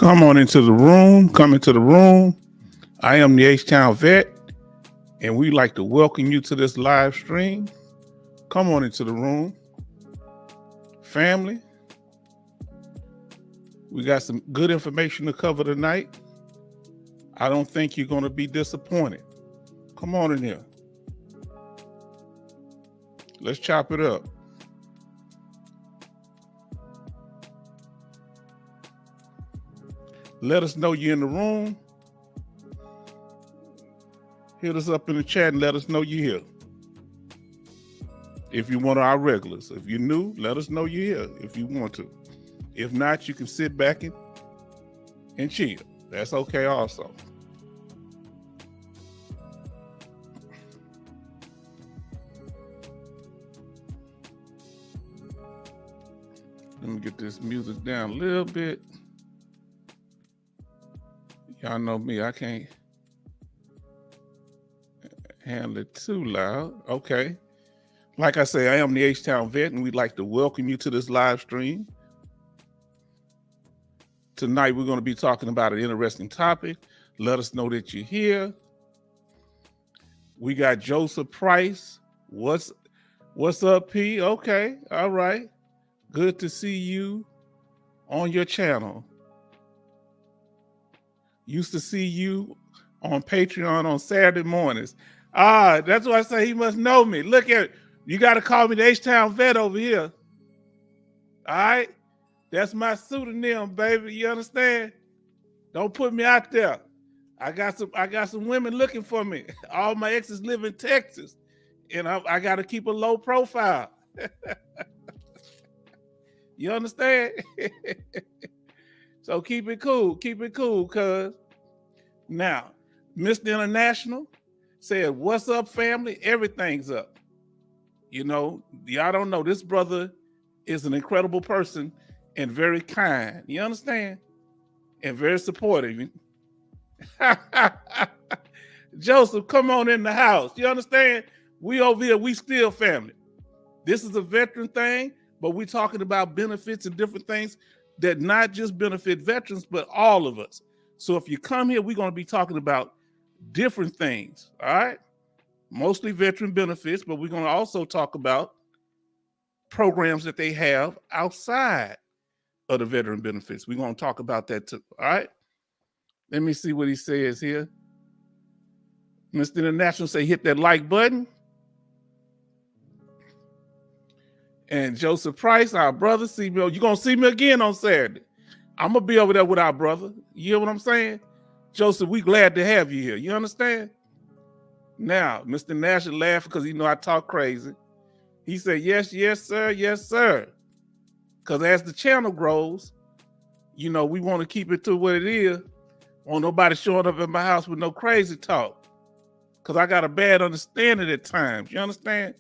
Come on into the room. Come into the room. I am the H-Town Vet, and we'd like to welcome you to this live stream. Come on into the room. Family, we got some good information to cover tonight. I don't think you're going to be disappointed. Come on in here. Let's chop it up. Let us know you're in the room. Hit us up in the chat and let us know you're here. If you're one of our regulars. If you're new, let us know you're here if you want to. If not, you can sit back and chill. That's okay also. Let me get this music down a little bit. Y'all know me, I can't handle it too loud. Okay. Like I say, I am the H-Town Vet, and we'd like to welcome you to this live stream. Tonight, we're going to be talking about an interesting topic. Let us know that you're here. We got Joseph Price. What's up, P? Okay. All right. Good to see you on your channel. Used to see you on Patreon on Saturday mornings. That's why I say he must know me. Look at it. You got to call me the H-Town Vet over here. All right? That's my pseudonym, baby. You understand? Don't put me out there. I got some women looking for me. All my exes live in Texas. And I got to keep a low profile. You understand? So keep it cool, cuz. Now, Mr. International said, what's up, family? Everything's up. You know, y'all don't know, this brother is an incredible person and very kind. You understand? And very supportive. Joseph, come on in the house. You understand? We over here, we still family. This is a veteran thing, but we're talking about benefits and different things that not just benefit veterans, but all of us. So if you come here, we're going to be talking about different things, all right? Mostly veteran benefits, but we're going to also talk about programs that they have outside of the veteran benefits. We're going to talk about that too, all right? Let me see what he says here. Mr. International say, hit that like button. And Joseph Price, our brother, see me. You're going to see me again on Saturday. I'm going to be over there with our brother. You hear what I'm saying? Joseph, we glad to have you here. You understand? Now, Mr. Nash laughed because he know I talk crazy. He said, yes, sir, yes, sir. Because as the channel grows, you know, we want to keep it to what it is. Won't nobody showing up at my house with no crazy talk. Because I got a bad understanding at times. You understand?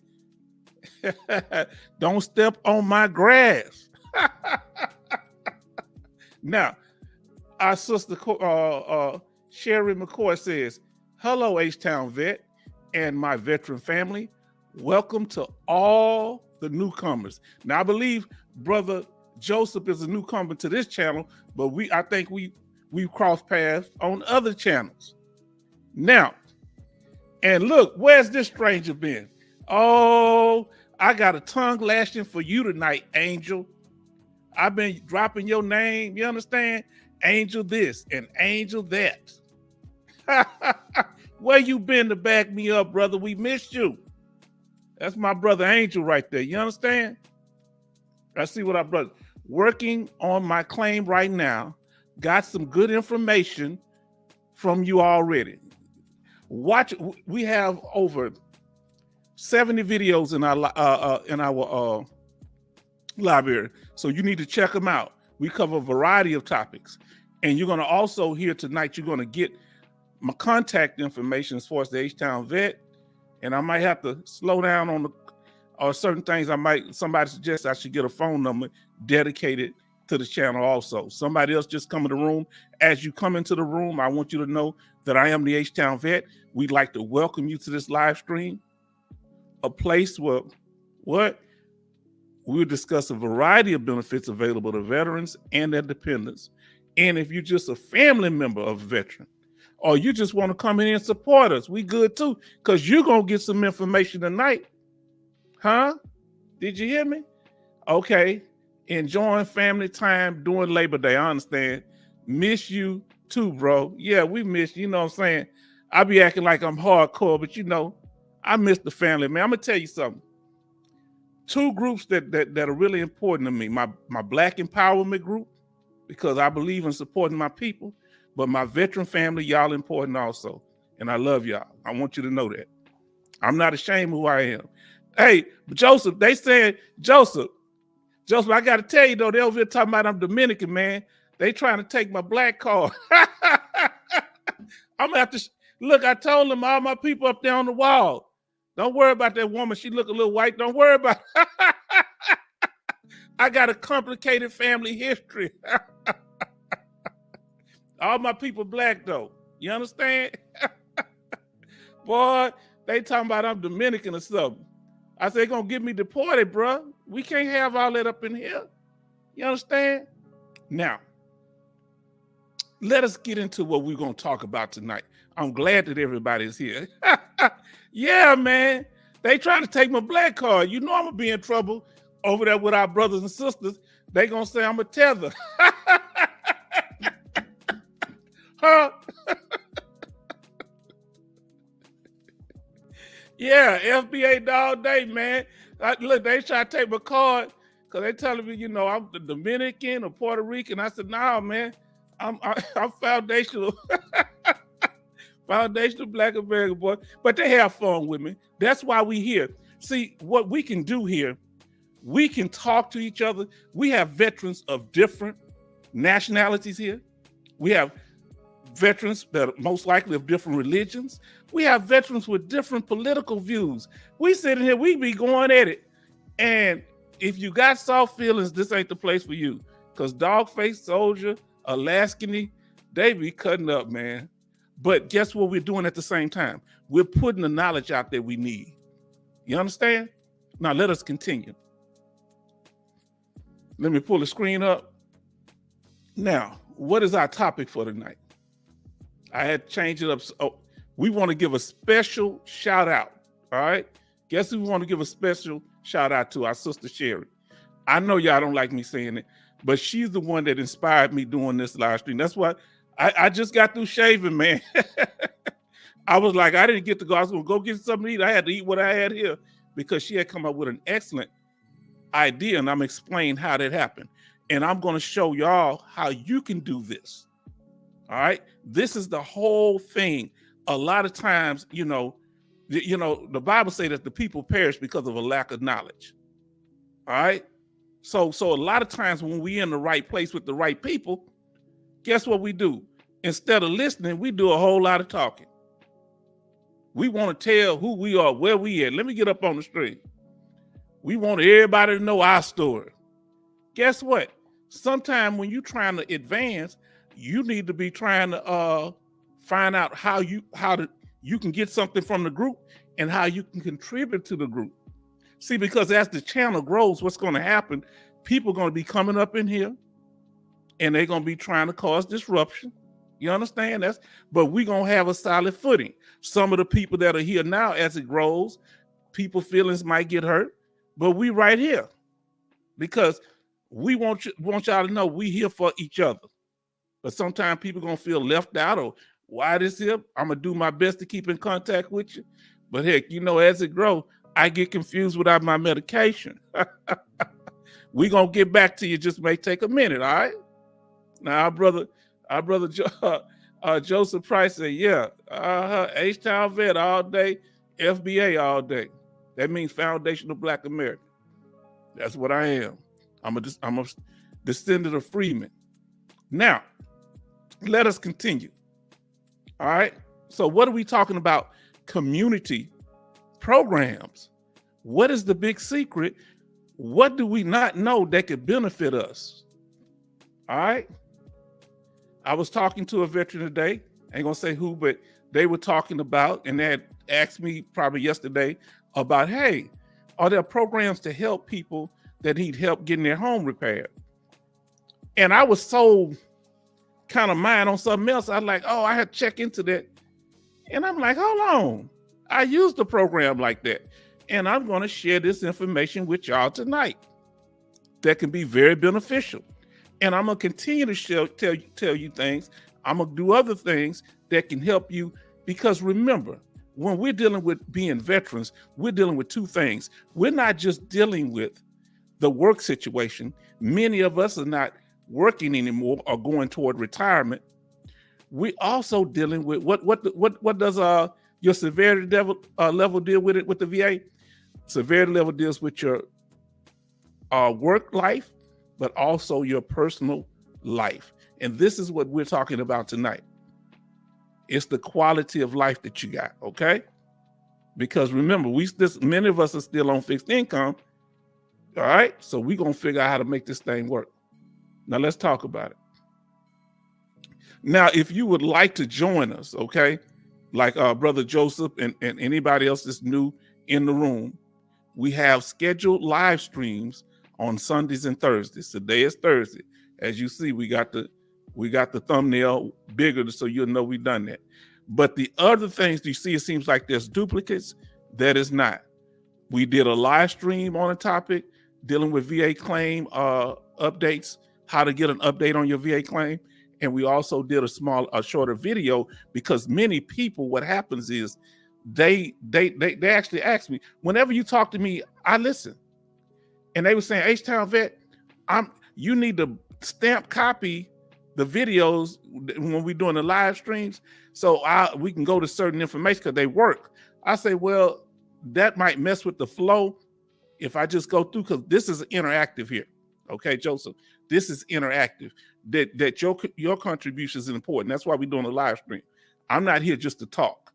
Don't step on my grass. Now, our sister Sherry McCoy says, hello, H-Town Vet and my veteran family. Welcome to all the newcomers. Now, I believe Brother Joseph is a newcomer to this channel, but I think we've crossed paths on other channels. Now, and look, where's this stranger been? Oh, I got a tongue lashing for you tonight, Angel. I've been dropping your name, you understand? Angel this and Angel that. Where you been to back me up, brother? We missed you. That's my brother Angel right there, you understand? I see what our brother, working on my claim right now. Got some good information from you already. Watch, we have over 70 videos in our library, so you need to check them out. We cover a variety of topics, and you're going to also hear tonight. You're going to get my contact information as far as the H-Town Vet, and I might have to slow down on certain things. Somebody suggests I should get a phone number dedicated to the channel also. Somebody else just come in the room. As you come into the room, I want you to know that I am the H-Town Vet. We'd like to welcome you to this live stream, a place where we'll discuss a variety of benefits available to veterans and their dependents, And if you're just a family member of a veteran, or you just want to come in and support us, we good too, because you're going to get some information tonight. Huh? Did you hear me? Okay. Enjoying family time during Labor Day. I understand. Miss you too, bro. Yeah, we miss you. You know what I'm saying? I be acting like I'm hardcore, but you know, I miss the family, man. I'm going to tell you something. Two groups that are really important to me. My Black empowerment group, because I believe in supporting my people, but my veteran family, y'all important also. And I love y'all. I want you to know that. I'm not ashamed of who I am. Hey, Joseph, they said, Joseph, I got to tell you, though, they over here talking about I'm Dominican, man. They trying to take my black card. I'm going to have to, look, I told them, all my people up there on the wall, don't worry about that woman. She look a little white. Don't worry about it. I got a complicated family history. All my people black, though. You understand? Boy, they talking about I'm Dominican or something. I said, they're going to get me deported, bro. We can't have all that up in here. You understand? Now, let us get into what we're going to talk about tonight. I'm glad that everybody's here. Yeah, man. They trying to take my black card. You know I'm going to be in trouble over there with our brothers and sisters. They going to say I'm a tether. Huh? Yeah, FBA all day, man. Look, they try to take my card because they telling me, you know, I'm the Dominican or Puerto Rican. I said, nah, man, I'm foundational. Foundational Black American boy. But they have fun with me. That's why we here. See, what we can do here, we can talk to each other. We have veterans of different nationalities here. We have veterans that are most likely of different religions. We have veterans with different political views. We sitting here, we be going at it. And if you got soft feelings, this ain't the place for you. Because Dogface Soldier, Alaskan, they be cutting up, man. But guess what we're doing at the same time? We're putting the knowledge out that we need. You understand? Now let us continue. Let me pull the screen up. Now, what is our topic for tonight? I had to change it up. So we want to give a special shout out. All right. Guess who we want to give a special shout out to? Our sister Sherry. I know y'all don't like me saying it, but she's the one that inspired me doing this live stream. That's why I just got through shaving, man. I was like, I didn't get to go. I was going to go get something to eat. I had to eat what I had here because she had come up with an excellent idea, and I'm explaining how that happened. And I'm going to show y'all how you can do this. All right. This is the whole thing. A lot of times, the Bible says that the people perish because of a lack of knowledge. All right. So a lot of times when we're in the right place with the right people, guess what we do? Instead of listening, we do a whole lot of talking. We want to tell who we are, where we at. Let me get up on the screen. We want everybody to know our story. Guess what? Sometimes when you're trying to advance, you need to be trying to find out how you can get something from the group and how you can contribute to the group. See, because as the channel grows, what's going to happen? People are going to be coming up in here and they're going to be trying to cause disruption. You understand? But we're going to have a solid footing. Some of the people that are here now, as it grows, people's feelings might get hurt, but we right here because we want y'all to know we here for each other. But sometimes people going to feel left out or why this here? I'm going to do my best to keep in contact with you. But heck, as it grows, I get confused without my medication. We're going to get back to you. Just may take a minute, all right? Now, our brother Joseph Price said, yeah, H-Town vet all day, FBA all day. That means Foundational Black America. That's what I am. I'm a descendant of freemen. Now, let us continue. All right. So what are we talking about? Community programs. What is the big secret? What do we not know that could benefit us? All right. I was talking to a veteran today. I ain't gonna say who, but they were talking about, and they had asked me probably yesterday about, hey, are there programs to help people that need help getting their home repaired? And I was so kind of mind on something else. I'm like, oh, I had to check into that. And I'm like, hold on. I used the program like that. And I'm going to share this information with y'all tonight that can be very beneficial. And I'm going to continue to tell you things. I'm going to do other things that can help you, because remember, when we're dealing with being veterans, we're dealing with two things. We're not just dealing with the work situation. Many of us are not working anymore or going toward retirement. We're also dealing with what does your severity level deal with it with the VA? Severity level deals with your work life, but also your personal life. And this is what we're talking about tonight. It's the quality of life that you got, okay? Because remember, many of us are still on fixed income, all right? So we're going to figure out how to make this thing work. Now let's talk about it. Now, if you would like to join us, okay, like Brother Joseph and anybody else that's new in the room, we have scheduled live streams on Sundays and Thursdays. Today is Thursday. As you see, we got the thumbnail bigger so you'll know we've done that. But the other things you see, it seems like there's duplicates. That is not. We did a live stream on a topic dealing with VA claim updates, how to get an update on your VA claim. And we also did a shorter video, because many people, what happens is they actually ask me, whenever you talk to me, I listen. And they were saying, H-Town Vet, you need to stamp copy the videos when we're doing the live streams, so we can go to certain information because they work. I say, well, that might mess with the flow if I just go through, because this is interactive here. Okay, Joseph, this is interactive. That your contribution is important. That's why we're doing a live stream. I'm not here just to talk.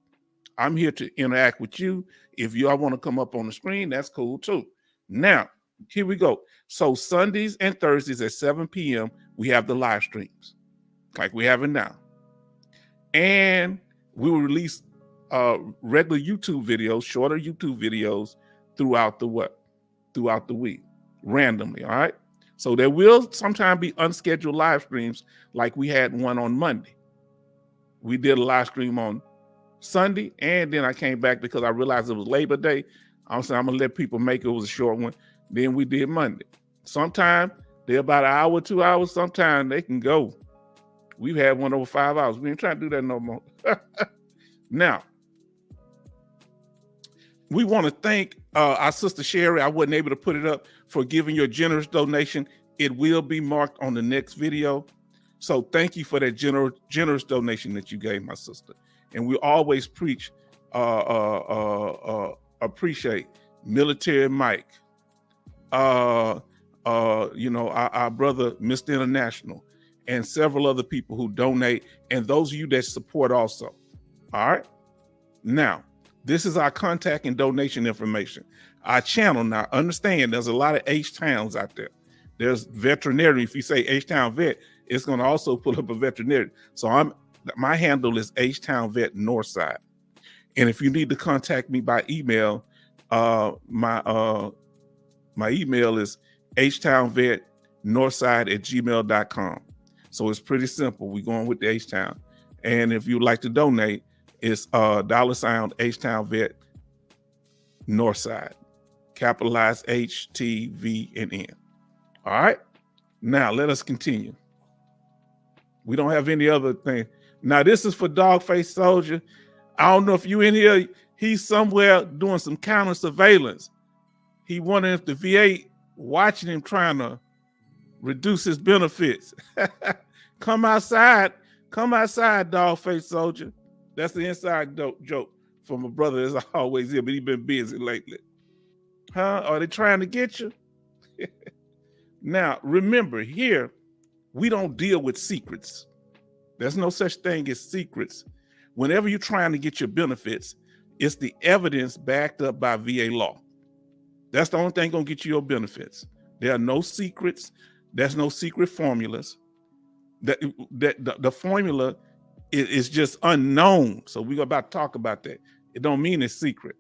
I'm here to interact with you. If y'all want to come up on the screen, that's cool too. Now, here we go. So Sundays and Thursdays at 7 p.m., we have the live streams like we have it now. And we will release regular YouTube videos, shorter YouTube videos throughout the week, randomly, all right? So there will sometimes be unscheduled live streams, like we had one on Monday. We did a live stream on Sunday, and then I came back because I realized it was Labor Day. I'm saying I'm gonna let people make it was a short one. Then we did Monday. Sometimes they're about an hour, 2 hours. Sometimes they can go. We've had one over 5 hours. We ain't trying to do that no more. Now, we want to thank our sister Sherry. I wasn't able to put it up, for giving your generous donation. It will be marked on the next video. So thank you for that generous donation that you gave, my sister. And we always appreciate Military Mike, our brother, Mr. International, and several other people who donate, and those of you that support also. All right. Now, this is our contact and donation information. Our channel, now understand, there's a lot of H-Towns out there. There's veterinarian. If you say H-Town Vet, it's going to also pull up a veterinarian. So my handle is H-Town Vet Northside. And if you need to contact me by email, my email is htownvetnorthside@gmail.com. So it's pretty simple. We're going with the H-Town. And if you'd like to donate, it's $ H-Town Vet Northside, capitalized HTVNN. All right. Now let us continue. We don't have any other thing. Now this is for Dogface Soldier. I don't know if you in here. He's somewhere doing some counter surveillance. He wondering if the VA watching him trying to reduce his benefits. Come outside, Dogface Soldier. That's the inside joke from a brother that's always here, but he's been busy lately. Huh? Are they trying to get you? Now, remember, here, we don't deal with secrets. There's no such thing as secrets. Whenever you're trying to get your benefits, it's the evidence backed up by VA law. That's the only thing going to get you your benefits. There are no secrets. There's no secret formulas. The formula is just unknown. So we're about to talk about that. It don't mean it's secret.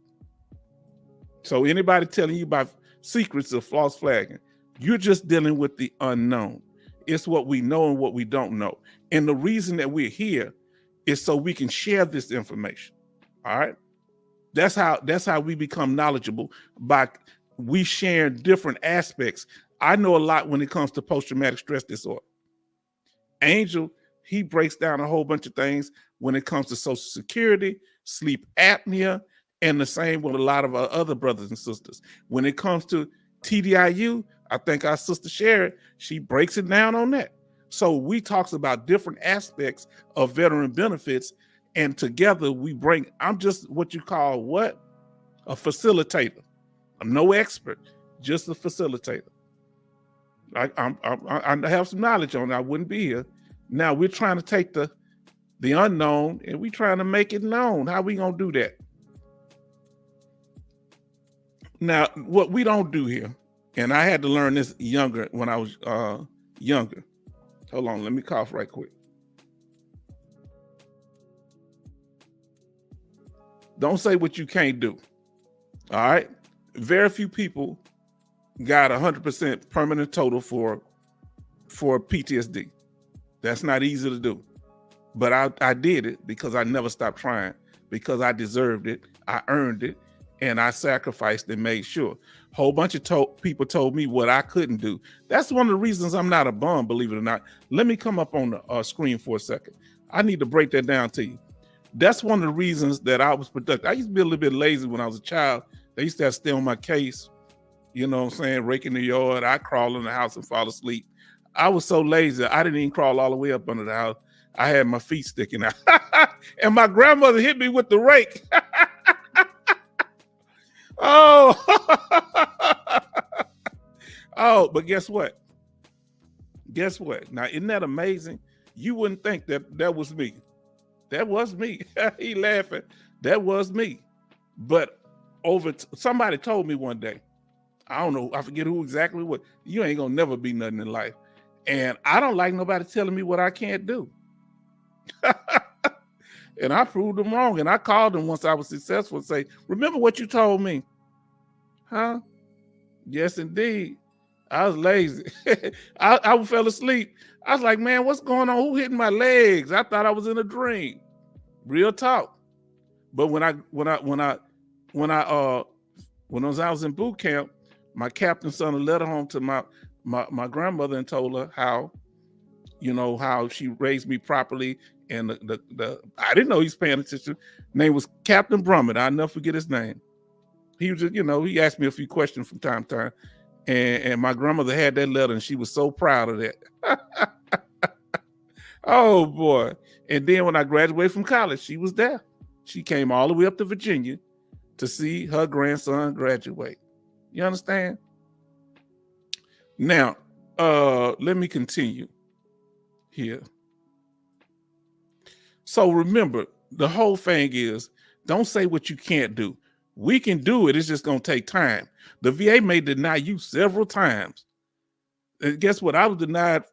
So anybody telling you about secrets of false flagging, you're just dealing with the unknown. It's what we know and what we don't know. And the reason that we're here is so we can share this information. All right. That's how we become knowledgeable, by we share different aspects. I know a lot when it comes to post-traumatic stress disorder. Angel, he breaks down a whole bunch of things when it comes to Social Security, sleep apnea, and the same with a lot of our other brothers and sisters. When it comes to TDIU, I think our sister Sherry, she breaks it down on that. So we talks about different aspects of veteran benefits, and together we bring, I'm just what you call what? A facilitator. I'm no expert, just a facilitator. I have some knowledge on it. I wouldn't be here. Now we're trying to take the unknown and we're trying to make it known. How we gonna do that? Now, what we don't do here, and I had to learn this younger when I was younger. Hold on, let me cough right quick. Don't say what you can't do. All right. Very few people got 100% permanent total for PTSD. That's not easy to do. But I did it because I never stopped trying, because I deserved it. I earned it. And I sacrificed and made sure. Whole bunch of people told me what I couldn't do. That's one of the reasons I'm not a bum, believe it or not. Let me come up on the screen for a second. I need to break that down to you. That's one of the reasons that I was productive. I used to be a little bit lazy when I was a child. They used to have to stay on my case, you know what I'm saying, raking the yard. I crawl in the house and fall asleep. I was so lazy, I didn't even crawl all the way up under the house. I had my feet sticking out. And my grandmother hit me with the rake. Oh, oh, but guess what? Guess what? Now, isn't that amazing? You wouldn't think that was me. That was me. He laughing. That was me. But somebody told me one day, I don't know, I forget who exactly what, you ain't gonna never be nothing in life. And I don't like nobody telling me what I can't do. And I proved them wrong. And I called them once I was successful and say, remember what you told me? Huh? Yes, indeed. I was lazy. I fell asleep. I was like, man, what's going on? Who hitting my legs? I thought I was in a dream. Real talk. But when I was in boot camp, my captain sent a letter home to my grandmother and told her how, you know, how she raised me properly. And I didn't know he was paying attention. Name was Captain Brummett. I'll never forget his name. He was just, you know, he asked me a few questions from time to time. And my grandmother had that letter and she was so proud of that. Oh boy. And then when I graduated from college, she was there. She came all the way up to Virginia to see her grandson graduate. You understand? Now, let me continue here. So remember, the whole thing is, don't say what you can't do. We can do it. It's just going to take time. The VA may deny you several times. And guess what? I was denied.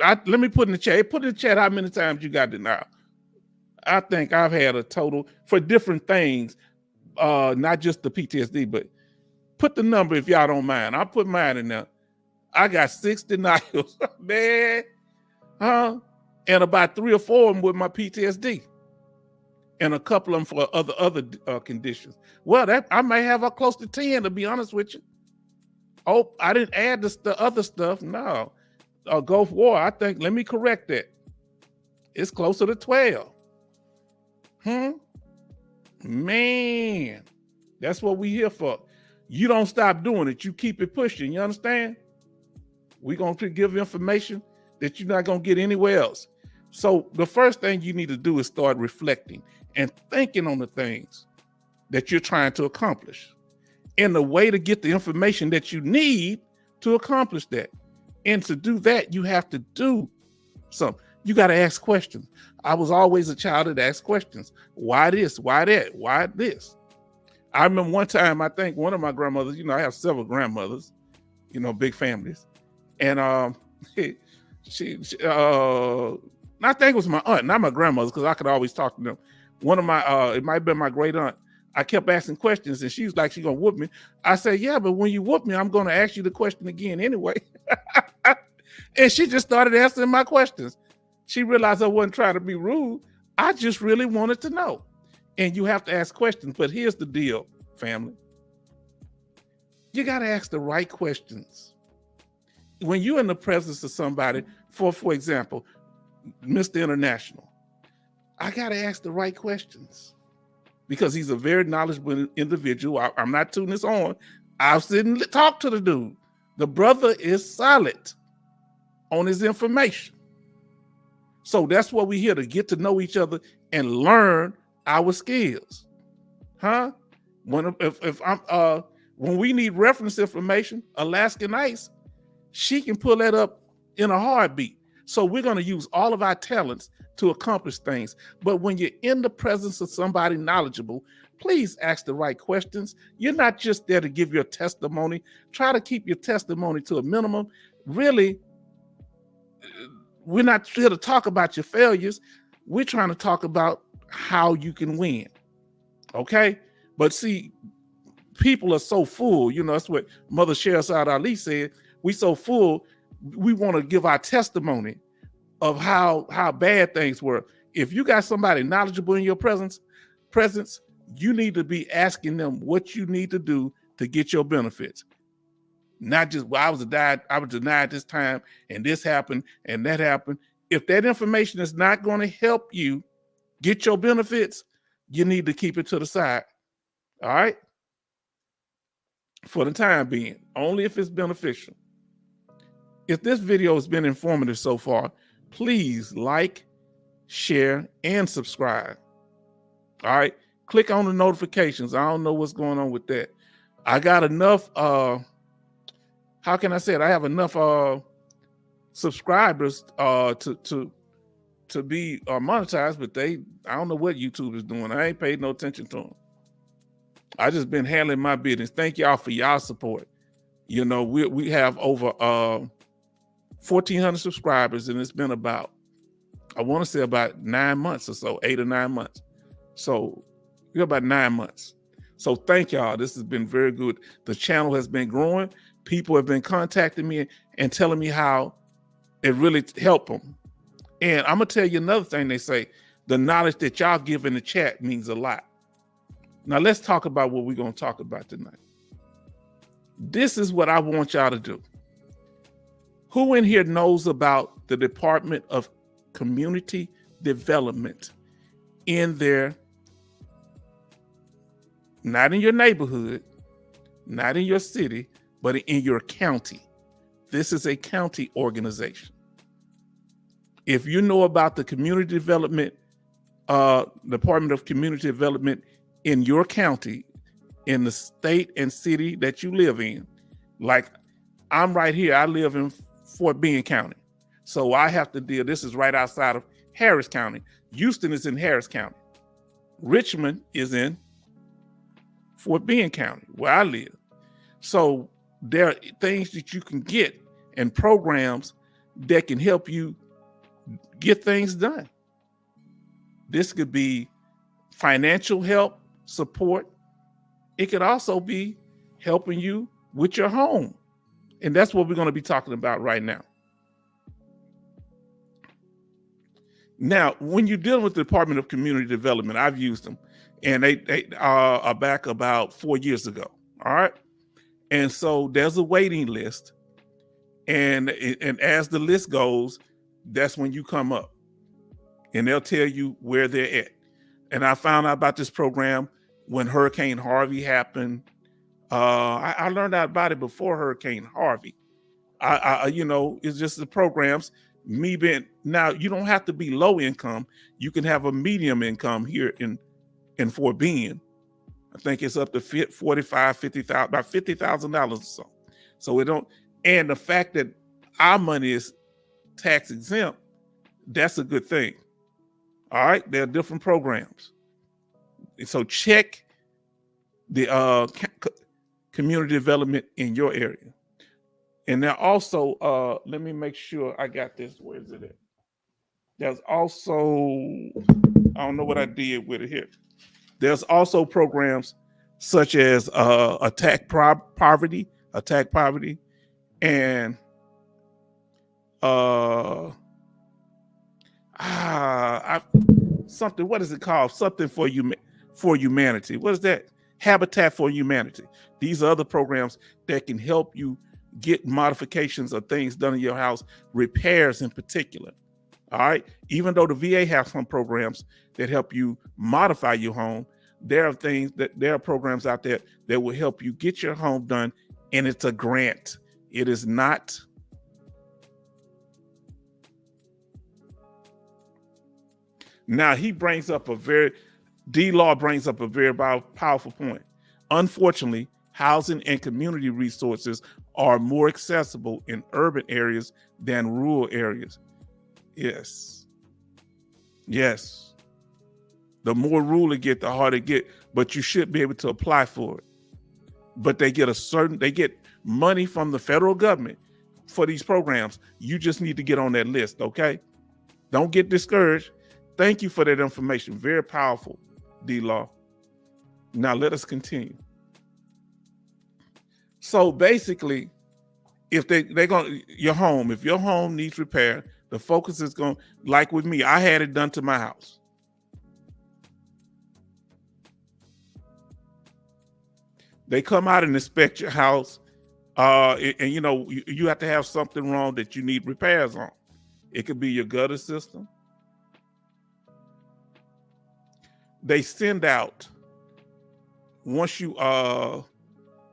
Let me put in the chat. Put in the chat how many times you got denied. I think I've had a total for different things, not just the PTSD, but put the number if y'all don't mind. I'll put mine in there. I got 6 denials, man. Huh? And about 3 or 4 of them with my PTSD, and a couple of them for other conditions. Well, I may have close to 10, to be honest with you. Oh, I didn't add the other stuff. No, Gulf War. I think. Let me correct that. It's closer to 12. Man, that's what we here for. You don't stop doing it. You keep it pushing. You understand? We're going to give information that you're not going to get anywhere else. So the first thing you need to do is start reflecting and thinking on the things that you're trying to accomplish and the way to get the information that you need to accomplish that. And to do that, you have to do something. You got to ask questions. I was always a child that asked questions. Why this? Why that? Why this? I remember one time, I think one of my grandmothers, you know, I have several grandmothers, you know, big families. And she I think it was my aunt, not my grandmother, because I could always talk to them. One of my, it might have been my great aunt. I kept asking questions and she was like, she's going to whoop me. I said, yeah, but when you whoop me, I'm going to ask you the question again anyway. And she just started answering my questions. She realized I wasn't trying to be rude. I just really wanted to know. And you have to ask questions. But here's the deal, family. You got to ask the right questions. When you're in the presence of somebody, for example, Mr. International, I got to ask the right questions because he's a very knowledgeable individual. I'm not tuning this on. I've sit and talked to the dude. The brother is solid on his information. So that's what we're here to get to know each other and learn our skills. Huh? When we need reference information, Alaskan Ice, she can pull that up in a heartbeat. So we're going to use all of our talents to accomplish things. But when you're in the presence of somebody knowledgeable, please ask the right questions. You're not just there to give your testimony. Try to keep your testimony to a minimum. Really, we're not here to talk about your failures. We're trying to talk about how you can win. Okay? But see, people are so full. You know, that's what Mother Sherazad Ali said. We so full, we want to give our testimony of how bad things were. If you got somebody knowledgeable in your presence, you need to be asking them what you need to do to get your benefits. Not just, well, I was denied this time, and this happened, and that happened. If that information is not going to help you get your benefits, you need to keep it to the side. All right? For the time being, only if it's beneficial. If this video has been informative so far, please like, share, and subscribe. All right? Click on the notifications. I don't know what's going on with that. I got enough, how can I say it? I have enough subscribers to be monetized, but I don't know what YouTube is doing. I ain't paid no attention to them. I just been handling my business. Thank y'all for y'all support. You know, we have over 1,400 subscribers, and it's been about, I want to say about 9 months or so, 8 or 9 months. So we're about 9 months. So thank y'all. This has been very good. The channel has been growing. People have been contacting me and telling me how it really helped them. And I'm going to tell you another thing they say. The knowledge that y'all give in the chat means a lot. Now let's talk about what we're going to talk about tonight. This is what I want y'all to do. Who in here knows about the Department of Community Development in their, not in your neighborhood, not in your city, but in your county? This is a county organization. If you know about the Community Development, Department of Community Development in your county, in the state and city that you live in, like I'm right here, I live in Fort Bend County. So I have to deal, this is right outside of Harris County. Houston is in Harris County. Richmond is in Fort Bend County, where I live. So there are things that you can get and programs that can help you get things done. This could be financial help, support. It could also be helping you with your home. And that's what we're going to be talking about right now. Now, when you're dealing with the Department of Community Development, I've used them, and they are back about 4 years ago. All right. And so there's a waiting list. And as the list goes, that's when you come up, and they'll tell you where they're at. And I found out about this program when Hurricane Harvey happened. I learned out about it before Hurricane Harvey. You know, it's just the programs. Me being, now you don't have to be low income. You can have a medium income here in Fort Bend. I think it's up to $45,000, $50,000, about $50,000 or so. So it don't, and the fact that our money is tax exempt, that's a good thing. All right, there are different programs. So check the community development in your area. And there also, let me make sure I got this. Where is it at? There's also, I don't know what I did with it here. There's also programs such as Attack Poverty, and uh something, what is it called? Something for humanity. What is that? Habitat for Humanity. These are other programs that can help you get modifications of things done in your house, repairs in particular. All right. Even though the VA has some programs that help you modify your home, there are programs out there that will help you get your home done, and it's a grant. It is not. Now D-Law brings up a very powerful point. Unfortunately, housing and community resources are more accessible in urban areas than rural areas. Yes. Yes. The more rural it get, the harder it get, but you should be able to apply for it. But they get money from the federal government for these programs. You just need to get on that list, okay? Don't get discouraged. Thank you for that information. Very powerful, D-Law. Now let us continue. So basically, if your home needs repair, the focus is going, like with me, I had it done to my house. They come out and inspect your house, and you have to have something wrong that you need repairs on. It could be your gutter system. They send out, once you go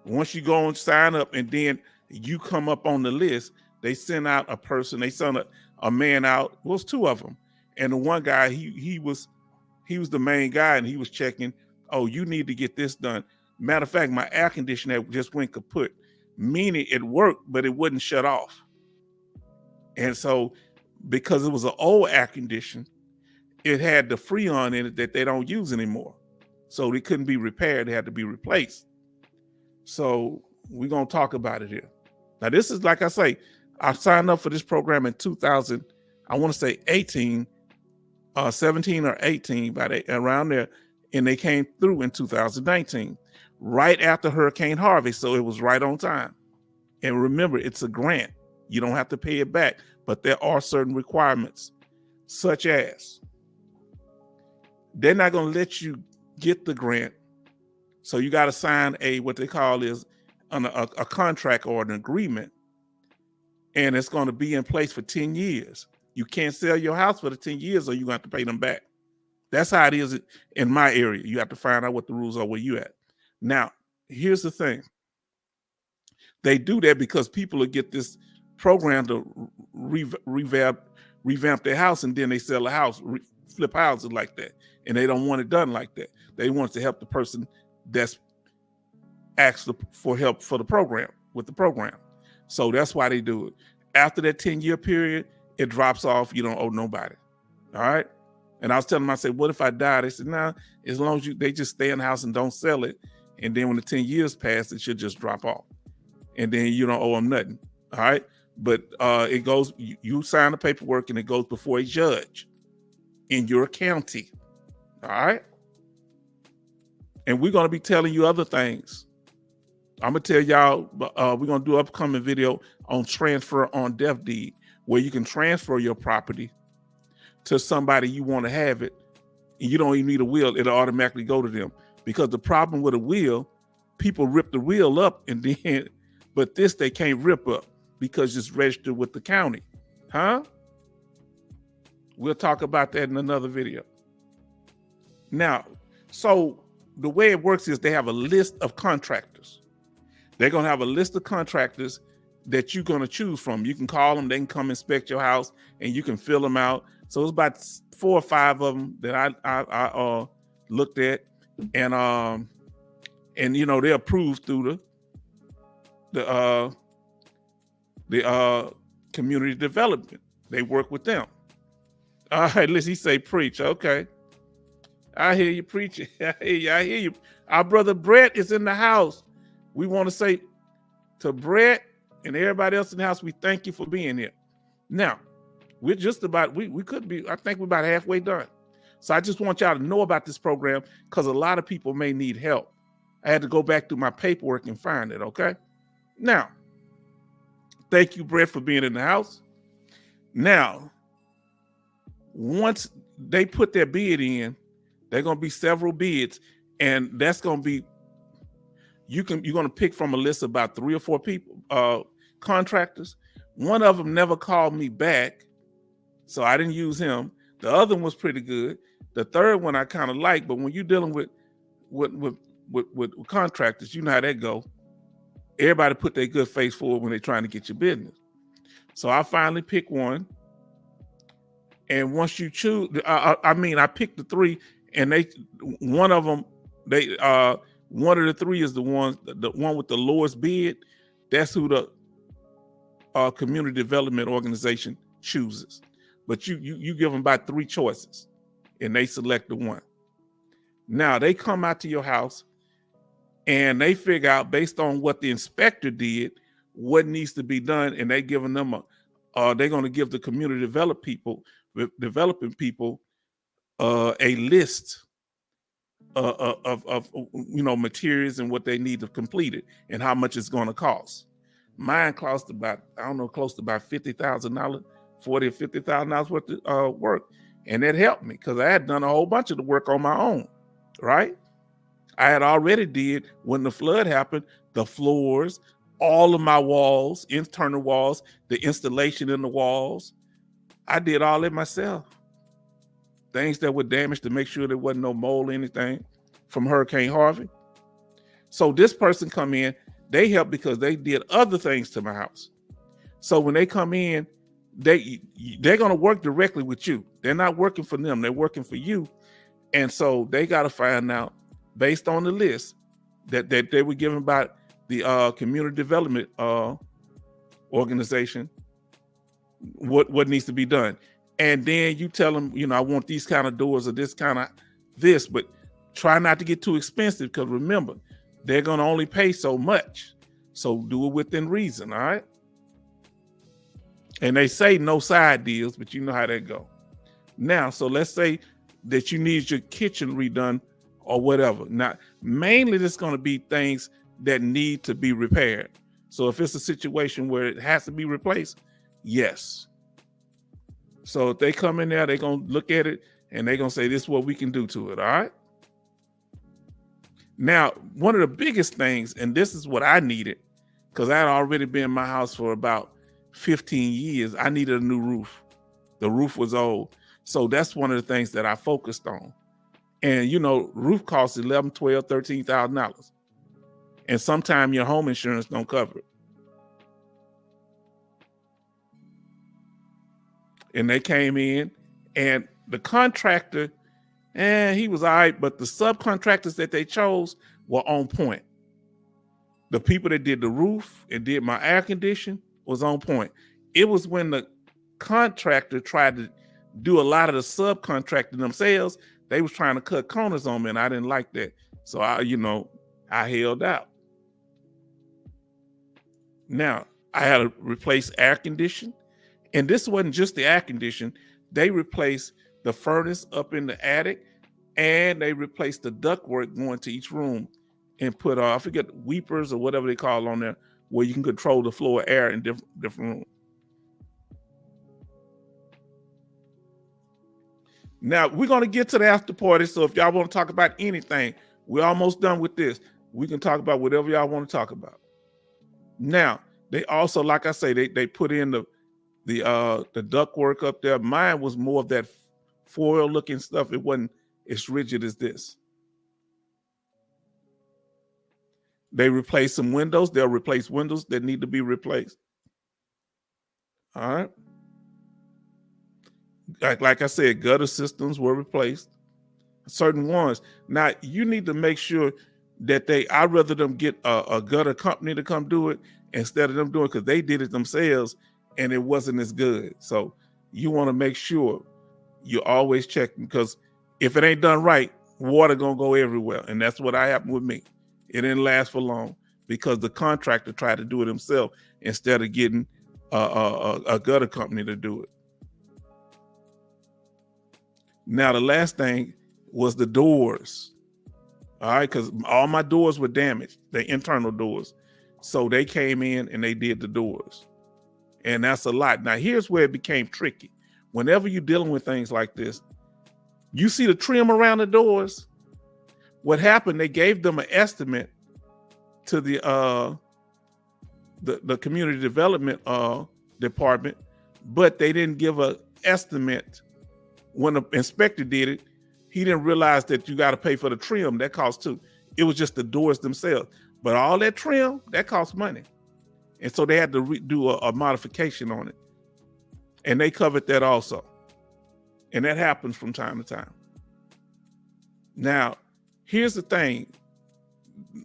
and sign up, and then you come up on the list, they send out a person. They send a man out. Well, it was two of them, and the one guy, he was the main guy, and he was checking. Oh, you need to get this done. Matter of fact, my air conditioner just went kaput, meaning it worked, but it wouldn't shut off. And so, because it was an old air conditioner, it had the Freon in it that they don't use anymore. So it couldn't be repaired. It had to be replaced. So we're going to talk about it here. Now, this is, like I say, I signed up for this program in 2000, I want to say 17 or 18, around there. And they came through in 2019, right after Hurricane Harvey. So it was right on time. And remember, it's a grant. You don't have to pay it back, but there are certain requirements, such as they're not going to let you get the grant. So you got to sign what they call is a contract or an agreement. And it's going to be in place for 10 years. You can't sell your house for the 10 years or you're going to have to pay them back. That's how it is in my area. You have to find out what the rules are where you at. Now, here's the thing. They do that because people will get this program to revamp their house, and then they sell a house, flip houses like that. And they don't want it done like that. They want to help the person that's asked for help for the program, with the program. So that's why they do it. After that 10-year period, it drops off. You don't owe nobody. All right. And I was telling them, I said, what if I die? They said, nah, as long as they just stay in the house and don't sell it. And then when the 10 years pass, it should just drop off. And then you don't owe them nothing. All right. But it goes, you sign the paperwork and it goes before a judge in your county. All right. And we're going to be telling you other things. I'm going to tell y'all, we're going to do an upcoming video on transfer on death deed, where you can transfer your property to somebody you want to have it. And you don't even need a will. It'll automatically go to them. Because the problem with a will, people rip the will up, and then, but this they can't rip up because it's registered with the county. Huh? We'll talk about that in another video. Now, so the way it works is they have a list of contractors. They're going to have a list of contractors that you're going to choose from. You can call them. They can come inspect your house, and you can fill them out. So it's about 4 or 5 of them that I looked at, and they're approved through the community development. They work with them. All right, let's say preach. Okay. I hear you preaching. I hear you. Our brother Brett is in the house. We want to say to Brett and everybody else in the house, we thank you for being here. Now, we're just about, we could be, I think we're about halfway done. So I just want y'all to know about this program because a lot of people may need help. I had to go back through my paperwork and find it, okay? Now, thank you, Brett, for being in the house. Now, once they put their bid in, there are going to be several bids, and that's going to be you're going to pick from a list of about 3 or 4 people, contractors. One of them never called me back, so I didn't use him. The other one was pretty good. The third one I kind of like, but when you're dealing with contractors, you know how that go. Everybody put their good face forward when they're trying to get your business. So I finally picked one. And once you choose, I picked the 3, and one of the 3 is the one with the lowest bid. That's who the community development organization chooses. But you give them about 3 choices, and they select the one. Now they come out to your house, and they figure out based on what the inspector did what needs to be done, and they're giving them they're going to give the community developing people a list of materials and what they need to complete it and how much it's going to cost. Mine cost about, close to about $50,000, $40,000 or $50,000 worth of work, and it helped me because I had done a whole bunch of the work on my own. Right? I had already did, when the flood happened, the floors, all of my walls, internal walls, the installation in the walls. I did all it myself. Things that were damaged to make sure there wasn't no mold or anything from Hurricane Harvey. So this person come in, they help because they did other things to my house. So when they come in, they're going to work directly with you. They're not working for them. They're working for you. And so they got to find out, based on the list that they were given by the community development organization, what needs to be done. And then you tell them, I want these kind of doors or this kind of this, but try not to get too expensive because remember, they're going to only pay so much. So do it within reason, all right? And they say no side deals, but you know how that go. Now, so let's say that you need your kitchen redone or whatever. Now, mainly this is going to be things that need to be repaired. So if it's a situation where it has to be replaced, yes. So if they come in there, they're going to look at it and they're going to say, this is what we can do to it, all right? Now, one of the biggest things, and this is what I needed, because I had already been in my house for about 15 years, I needed a new roof. The roof was old. So that's one of the things that I focused on. And, roof costs $11,000, $12,000, $13,000. And sometimes your home insurance don't cover it. And they came in, and the contractor, he was all right, but the subcontractors that they chose were on point. The people that did the roof and did my air condition was on point. It was when the contractor tried to do a lot of the subcontracting themselves, they was trying to cut corners on me, and I didn't like that. So I held out. Now, I had to replace air condition, and this wasn't just the air condition. They replaced the furnace up in the attic, and they replaced the ductwork going to each room and put, I forget, weepers or whatever they call on there, where you can control the flow of air in different rooms. Now, we're going to get to the after party, so if y'all want to talk about anything, we're almost done with this. We can talk about whatever y'all want to talk about. Now, they also, like I say, they put in the duct work up there. Mine was more of that foil looking stuff. It wasn't as rigid as this. They replaced some windows. They'll replace windows that need to be replaced. All right. Like I said, gutter systems were replaced. Certain ones. Now, you need to make sure that I'd rather them get a gutter company to come do it instead of them doing it, because they did it themselves and it wasn't as good. So you want to make sure you always check, because if it ain't done right, water gonna go everywhere. And that's what happened with me. It didn't last for long because the contractor tried to do it himself instead of getting a gutter company to do it. Now, the last thing was the doors. All right, because all my doors were damaged, the internal doors. So they came in and they did the doors. And that's a lot. Now, here's where it became tricky. Whenever you're dealing with things like this, you see the trim around the doors. What happened, they gave them an estimate to the community development department, but they didn't give an estimate. When the inspector did it, he didn't realize that you got to pay for the trim. That costs too. It was just the doors themselves. But all that trim, that costs money. And so they had to do a modification on it. And they covered that also. And that happens from time to time. Now, here's the thing.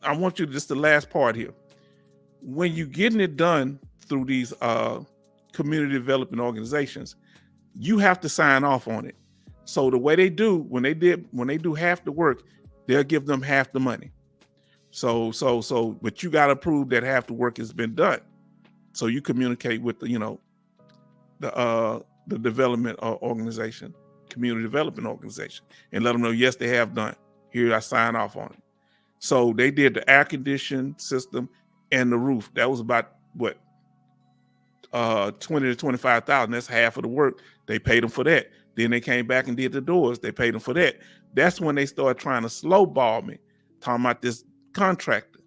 I want you to, just the last part here. When you're getting it done through these community development organizations, you have to sign off on it. So the way they do, when they do half the work, they'll give them half the money. But you got to prove that half the work has been done. So you communicate with the development organization, community development organization, and let them know, yes, they have done. Here, I sign off on it. So they did the air conditioning system and the roof. That was about what, 20 to 25,000. That's half of the work. They paid them for that. Then they came back and did the doors. They paid them for that. That's when they started trying to slowball me, talking about this contractor.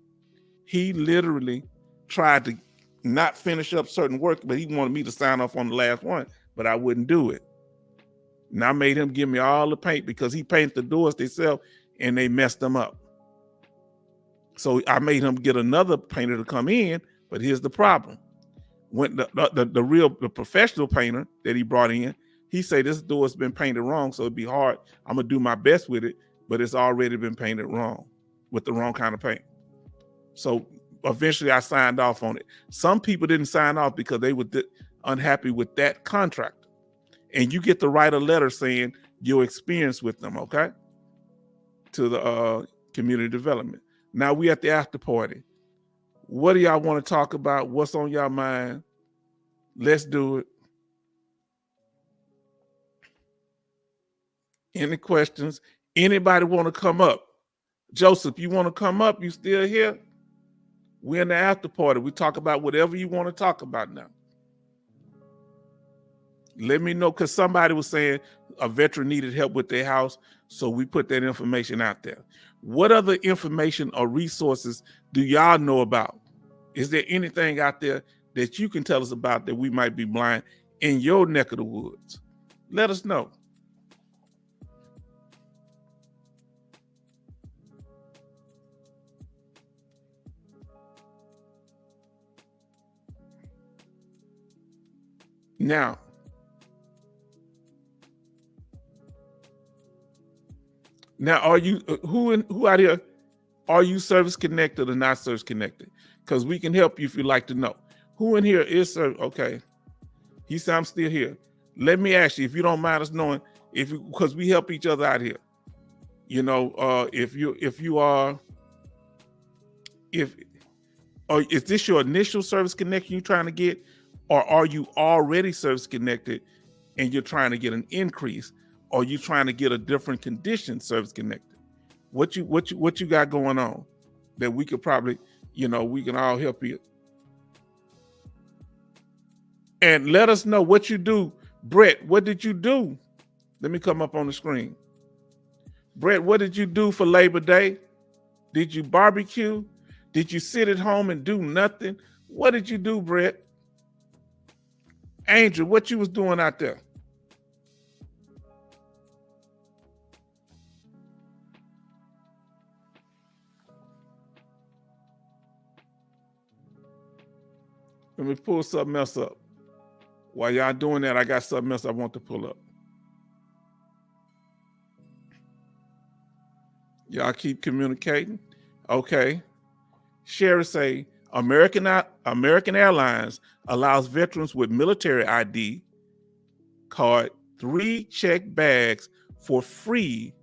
He literally tried to not finish up certain work, but he wanted me to sign off on the last one, but I wouldn't do it. And I made him give me all the paint because he painted the doors themselves and they messed them up. So I made him get another painter to come in, but here's the problem. When the professional painter that he brought in, he said, this door's been painted wrong, so it'd be hard. I'm gonna do my best with it, but it's already been painted wrong with the wrong kind of paint. So eventually I signed off on it. Some people didn't sign off because they were unhappy with that contractor. And you get to write a letter saying your experience with them, okay? To the community development. Now we at the after party. What do y'all want to talk about? What's on y'all mind? Let's do it. Any questions? Anybody want to come up? Joseph, you want to come up? You still here? We're in the after party. We talk about whatever you want to talk about now. Let me know, because somebody was saying a veteran needed help with their house, so we put that information out there. What other information or resources do y'all know about? Is there anything out there that you can tell us about that we might be blind in your neck of the woods? Let us know. Now, are you who out here? Are you service connected or not service connected? Because we can help you if you'd like to know. Who in here is service? Okay, he said I'm still here. Let me ask you, if you don't mind us knowing, because we help each other out here. You know, is this your initial service connection you're trying to get, or are you already service connected and you're trying to get an increase, or you trying to get a different condition service connected? What you got going on that we could probably, we can all help you. And let us know what you do. Brett, what did you do? Let me come up on the screen. Brett, what did you do for Labor Day? Did you barbecue? Did you sit at home and do nothing? What did you do, Brett? Angel, what you was doing out there? Let me pull something else up. While y'all doing that, I got something else I want to pull up. Y'all keep communicating. Okay. Sherry say, American Airlines allows veterans with military ID card 3 check bags for free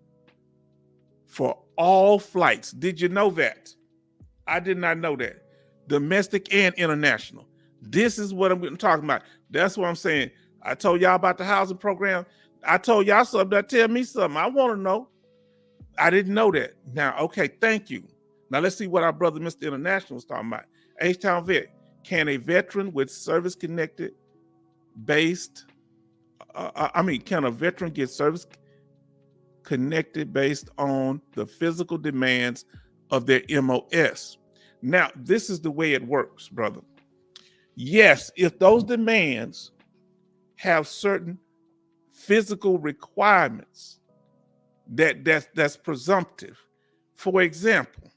for all flights. Did you know that? I did not know that. Domestic and international. This is what I'm talking about. That's what I'm saying. I told y'all about the housing program. I told y'all something. That tell me something. I want to know. I didn't know that. Now, okay, thank you. Now let's see what our brother Mr. International was talking about. H-Town Vet, Can a veteran with service connected based, can a veteran get service connected based on the physical demands of their MOS? Now, this is the way it works, brother. Yes, if those demands have certain physical requirements that's presumptive. For example,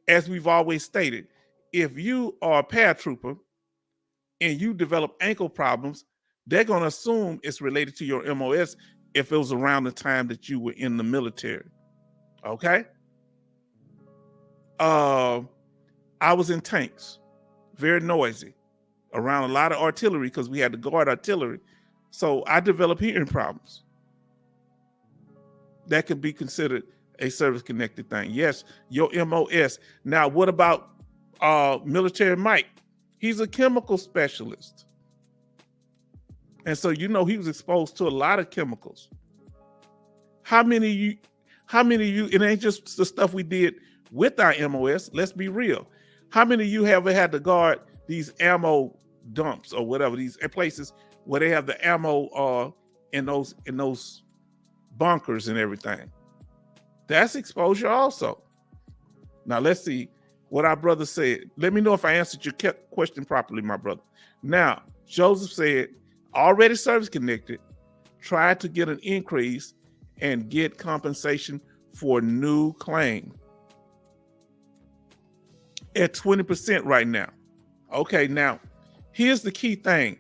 as we've always stated, if you are a paratrooper and you develop ankle problems, they're going to assume it's related to your MOS if it was around the time that you were in the military. Okay? I was in tanks, very noisy, around a lot of artillery because we had to guard artillery. So I developed hearing problems. That could be considered a service-connected thing. Yes, your MOS. Now, what about military Mike? He's a chemical specialist. And so, he was exposed to a lot of chemicals. How many of you, it ain't just the stuff we did with our MOS, let's be real. How many of you have had to guard these ammo dumps or whatever, these places where they have the ammo in those bunkers and everything? That's exposure also. Now let's see what our brother said. Let me know if I answered your question properly, my brother. Now, Joseph said, already service connected, tried to get an increase and get compensation for new claim at 20% right now. Okay, now here's the key thing.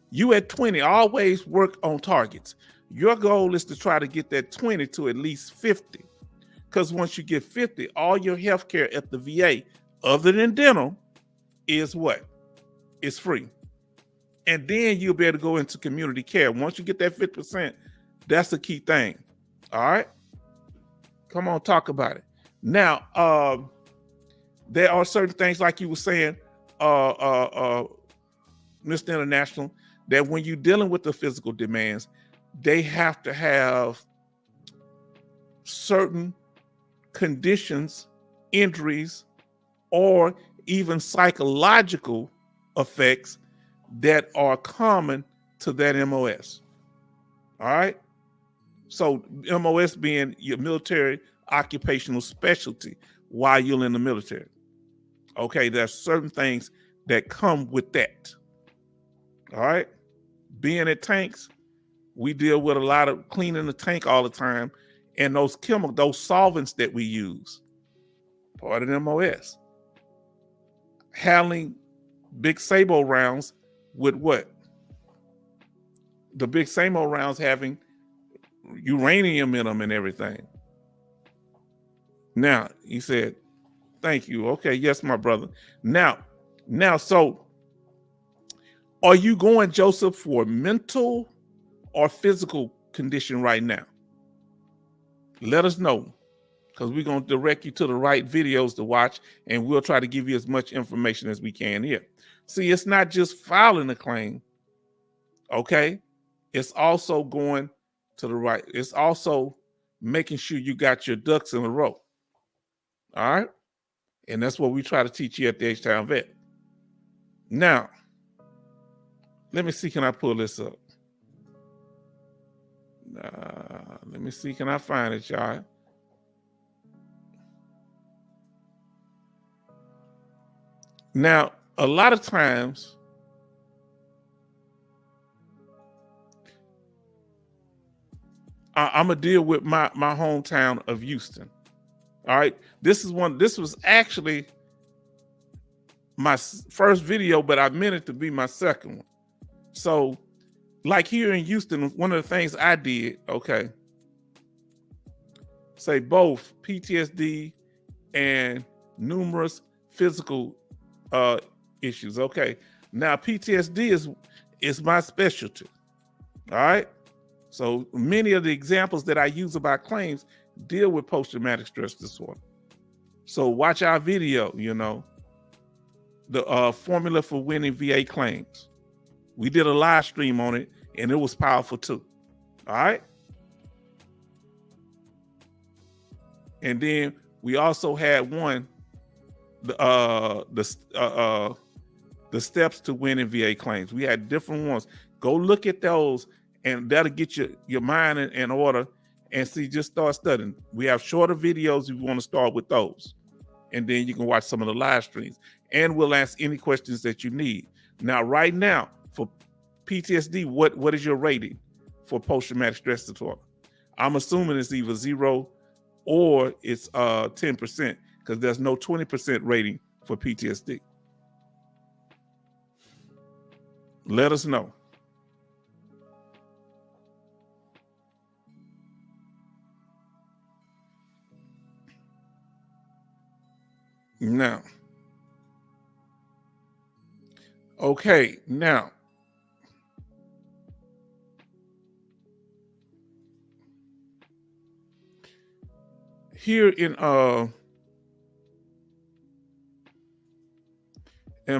You at 20, always work on targets. Your goal is to try to get that 20 to at least 50. Because once you get 50, all your health care at the VA, other than dental, is what? It's free. And then you'll be able to go into community care. Once you get that 50%, that's the key thing. All right? Come on, talk about it. Now, there are certain things, like you were saying, Mr. International, that when you're dealing with the physical demands, they have to have certain conditions, injuries, or even psychological effects that are common to that MOS. All right? So MOS being your military occupational specialty while you're in the military. Okay, there's certain things that come with that. All right? Being at tanks, we deal with a lot of cleaning the tank all the time, and those solvents that we use, part of the MOS. Handling big Sabo rounds with what? The big Sabo rounds having uranium in them and everything. Now, he said, thank you. Okay, yes, my brother. Now, so are you going, Joseph, for mental or physical condition right now? Let us know, because we're going to direct you to the right videos to watch, and we'll try to give you as much information as we can here. See, it's not just filing a claim, okay? It's also going to the right. It's also making sure you got your ducks in a row, all right? And that's what we try to teach you at the H-Town Vet. Now, let me see, can I pull this up? Let me see, can I find it, y'all? Now, a lot of times, I'm gonna deal with my hometown of Houston. All right, this was actually my first video, but I meant it to be my second one. So, like here in Houston, one of the things I did, okay, say both PTSD and numerous physical issues. Okay, now PTSD is my specialty. All right, so many of the examples that I use about claims deal with post-traumatic stress disorder. So watch our video, the formula for winning VA claims. We did a live stream on it, and it was powerful too. All right. And then we also had one, the steps to winning VA claims. We had different ones. Go look at those, and that'll get your mind in order. And see, just start studying. We have shorter videos if you want to start with those. And then you can watch some of the live streams. And we'll ask any questions that you need. Now, right now, for PTSD, what is your rating for post-traumatic stress disorder? I'm assuming it's either 0 or it's 10%, because there's no 20% rating for PTSD. Let us know. Now, okay, now, here in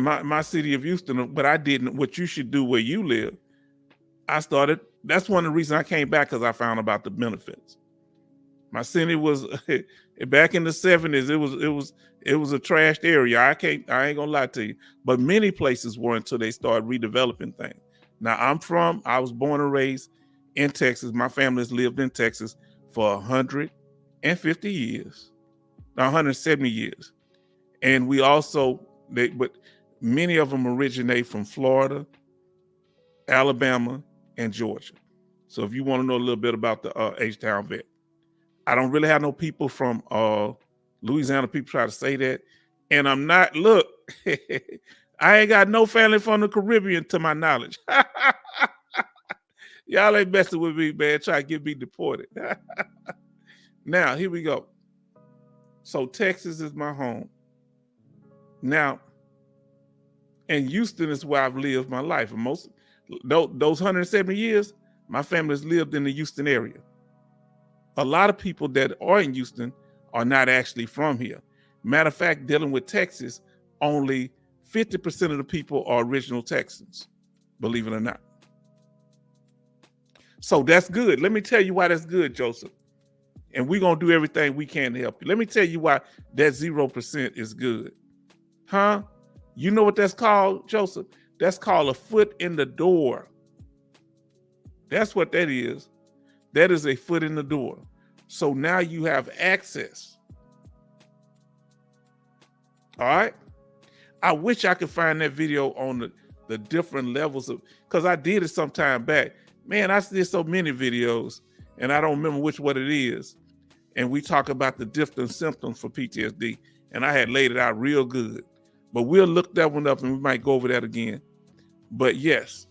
my city of Houston, but I didn't, what you should do where you live, I started, that's one of the reasons I came back, because I found about the benefits. My city was back in the 70s. It was a trashed area. I ain't gonna lie to you, but many places were until they started redeveloping things. Now I was born and raised in Texas. My family has lived in Texas for 150 years, 170 years, and we also but many of them originate from Florida, Alabama, and Georgia. So if you want to know a little bit about the H-Town vet. I don't really have no people from Louisiana. People try to say that. And I'm not, look, I ain't got no family from the Caribbean to my knowledge. Y'all ain't messing with me, man. Try to get me deported. Now, here we go. So Texas is my home. Now, and Houston is where I've lived my life. And most, those 170 years, my family's lived in the Houston area. A lot of people that are in Houston are not actually from here. Matter of fact, dealing with Texas, only 50% of the people are original Texans, believe it or not. So that's good. Let me tell you why that's good, Joseph. And we're going to do everything we can to help you. Let me tell you why that 0% is good. Huh? You know what that's called, Joseph? That's called a foot in the door. That's what that is. That is a foot in the door. So now you have access. All right. I wish I could find that video on the different levels of, because I did it some time back. Man, I did so many videos and I don't remember which one it is. And we talk about the different symptoms for PTSD. And I had laid it out real good. But we'll look that one up and we might go over that again. But yes,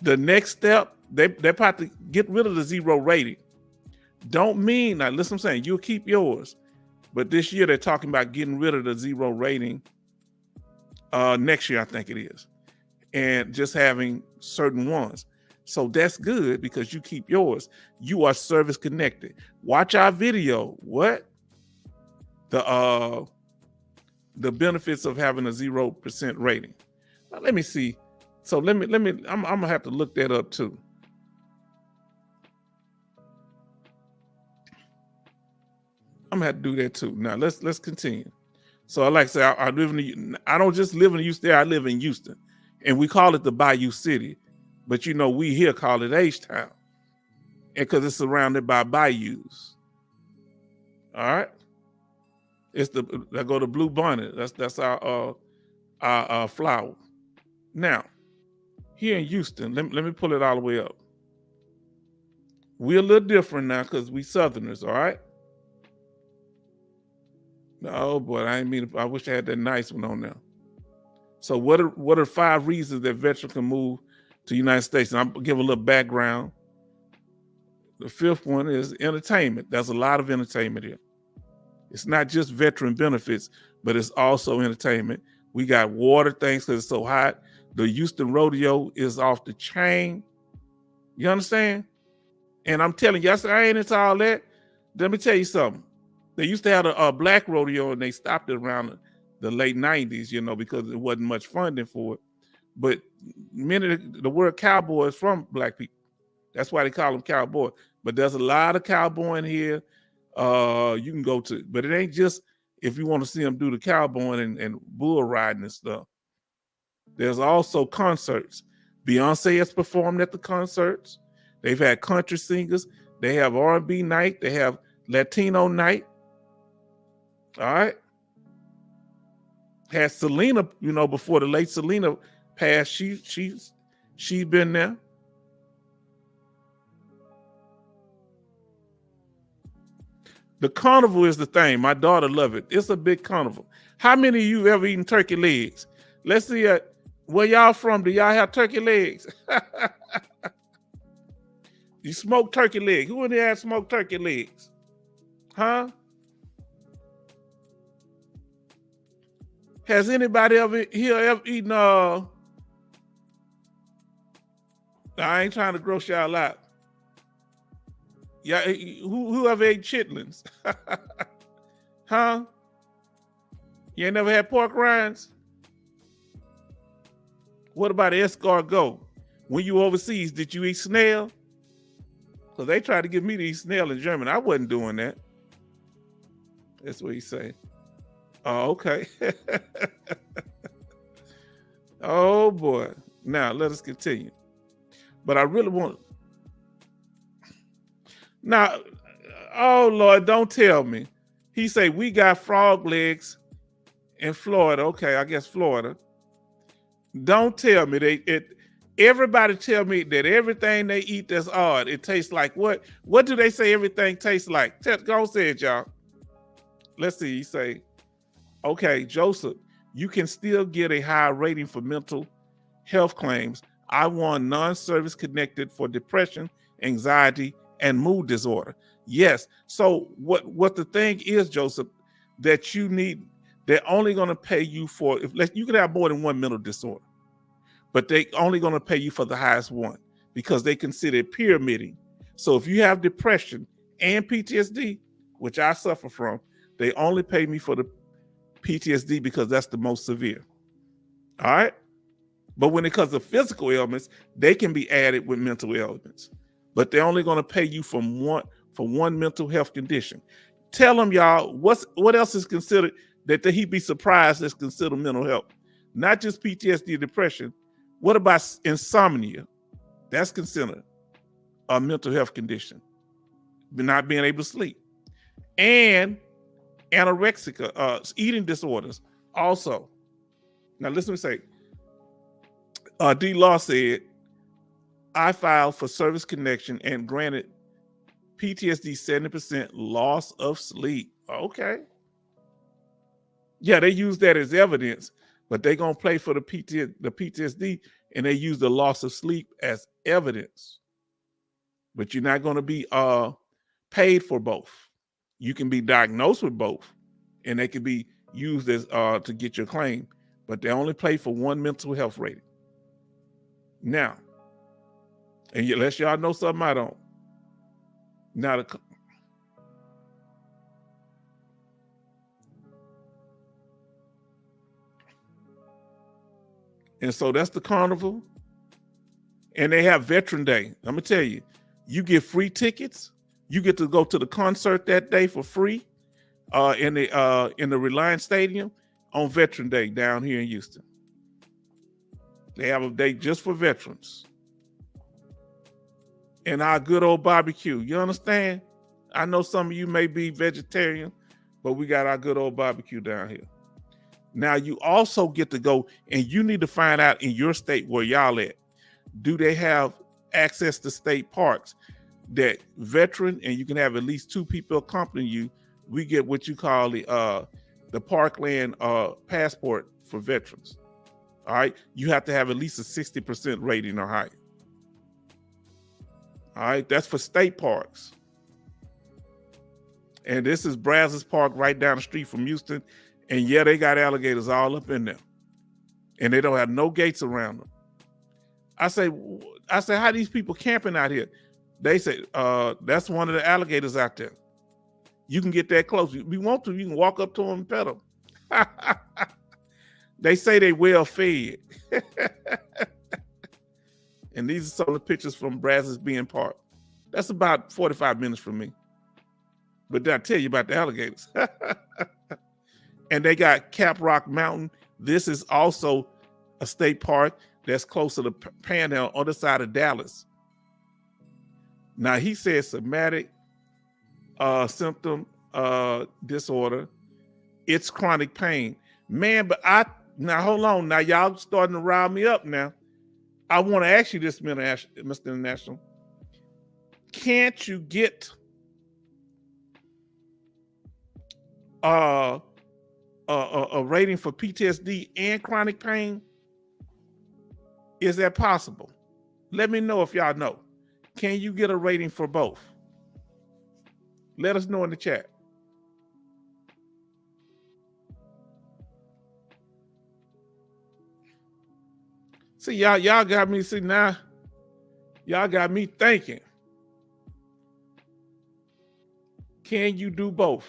the next step, they're about to get rid of the 0 rating. Don't mean, now listen, I'm saying, you'll keep yours. But this year they're talking about getting rid of the 0 rating. Next year, I think it is. And just having certain ones. So that's good because you keep yours. You are service connected. Watch our video. What? The benefits of having a 0% rating. Now, let me see. So I'm gonna have to look that up too. I'm gonna have to do that too. Now let's continue. So like I say, I don't just live in Houston, I live in Houston. And we call it the Bayou City. But you know, we here call it H-Town. And because it's surrounded by bayous. All right. It's I go to Blue Bonnet. That's our flower. Now, here in Houston, let me pull it all the way up. We're a little different now because we Southerners, all right? Oh boy, I wish I had that nice one on there. So what are 5 reasons that veterans can move to the United States? And I'll give a little background. The 5th one is entertainment. There's a lot of entertainment here. It's not just veteran benefits, but it's also entertainment. We got water things because it's so hot. The Houston rodeo is off the chain. You understand? And I'm telling you, I ain't into all that. Let me tell you something. They used to have a black rodeo and they stopped it around the late 90s, you know, because it wasn't much funding for it. But many of the word cowboy is from black people. That's why they call them cowboy. But there's a lot of cowboying here. You can go to, but it ain't just if you want to see them do the cowboying and bull riding and stuff. There's also concerts. Beyonce has performed at the concerts. They've had country singers. They have R&B night. They have Latino night. All right. Had Selena, before the late Selena passed, she's been there. The carnival is the thing. My daughter love it. It's a big carnival. How many of you ever eaten turkey legs? Let's see. Where y'all from? Do y'all have turkey legs? You smoke turkey legs. Who in there has smoked turkey legs? Huh? Has anybody ever eaten I ain't trying to gross y'all out. Yeah, who ever ate chitlins? Huh? You ain't never had pork rinds? What about escargot? When you overseas, did you eat snail? Because they tried to get me to eat snail in Germany. I wasn't doing that. That's what he say. Oh, okay. Oh, boy. Now, let us continue. But I really want... Now, oh, Lord, don't tell me. He say, we got frog legs in Florida. Okay, I guess Florida. Don't tell me. Everybody tell me that everything they eat that's odd, it tastes like what? What do they say everything tastes like? Go on, say it, y'all. Let's see. He say, okay, Joseph, you can still get a high rating for mental health claims. I won non-service connected for depression, anxiety, and mood disorder. Yes. So what the thing is, Joseph, that you need, they're only going to pay you for, you can have more than one mental disorder, but they only going to pay you for the highest one because they consider it pyramiding. So if you have depression and PTSD, which I suffer from, they only pay me for the PTSD because that's the most severe. All right. But when it comes to physical ailments, they can be added with mental ailments, but they're only going to pay you for one mental health condition. Tell them, y'all, what else is considered that he'd be surprised that's considered mental health? Not just PTSD, depression. What about insomnia? That's considered a mental health condition. Not being able to sleep. And anorexica, eating disorders also. Now listen to me say, D. Law said, I filed for service connection and granted PTSD 70% loss of sleep. Okay. Yeah, they use that as evidence, but they're going to play for the PTSD and they use the loss of sleep as evidence. But you're not going to be paid for both. You can be diagnosed with both and they can be used as to get your claim, but they only pay for one mental health rating. Now, and unless y'all know something I don't. Now, and so that's the carnival. And they have Veteran Day. I'm gonna tell you, you get free tickets. You get to go to the concert that day for free in the Reliance Stadium on Veteran Day down here in Houston. They have a day just for veterans. And our good old barbecue. You understand? I know some of you may be vegetarian, but we got our good old barbecue down here. Now you also get to go, and you need to find out in your state where y'all at. Do they have access to state parks that veteran, and you can have at least 2 people accompanying you? We get what you call the Parkland passport for veterans. All right. You have to have at least a 60% rating or higher. All right. That's for state parks. And this is Brazos Park right down the street from Houston. And yeah, they got alligators all up in there. And they don't have no gates around them. I say, how these people camping out here? They say, that's one of the alligators out there. You can get that close. If you want to, you can walk up to them and pet them. They say they well fed. And these are some of the pictures from Brazos Bean Park. That's about 45 minutes from me. But did I tell you about the alligators? And they got Cap Rock Mountain. This is also a state park that's close to the Panhandle, other side of Dallas. Now he said somatic symptom disorder. It's chronic pain, man. But now hold on. Now y'all starting to rile me up. Now I want to ask you this, Mr. International. Can't you get a rating for PTSD and chronic pain? Is that possible? Let me know if y'all know. Can you get a rating for both? Let us know in the chat. See, y'all got me, see now, y'all got me thinking. Can you do both?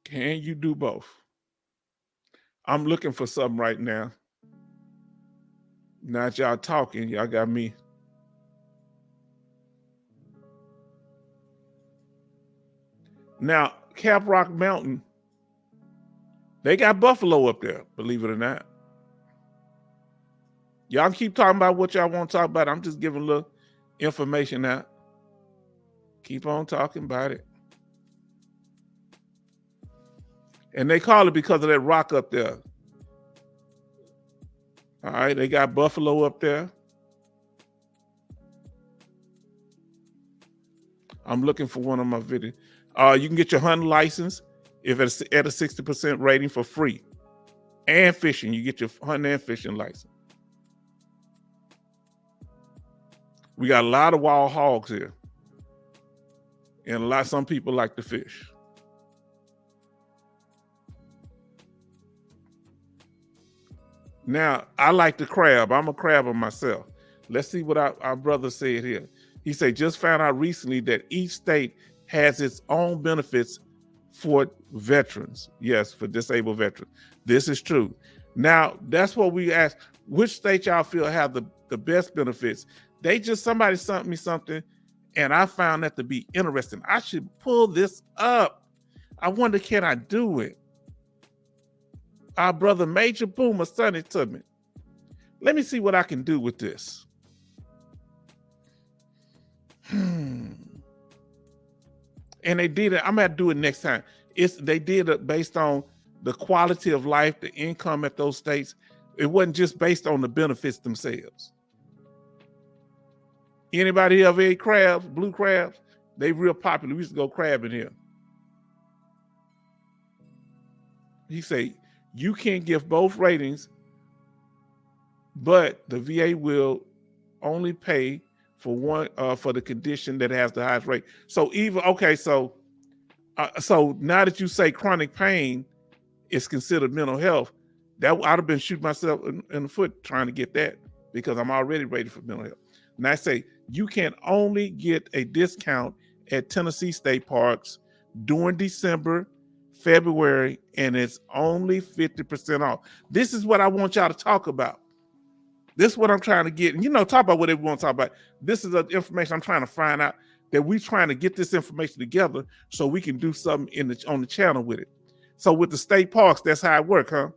Can you do both? I'm looking for something right now. Now that y'all talking, y'all got me. Now, Cap Rock Mountain, they got buffalo up there, believe it or not. Y'all keep talking about what y'all want to talk about. I'm just giving a little information out. Keep on talking about it. And they call it because of that rock up there. All right, they got buffalo up there. I'm looking for one of my videos. You can get your hunting license if it's at a 60% rating for free. And fishing, you get your hunting and fishing license. We got a lot of wild hogs here. And some people like to fish. Now, I like the crab. I'm a crabber myself. Let's see what our brother said here. He said, just found out recently that each state has its own benefits for veterans. Yes, for disabled veterans. This is true. Now, that's what we asked. Which state y'all feel have the best benefits? Somebody sent me something, and I found that to be interesting. I should pull this up. I wonder, can I do it? Our brother Major Boomer sent it to me. Let me see what I can do with this. And they did it. I'm gonna do it next time. They did it based on the quality of life, the income at those states. It wasn't just based on the benefits themselves. Anybody ever ate crabs, blue crabs? They real popular. We used to go crabbing here. He said, you can give both ratings, but the VA will only pay for one for the condition that has the highest rate. So so now that you say chronic pain is considered mental health, that I'd have been shooting myself in the foot trying to get that because I'm already rated for mental health. And I say you can only get a discount at Tennessee state parks during December, February, and it's only 50% off. This is what I want y'all to talk about. This is what I'm trying to get. And talk about whatever we want to talk about. This is the information I'm trying to find out, that we're trying to get this information together so we can do something on the channel with it. So with the state parks, that's how it works, huh?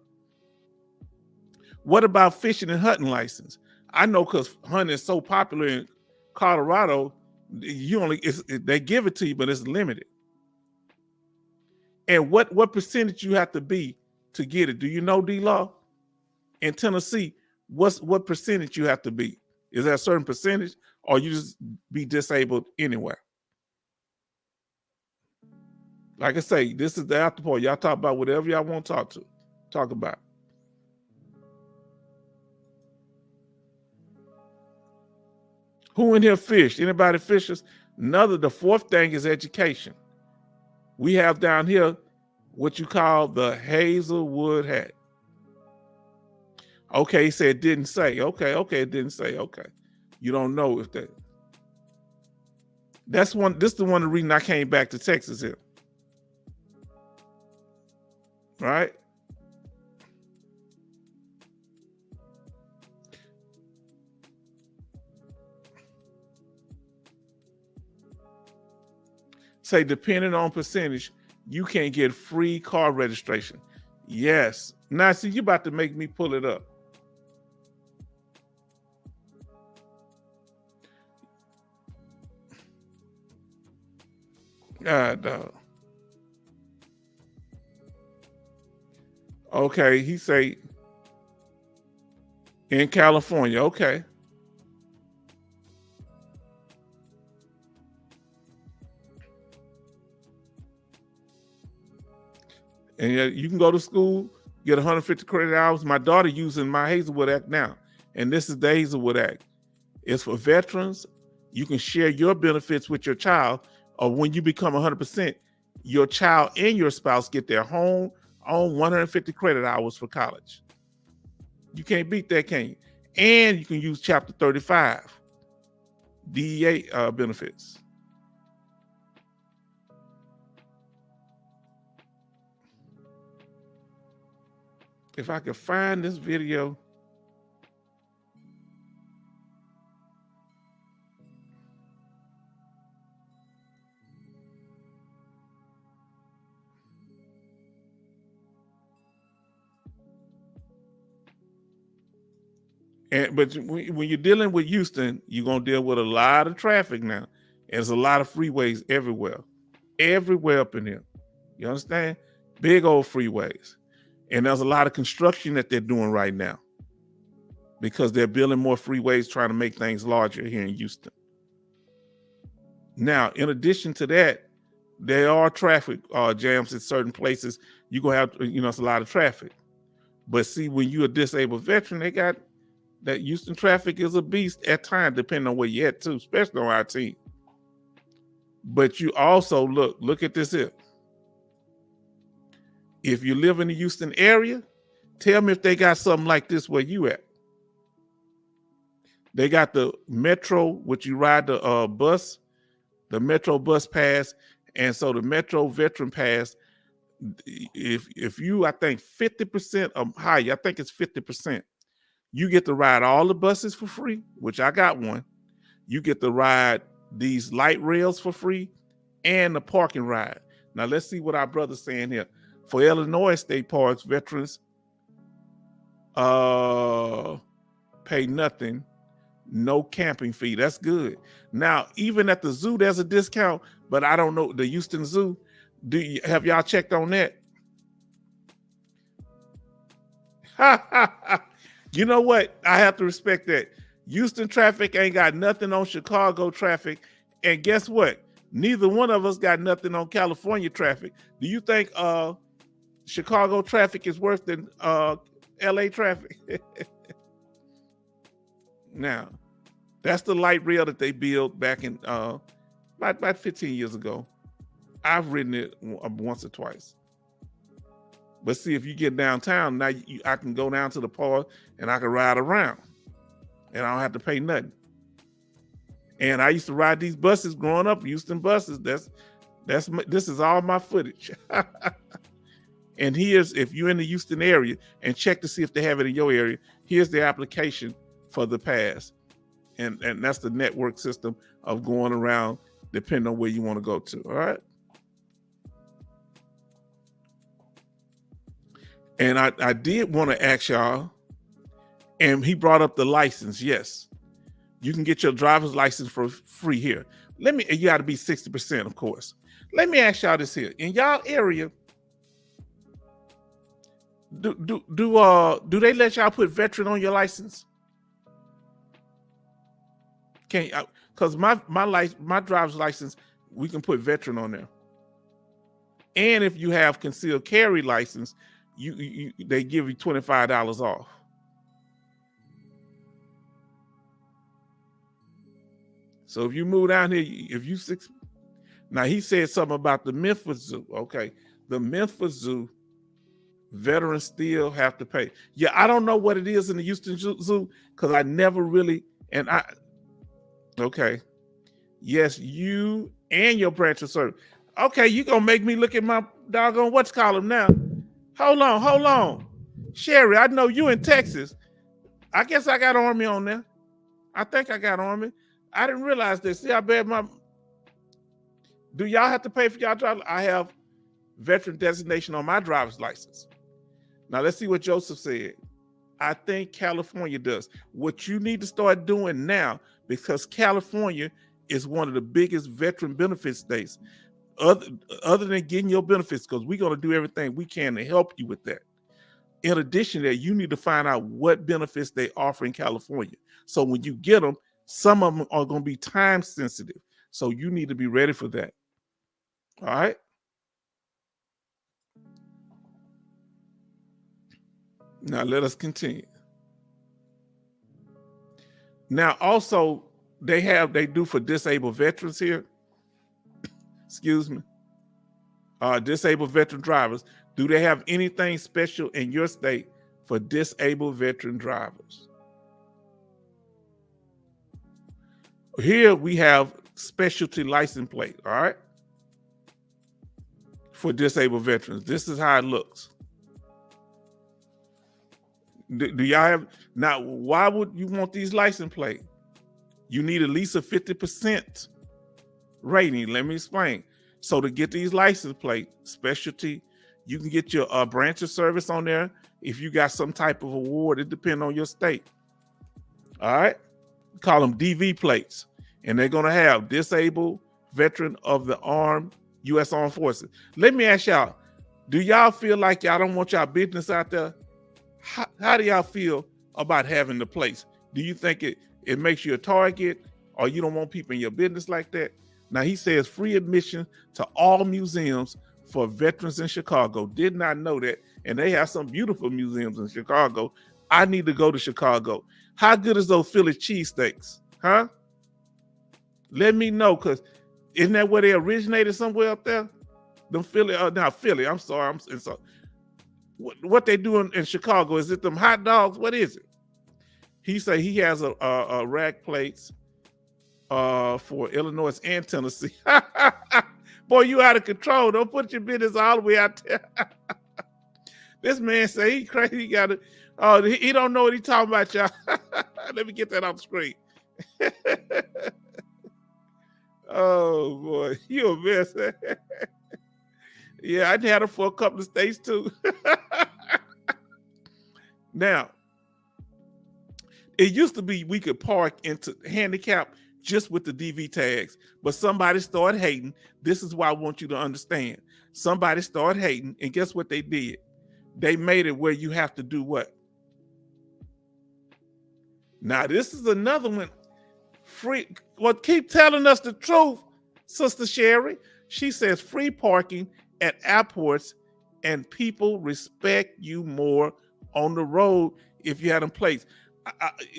What about fishing and hunting license? I know because hunting is so popular in Colorado, they give it to you, but it's limited. And what percentage you have to be to get it? Do you know, D-Law? In Tennessee, what percentage you have to be? Is there a certain percentage, or you just be disabled anywhere? Like I say, this is the after party. Y'all talk about whatever y'all want to talk about. Who in here fish? Anybody fishes? The fourth thing is education. We have down here what you call the Hazelwood hat. Okay, he said it didn't say. Okay, it didn't say. Okay. You don't know if that. This is the one reason I came back to Texas here. Right? say depending on percentage, you can get free car registration. Yes. Now, see, you about to make me pull it up. God, dog. Okay, he say in California. Okay. And you can go to school, get 150 credit hours. My daughter using my Hazelwood Act now, and this is the Hazelwood Act. It's for veterans. You can share your benefits with your child, or when you become 100%, your child and your spouse get their own 150 credit hours for college. You can't beat that, can you? And you can use Chapter 35 DEA benefits. If I could find this video. But when you're dealing with Houston, you're going to deal with a lot of traffic now. There's a lot of freeways everywhere up in here. You understand? Big old freeways. And there's a lot of construction that they're doing right now because they're building more freeways, trying to make things larger here in Houston. Now, in addition to that, there are traffic jams in certain places. You're going to have, it's a lot of traffic. But see, when you're a disabled veteran, they got that Houston traffic is a beast at times, depending on where you're at too, especially on our team. But you also look at this here. If you live in the Houston area, tell me if they got something like this where you at. They got the Metro, which you ride the bus, the Metro bus pass, and so the Metro Veteran Pass. If you, I think 50% or higher, I think it's 50%. You get to ride all the buses for free, which I got one. You get to ride these light rails for free and the parking ride. Now, let's see what our brother's saying here. For Illinois state parks, veterans pay nothing, no camping fee. That's good. Now, even at the zoo, there's a discount, but I don't know, the Houston Zoo, have y'all checked on that? You know what? I have to respect that. Houston traffic ain't got nothing on Chicago traffic. And guess what? Neither one of us got nothing on California traffic. Do you think Chicago traffic is worse than LA traffic? Now, that's the light rail that they built back in about 15 years ago. I've ridden it once or twice. But see, if you get downtown, now I can go down to the park and I can ride around and I don't have to pay nothing. And I used to ride these buses growing up, Houston buses. This is all my footage. And here's, if you're in the Houston area, and check to see if they have it in your area, here's the application for the pass. And that's the network system of going around depending on where you want to go to, all right? And I did want to ask y'all, and he brought up the license. Yes, you can get your driver's license for free here. You got to be 60%, of course. Let me ask y'all this here. In y'all area, do they let y'all put veteran on your license? Because my driver's license, we can put veteran on there. And if you have concealed carry license, they give you $25 off. So if you move down here, now he said something about the Memphis Zoo. Okay, the Memphis Zoo, veterans still have to pay. Yeah, I don't know what it is in the Houston Zoo because I never really, okay. Yes, you and your branch of service. Okay, you gonna make me look at my doggone what's column now. Hold on. Sherry, I know you in Texas. I guess I got Army on there. I think I got Army. I didn't realize this. See how bad Do y'all have to pay for y'all driver? I have veteran designation on my driver's license. Now let's see what Joseph said. I think California does. What you need to start doing now, because California is one of the biggest veteran benefit states, other than getting your benefits, because we're going to do everything we can to help you with that. In addition to that, you need to find out what benefits they offer in California. So when you get them, some of them are going to be time sensitive. So you need to be ready for that. All right. Now let us continue. Now also they do for disabled veterans here. Excuse me. Disabled veteran drivers. Do they have anything special in your state for disabled veteran drivers? Here we have specialty license plate, all right? For disabled veterans. This is how it looks. Do y'all have, now why would you want these license plates? You need at least a 50% rating. Let me explain. So to get these license plate specialty, you can get your branch of service on there. If you got some type of award, it depends on your state. All right. Call them DV plates. And they're going to have disabled veteran of the U.S. Armed Forces. Let me ask y'all, do y'all feel like y'all don't want y'all business out there? How do y'all feel about having the plates? Do you think it makes you a target, or you don't want people in your business like that? Now he says free admission to all museums for veterans in Chicago. Did not know that. And they have some beautiful museums in Chicago. I need to go to Chicago. How good is those Philly cheesesteaks? Huh? Let me know, because isn't that where they originated, somewhere up there? Them Philly, Philly, I'm sorry. What they doing in Chicago, is it them hot dogs? What is it? He say he has a rack plates for Illinois and Tennessee. Boy, you out of control. Don't put your business all the way out there. This man say he crazy. He got it. Oh, he don't know what he talking about, y'all. Let me get that off the screen. Oh boy, you a mess. Yeah, I had it for a couple of states too. Now, it used to be we could park into handicap just with the DV tags, but somebody started hating. This is why I want you to understand. Somebody started hating, and guess what they did? They made it where you have to do what? Now, this is another one. Free. Well, keep telling us the truth, Sister Sherry. She says free parking at airports, and people respect you more on the road if you had them plates.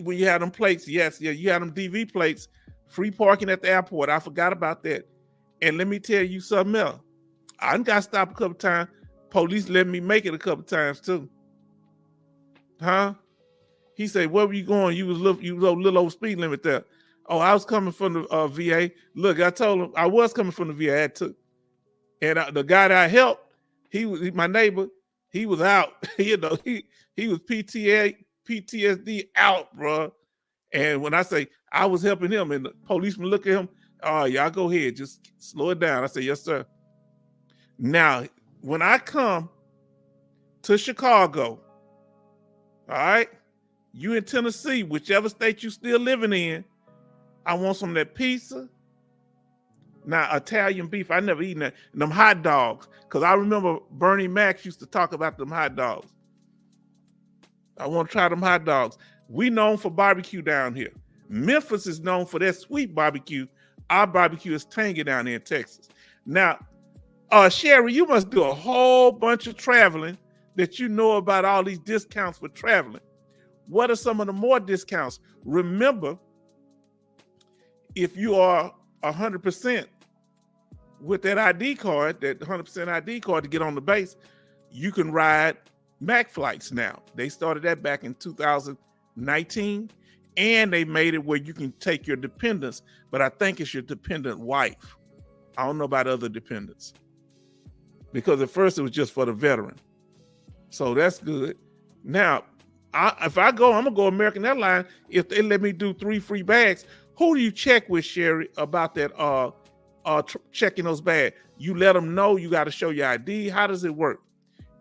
When you had them plates, yes, yeah, you had them DV plates, free parking at the airport. I forgot about that. And let me tell you something else. I got stopped a couple times. Police let me make it a couple times too. Huh? He said, "Where were you going? You was a little over speed limit there." Oh, I was coming from the VA. Look, I told him I was coming from the VA. I had to. And the guy that I helped, my neighbor. He was out. He was PTSD out, bro. And when I say I was helping him, and the policeman look at him, "Oh, y'all go ahead, just slow it down." I say, "Yes, sir." Now, when I come to Chicago, all right, you in Tennessee, whichever state you still living in, I want some of that pizza. Now, Italian beef, I never eaten that. And them hot dogs, because I remember Bernie Mac used to talk about them hot dogs. I want to try them hot dogs. We known for barbecue down here. Memphis is known for their sweet barbecue. Our barbecue is tangy down there in Texas. Now, Sherry, you must do a whole bunch of traveling that you know about all these discounts for traveling. What are some of the more discounts? Remember, if you are 100% with that ID card, that 100% ID card to get on the base, you can ride Mac flights now. They started that back in 2019, and they made it where you can take your dependents, but I think it's your dependent wife. I don't know about other dependents, because at first it was just for the veteran. So that's good. Now, if I go, I'm gonna go American Airlines. If they let me do 3 free bags, who do you check with, Sherry, about that checking those bags? You let them know you got to show your ID. How does it work?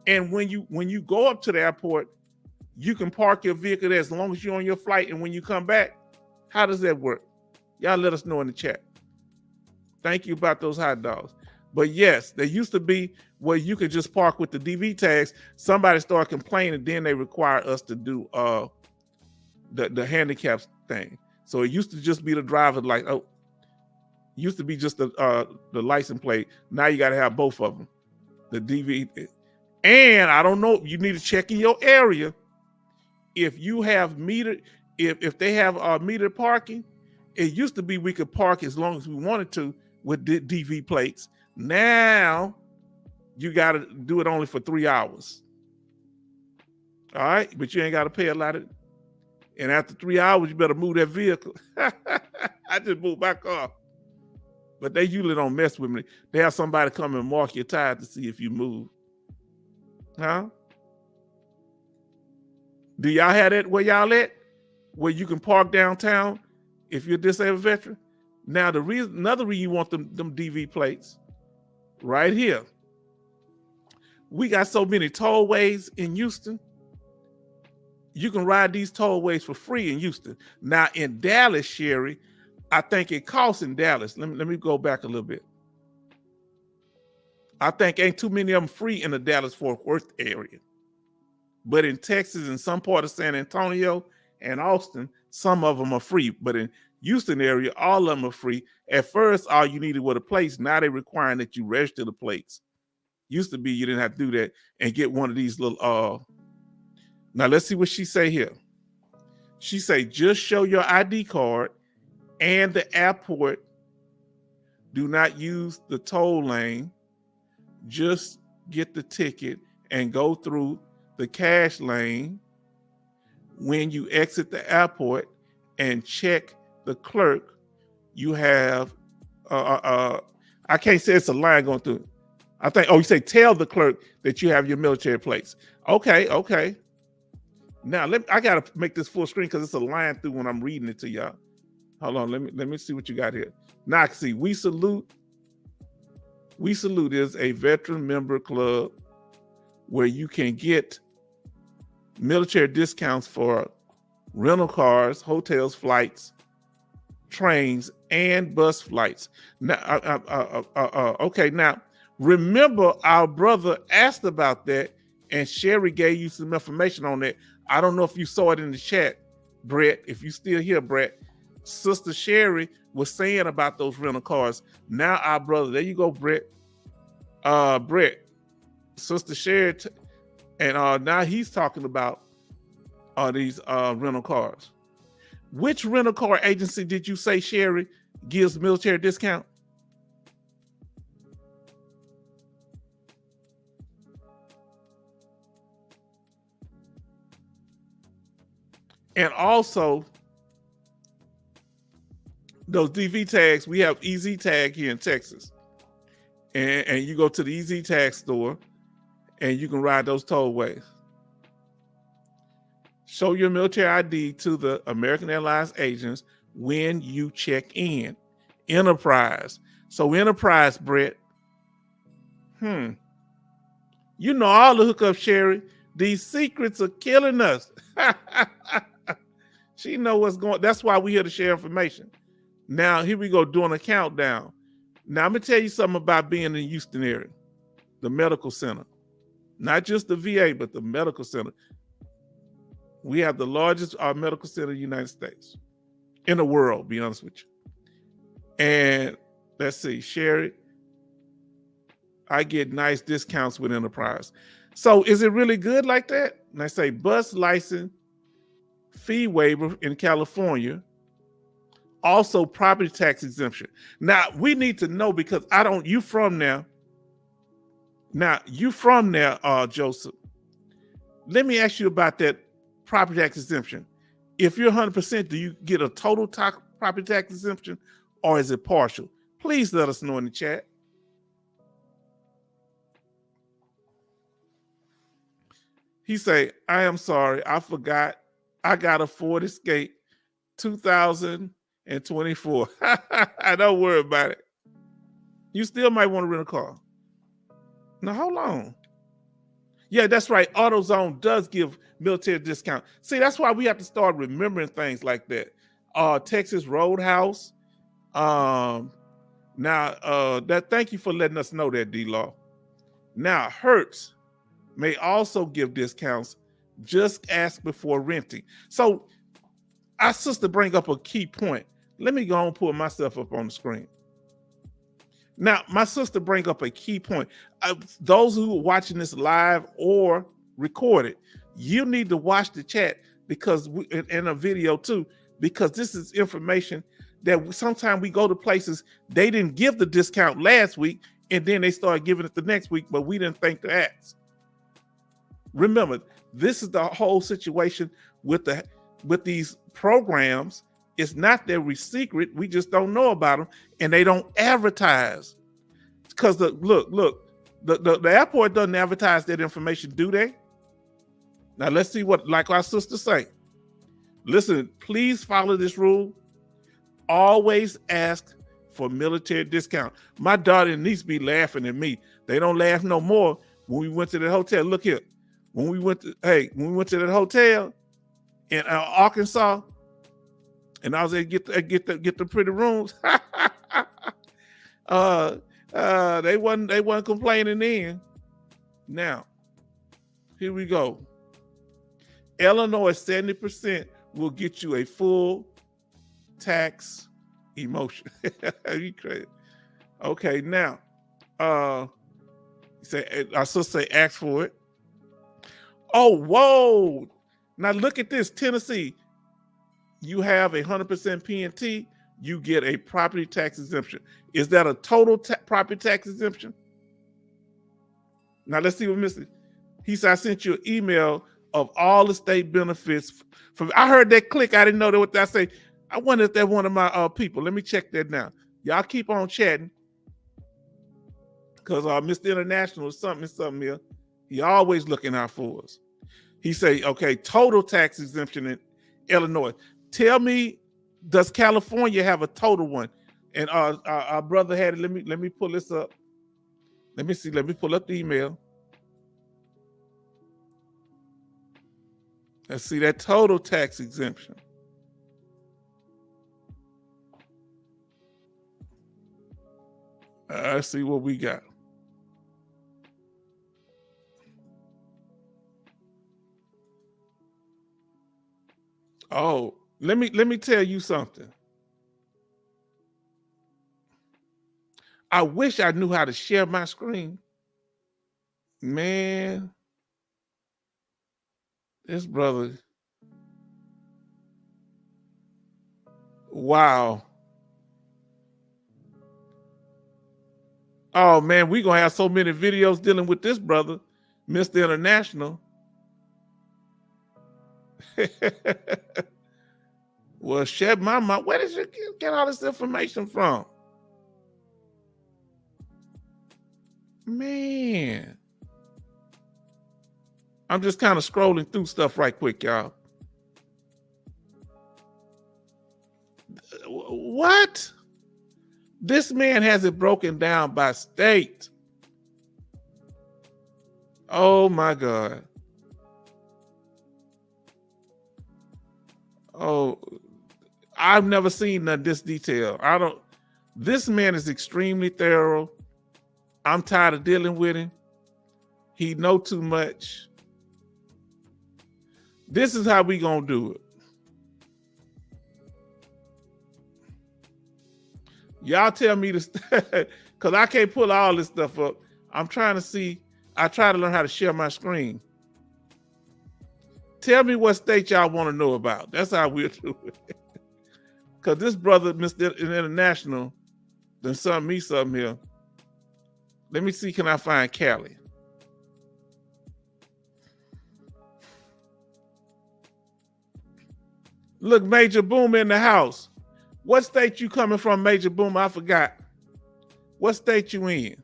And when you go up to the airport, you can park your vehicle there as long as you're on your flight. And when you come back, how does that work? Y'all let us know in the chat. Thank you about those hot dogs. But yes, there used to be where you could just park with the DV tags. Somebody started complaining, then they require us to do the handicap thing. So it used to just be the driver, like, oh, used to be just the license plate. Now you got to have both of them, the DV. And I don't know, you need to check in your area. If you have metered, if they have metered parking, it used to be we could park as long as we wanted to with DV plates. Now you got to do it only for 3 hours. All right, but you ain't got to pay a lot of. And after 3 hours, you better move that vehicle. I just moved my car, but they usually don't mess with me. They have somebody come and mark your tire to see if you move. Huh? Do y'all have that where y'all at? Where you can park downtown if you're a disabled veteran? Now, another reason you want them DV plates, right here. We got so many tollways in Houston. You can ride these tollways for free in Houston. Now, in Dallas, Sherry, I think it costs in Dallas. Let me go back a little bit. I think ain't too many of them free in the Dallas-Fort Worth area. But in Texas and some part of San Antonio and Austin, some of them are free. But in Houston area, all of them are free. At first, all you needed were the plates. Now they're requiring that you register the plates. Used to be you didn't have to do that and get one of these little. Now let's see what she say here. She say, just show your ID card and the airport. Do not use the toll lane. Just get the ticket and go through the cash lane when you exit the airport and check the clerk. You have, I can't say it's a line going through. I think, you say tell the clerk that you have your military plates. Okay. Now, I got to make this full screen because it's a line through when I'm reading it to y'all. Hold on, let me see what you got here. Now, I can see We Salute is a veteran member club where you can get military discounts for rental cars, hotels, flights, trains, and bus flights. Now, okay, now, remember our brother asked about that, and Sherry gave you some information on that. I don't know if you saw it in the chat, Brett. If you still here, Brett, Sister Sherry was saying about those rental cars. Now our brother, there you go, Brett. Brett, Sister Sherry, and now he's talking about these rental cars. Which rental car agency did you say, Sherry, gives military discount? And also, those DV tags, we have EZ Tag here in Texas. And you go to the EZ Tag store and you can ride those tollways. Show your military ID to the American Airlines agents when you check in. Enterprise. So Enterprise, Brett. You know all the hookups, Sherry. These secrets are killing us. She know what's going. That's why we here to share information. Now, here we go doing a countdown. Now, I'm going to tell you something about being in the Houston area, the medical center. Not just the VA, but the medical center. We have the largest medical center in the United States, in the world, be honest with you. And let's see, Sherry, I get nice discounts with Enterprise. So is it really good like that? And I say bus license, fee waiver in California, also property tax exemption. Now we need to know because you from there. Now you from there, Joseph. Let me ask you about that property tax exemption. If you're 100%, do you get a total property tax exemption or is it partial? Please let us know in the chat. He say, I am sorry, I forgot. I got a Ford Escape 2024. Don't worry about it. You still might want to rent a car. Now, hold on. Yeah, that's right. AutoZone does give military discount. See, that's why we have to start remembering things like that. Texas Roadhouse. Thank you for letting us know that, D-Law. Now, Hertz may also give discounts. Just ask before renting. So our sister bring up a key point. Let me go and pull myself up on the screen. Now, my sister bring up a key point. Those who are watching this live or recorded, you need to watch the chat because in a video too, because this is information that sometimes we go to places they didn't give the discount last week and then they started giving it the next week, but we didn't think to ask. Remember, this is the whole situation with these programs. It's not that we're secret. We just don't know about them, and they don't advertise. Because the airport doesn't advertise that information, do they? Now let's see what, like our sister say. Listen, please follow this rule. Always ask for military discount. My daughter and niece be laughing at me. They don't laugh no more when we went to the hotel. Look here, when we went to that hotel in Arkansas, and I was there to get the pretty rooms. They wasn't complaining then. Now, here we go. Illinois 70% will get you a full tax emotion. You crazy? Okay, now, I still say ask for it. Oh, whoa! Now look at this, Tennessee. You have 100% PNT, you get a property tax exemption. Is that a total property tax exemption? Now let's see what Mr. He said, I sent you an email of all the state benefits. I heard that click. I didn't know that what that say. I wonder if that's one of my people. Let me check that now. Y'all keep on chatting. Because Mr. International is something here. He always looking out for us. He say, okay, total tax exemption in Illinois. Tell me, does California have a total one? And our brother had it. Let me pull this up. Let me see. Let me pull up the email. Let's see that total tax exemption. Let's see what we got. Oh, let me tell you something. I wish I knew how to share my screen. Man, this brother. Wow. Oh man, we're gonna have so many videos dealing with this brother, Mr. International. Well, shed my mind. Where did you get all this information from? Man. I'm just kind of scrolling through stuff right quick, y'all. What? This man has it broken down by state. Oh my God. Oh, I've never seen this detail. This man is extremely thorough. I'm tired of dealing with him. He know too much. This is how we gonna do it. Y'all tell me this, because I can't pull all this stuff up. I'm trying to see. I try to learn how to share my screen. Tell me what state y'all want to know about. That's how we'll do it. Because this brother, Mr. International, done sent me something here. Let me see, can I find Cali? Look, Major Boom in the house. What state you coming from, Major Boom? I forgot. What state you in?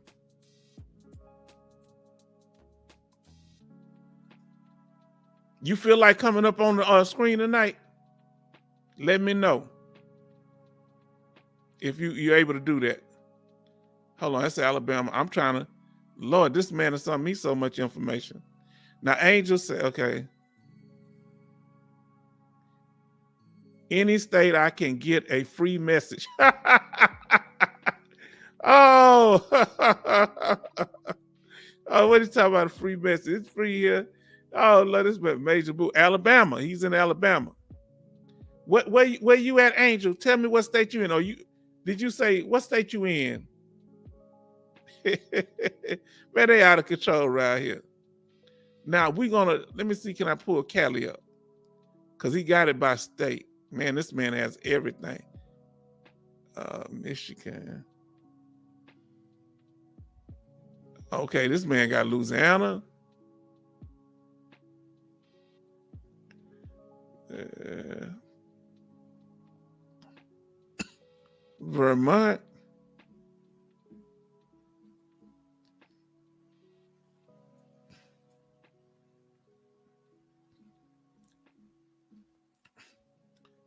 You feel like coming up on the screen tonight? Let me know if you're able to do that. Hold on, that's Alabama. I'm trying to, Lord, this man has sent me so much information. Now, Angel said, okay. Any state I can get a free message. Oh, oh, what are you talking about? A free message? It's free here. Oh, let us Major Boo. Alabama. He's in Alabama. Where you at, Angel? Tell me what state you in. Or did you say what state you in? Man, they out of control right here. Now let me see, can I pull Cali up? Because he got it by state. Man, this man has everything. Michigan. Okay, this man got Louisiana. Vermont.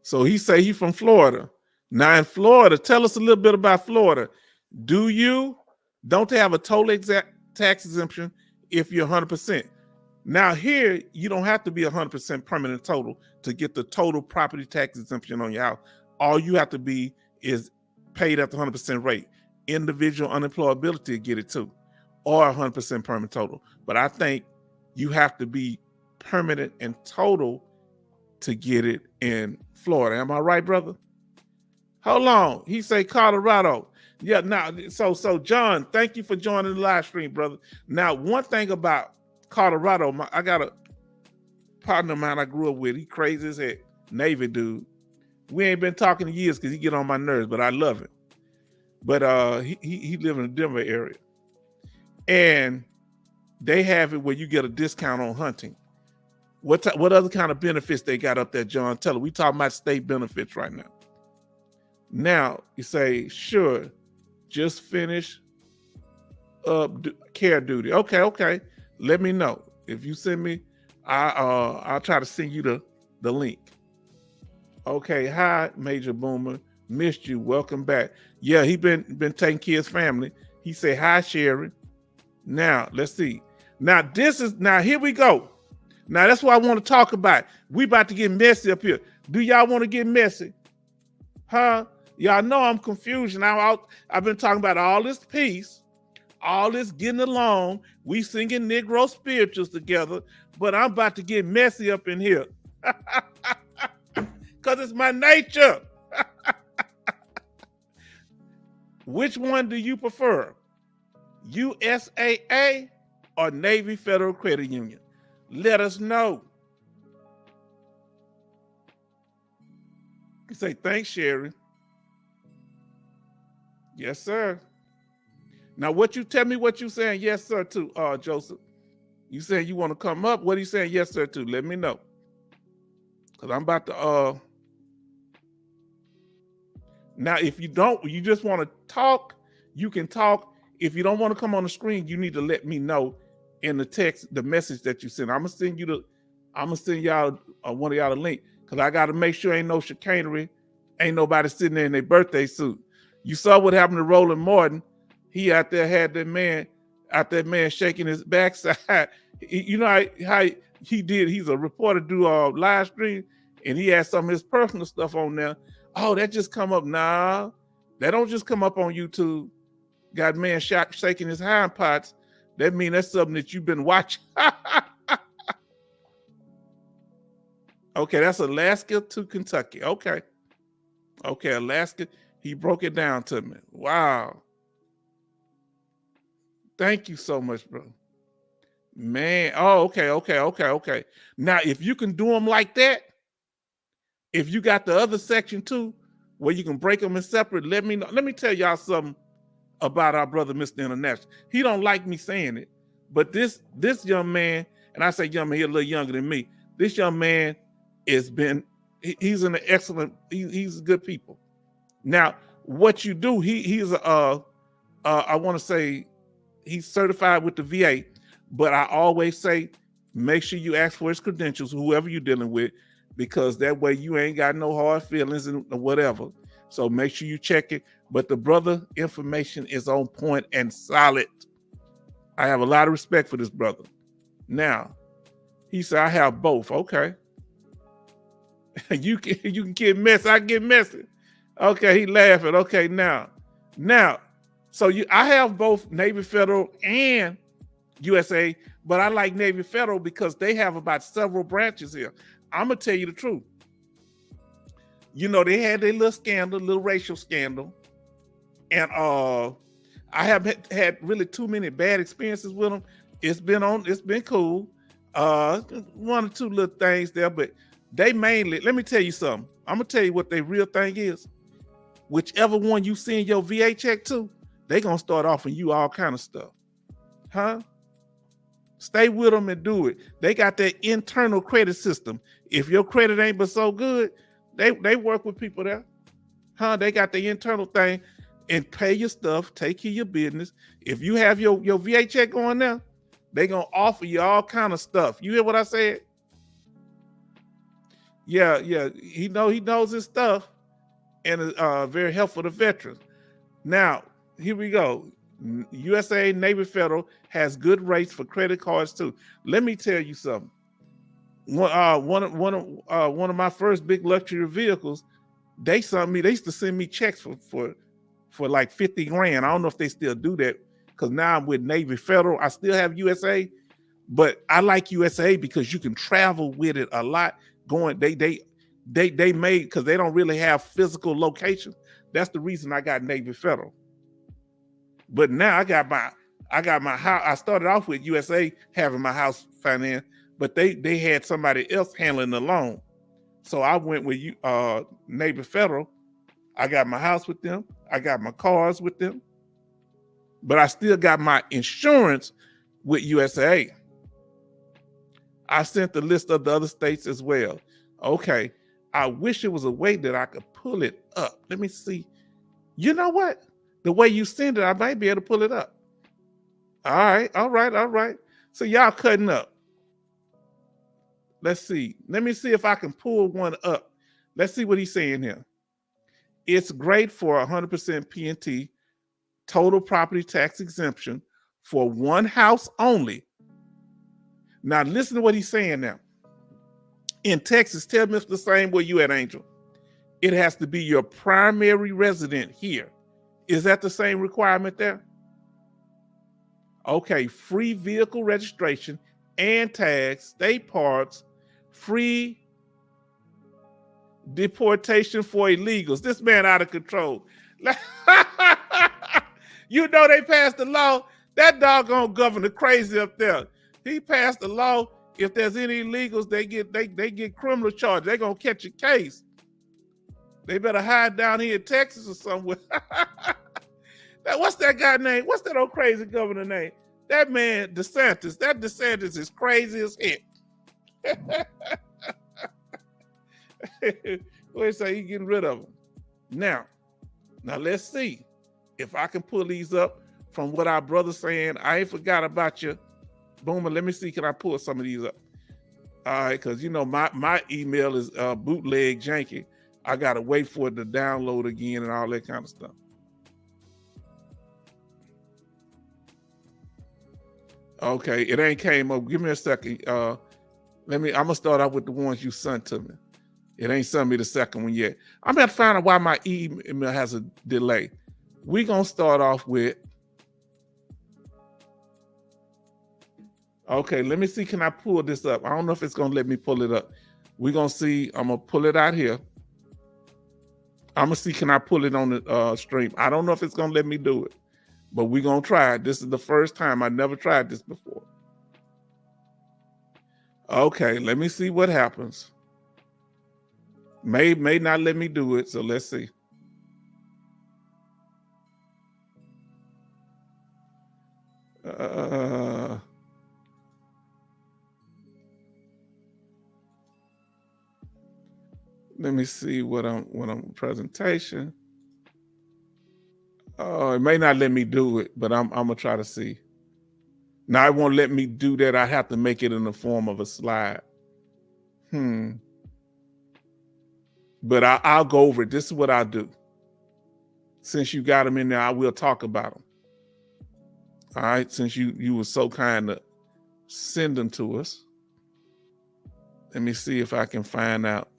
So he say he from Florida. Now in Florida, tell us a little bit about Florida. Don't they have a total exact tax exemption if you're 100%? Now here, you don't have to be 100% permanent total to get the total property tax exemption on your house. All you have to be is paid at the 100% rate. Individual unemployability get it too, or 100% permanent total. But I think you have to be permanent and total to get it in Florida. Am I right, brother? Hold on. He say Colorado. Yeah, now, so John, thank you for joining the live stream, brother. Now, one thing about Colorado, I got a partner of mine I grew up with. He crazy as heck, Navy dude. We ain't been talking in years because he get on my nerves, but I love him. But he live in the Denver area. And they have it where you get a discount on hunting. What other kind of benefits they got up there, John? Tell her. We talking about state benefits right now. Now, you say, sure, just finish care duty. Okay. Let me know. If you send me, I'll try to send you the link. Okay, hi, Major Boomer. Missed you. Welcome back. Yeah, he been taking care of his family. He said, hi, Sherry. Now, let's see. Now, here we go. Now, that's what I want to talk about. We about to get messy up here. Do y'all want to get messy? Huh? Y'all know I'm confused. Now, I've been talking about all this peace, all this getting along. We singing Negro spirituals together, but I'm about to get messy up in here. Because it's my nature. Which one do you prefer? USAA or Navy Federal Credit Union? Let us know. You say, thanks, Sherry. Yes, sir. Now, tell me what you saying yes, sir, to, Joseph. You saying you want to come up? What are you saying yes, sir, to? Let me know. Because I'm about to, now, if you just want to talk, you can talk. If you don't want to come on the screen, you need to let me know in the text, the message that you send. I'm gonna send y'all one of y'all the link, because I got to make sure ain't no chicanery, ain't nobody sitting there in their birthday suit. You saw what happened to Roland Martin. He out there had that man shaking his backside. You know how he did. He's a reporter, do a live stream, and he had some of his personal stuff on there. Oh, that just come up. Nah, that don't just come up on YouTube. Got man shaking his hind parts. That means that's something that you've been watching. Okay, that's Alaska to Kentucky. Okay, Alaska. He broke it down to me. Wow. Thank you so much, bro. Man, oh, okay. Now, if you can do them like that, if you got the other section too, where you can break them in separate, let me know. Let me tell y'all something about our brother, Mr. International. He don't like me saying it, but this young man, and I say young man, he's a little younger than me. This young man he's an excellent, he's good people. Now, what you do, he's I want to say he's certified with the VA, but I always say, make sure you ask for his credentials, whoever you're dealing with, because that way you ain't got no hard feelings and whatever. So make sure you check it. But the brother information is on point and solid. I have a lot of respect for this brother. Now, he said, I have both. Okay. you can get messy. I get messy. Okay, he laughing. Okay, now, so I have both Navy Federal and USA, but I like Navy Federal because they have about several branches here. I'm gonna tell you the truth. You know, they had their little scandal, little racial scandal, and I haven't had really too many bad experiences with them. It's been cool. One or two little things there, but they mainly, let me tell you something. I'm gonna tell you what their real thing is. Whichever one you send your VA check to, they gonna start offering you all kind of stuff. Huh? Stay with them and do it. They got their internal credit system. If your credit ain't but so good, they work with people there. Huh? They got the internal thing and pay your stuff, take care of your business. If you have your VA check going now, they gonna offer you all kind of stuff. You hear what I said? Yeah. He knows his stuff and is very helpful to veterans. Now, here we go. USA Navy Federal has good rates for credit cards too. Let me tell you something. One of my first big luxury vehicles, they used to send me checks for like 50 grand. I don't know if they still do that because now I'm with Navy Federal. I still have USA, but I like USA because you can travel with it a lot. They made, because they don't really have physical locations. That's the reason I got Navy Federal. But now I got my house. I started off with USA having my house financed, but they had somebody else handling the loan. So I went with Navy Federal. I got my house with them. I got my cars with them. But I still got my insurance with USA. I sent the list of the other states as well. Okay. I wish it was a way that I could pull it up. Let me see. You know what? The way you send it, I might be able to pull it up. All right. So y'all cutting up. Let's see. Let me see if I can pull one up. Let's see what he's saying here. It's great for 100% PNT, total property tax exemption for one house only. Now listen to what he's saying now. In Texas, tell me if it's the same where you at, Angel. It has to be your primary resident here. Is that the same requirement there? Okay, free vehicle registration and tags, state parks, free deportation for illegals. This man out of control. You know they passed the law. That doggone governor crazy up there. He passed the law. If there's any illegals, they get criminal charges. They're gonna catch a case. They better hide down here in Texas or somewhere. What's that guy name? What's that old crazy governor name? That man, DeSantis. That DeSantis is crazy as heck. They say he's getting rid of them. Now let's see if I can pull these up from what our brother's saying. I ain't forgot about you. Boomer, let me see, can I pull some of these up? All right, because you know my email is bootleg janky. I gotta wait for it to download again and all that kind of stuff. Okay, it ain't came up. Give me a second. I'm gonna start out with the ones you sent to me. It ain't sent me the second one yet. I'm gonna find out why my email has a delay. We're gonna start off with. Okay, let me see. Can I pull this up? I don't know if it's gonna let me pull it up. We're gonna see. I'm gonna pull it out here. I'm gonna see. Can I pull it on the stream? I don't know if it's gonna let me do it, but we're gonna try it. This is the first time. I never tried this before. Okay, let me see what happens. May not let me do it, so let's see. Let me see what I'm presentation. Oh, it may not let me do it, but I'm gonna try to see. Now it won't let me do that. I have to make it in the form of a slide. But I'll go over it. This is what I'll do. Since you got them in there, I will talk about them. All right, since you were so kind to send them to us. Let me see if I can find out.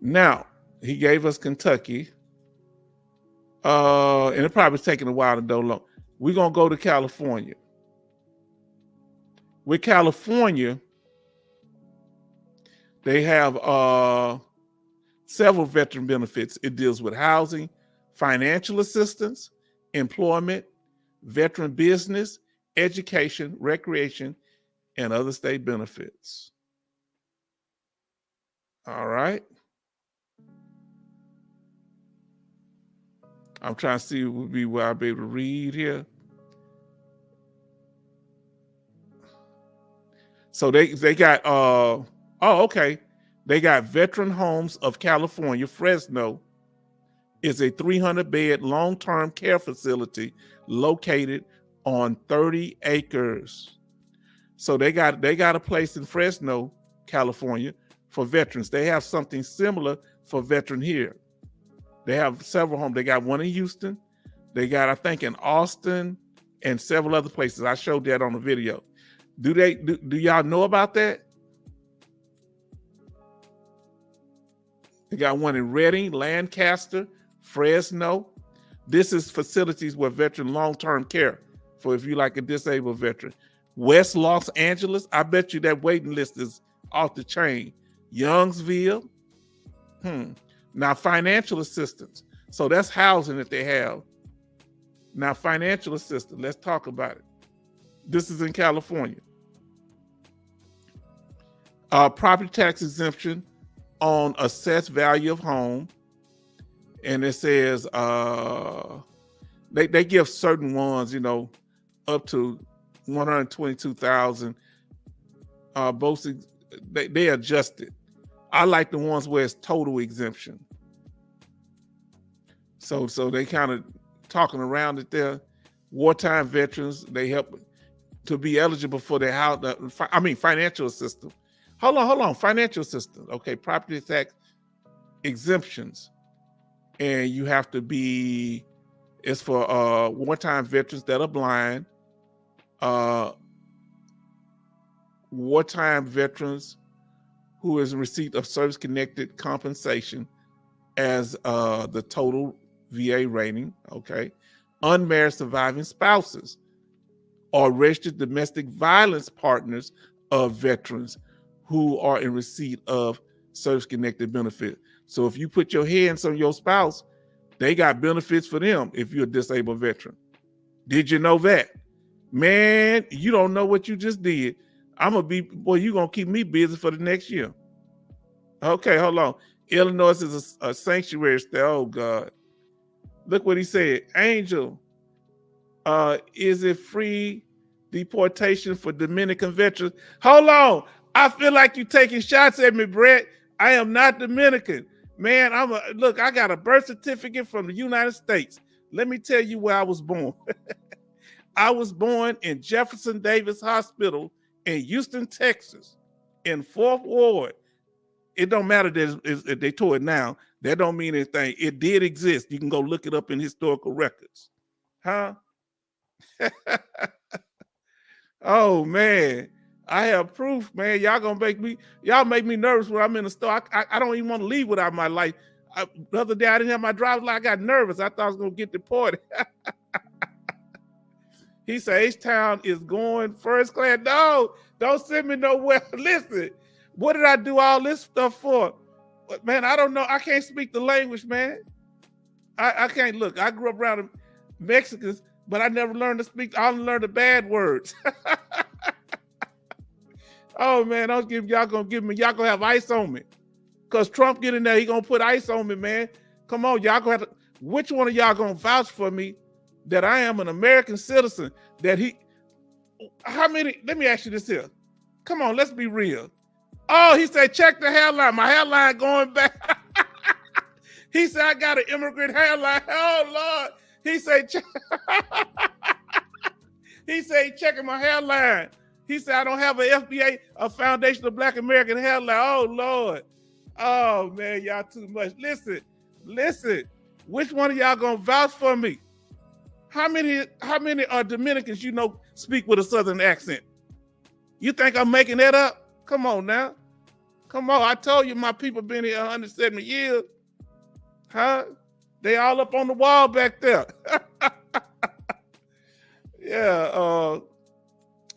Now, he gave us Kentucky. And it probably taking a while to do long. We're gonna go to California. With California, they have several veteran benefits. It deals with housing, financial assistance, employment, veteran business, education, recreation, and other state benefits. All right. I'm trying to see what would be where I'll be able to read here. So they got okay. They got Veteran Homes of California, Fresno, is a 300-bed long-term care facility located on 30 acres. So they got a place in Fresno, California for veterans. They have something similar for veteran here. They have several homes. They got one in Houston. They got, I think, in Austin and several other places. I showed that on the video. Do y'all know about that? They got one in Redding, Lancaster, Fresno. This is facilities where veteran long-term care for if you like a disabled veteran. West Los Angeles, I bet you that waiting list is off the chain. Youngsville. Now, financial assistance. So that's housing that they have. Now, financial assistance, let's talk about it. This is in California. Property tax exemption on assessed value of home. And it says they give certain ones, up to 122,000. Both they adjust it. I like the ones where it's total exemption. So they kind of talking around it there. Wartime veterans, they help to be eligible for their house. Financial assistance. Hold on. Financial assistance. Okay, property tax exemptions. And you have to be, it's for wartime veterans that are blind, wartime veterans who is in receipt of service-connected compensation as the total VA rating, okay? Unmarried surviving spouses or registered domestic violence partners of veterans who are in receipt of service-connected benefit. So if you put your hands on your spouse, they got benefits for them if you're a disabled veteran. Did you know that? Man, you don't know what you just did. You're going to keep me busy for the next year. Okay, hold on. Illinois is a sanctuary state. Oh, God. Look what he said. Angel, is it free deportation for Dominican veterans? Hold on. I feel like you're taking shots at me, Brett. I am not Dominican. Man, I got a birth certificate from the United States. Let me tell you where I was born. I was born in Jefferson Davis Hospital in Houston, Texas, in 4th Ward. It don't matter that they tore it now. That don't mean anything. It did exist. You can go look it up in historical records. Huh? Oh, man. I have proof, man. Y'all make me nervous when I'm in the store. I don't even want to leave without my life. The other day I didn't have my driver's license. I got nervous. I thought I was going to get deported. He said, H-Town is going first class. No, don't send me nowhere. Listen, what did I do all this stuff for? But man, I don't know. I can't speak the language, man. I can't. Look, I grew up around Mexicans, but I never learned to speak. I only learned the bad words. Oh, man, y'all gonna have ice on me. Because Trump get in there, he gonna put ice on me, man. Come on, y'all gonna have to, which one of y'all gonna vouch for me that I am an American citizen, let me ask you this here. Come on, let's be real. Oh, he said, check the hairline. My hairline going back. He said, I got an immigrant hairline. Oh, Lord. He said, checking my hairline. He said, I don't have an FBA, a Foundation of Black American hairline. Oh, Lord. Oh, man, y'all too much. Listen, Listen, which one of y'all gonna vouch for me? How many Dominicans you know speak with a Southern accent? You think I'm making that up? Come on now. Come on. I told you my people been here 170 years. Huh? They all up on the wall back there. Yeah,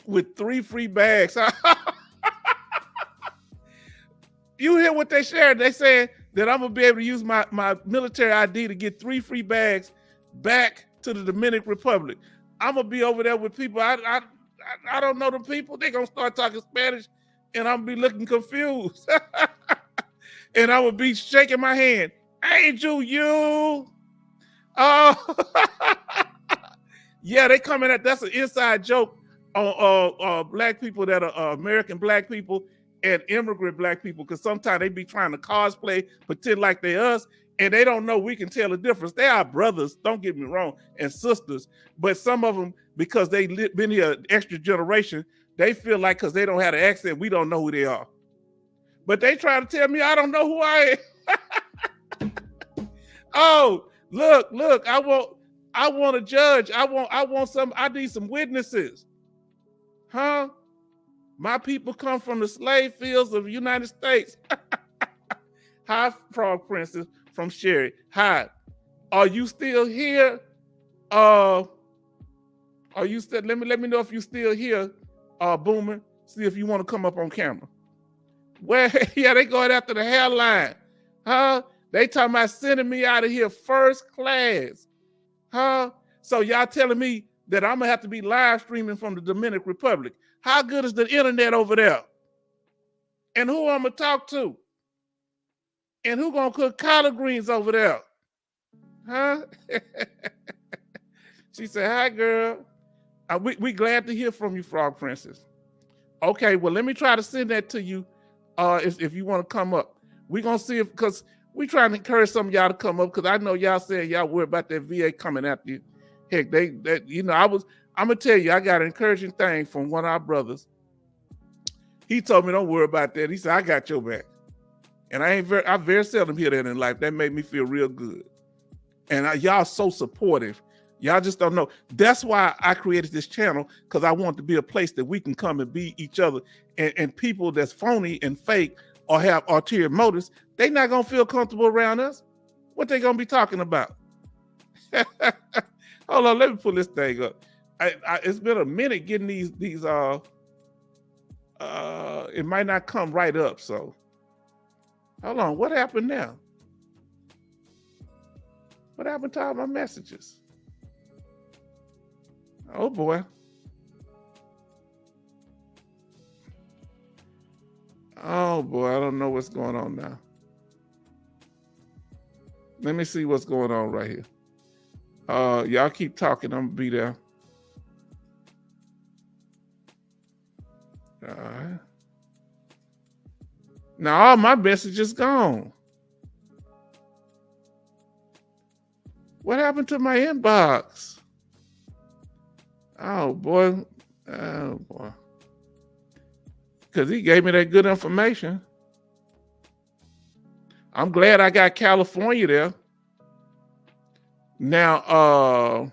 with 3 free bags. You hear what they shared? They said that I'm gonna be able to use my military ID to get 3 free bags back to the Dominican Republic. I'm gonna be over there with people. I don't know the people. They gonna start talking Spanish, and I'm gonna be looking confused. And I would be shaking my hand. Angel, you. Oh, yeah, they coming at. That's an inside joke on black people that are American black people and immigrant black people, because sometimes they be trying to cosplay, pretend like they us, and they don't know we can tell the difference. They are brothers, don't get me wrong, and sisters, but some of them, because they been here an extra generation, they feel like because they don't have an accent, we don't know who they are. But they try to tell me I don't know who I am. Oh, look, I want a judge. I need some witnesses. Huh? My people come from the slave fields of the United States. Hi, Frog Princess from Sherry. Hi. Are you still here? Are you still? Let me know if you still here, Boomer. See if you want to come up on camera. Well, yeah, they going after the hairline. Huh? They talking about sending me out of here first class. Huh? So y'all telling me that I'm gonna have to be live streaming from the Dominican Republic. How good is the internet over there? And who I'm gonna talk to? And who gonna cook collard greens over there? Huh? She said, hi, girl. We glad to hear from you, Frog Princess. Okay, well, let me try to send that to you if you want to come up. We're gonna see if, because we trying to encourage some of y'all to come up, because I know y'all saying y'all worried about that VA coming after you. Heck, I'm gonna tell you, I got an encouraging thing from one of our brothers. He told me, don't worry about that. He said, I got your back. And I very seldom hear that in life. That made me feel real good. And y'all so supportive. Y'all just don't know. That's why I created this channel, because I want to be a place that we can come and be each other. And people that's phony and fake or have ulterior motives, they not gonna feel comfortable around us. What they gonna be talking about? Hold on, let me pull this thing up. It's been a minute getting these it might not come right up, so hold on. What happened now? What happened to all my messages? Oh boy. Oh boy, I don't know what's going on now. Let me see what's going on right here. Y'all keep talking, I'm gonna be there. All right. Now all my messages gone. What happened to my inbox? Oh boy. Oh boy. Because he gave me that good information. I'm glad I got California there. Now,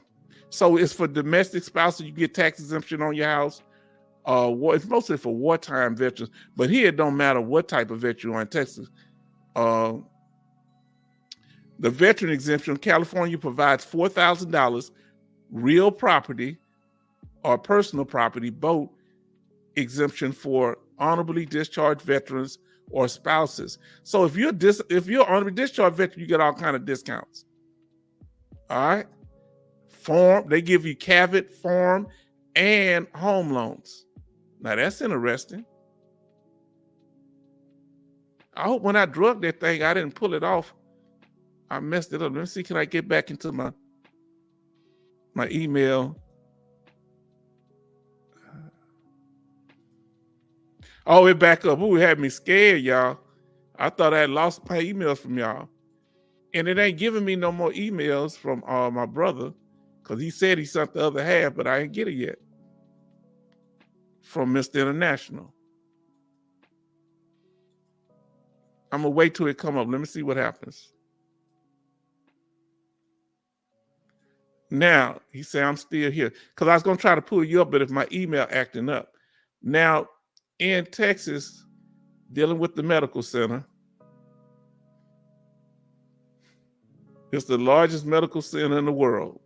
so it's for domestic spouses, you get tax exemption on your house. It's mostly for wartime veterans, but here it don't matter what type of veteran you are in Texas. The veteran exemption, California provides $4,000 real property or personal property, both exemption for honorably discharged veterans or spouses. So if you're honorably discharged veteran, you get all kind of discounts. All right. They give you CAVIT, farm, and home loans. Now that's interesting. I hope when I drug that thing, I didn't pull it off. I messed it up. Let me see, can I get back into my email? Oh, it back up. Ooh, it had me scared, y'all. I thought I had lost my emails from y'all. And it ain't giving me no more emails from my brother, because he said he sent the other half, but I ain't get it yet from Mr. International. I'm going to wait till it come up. Let me see what happens. Now, he said, I'm still here. Because I was going to try to pull you up, but if my email acting up. Now, in Texas, dealing with the medical center, it's the largest medical center in the world.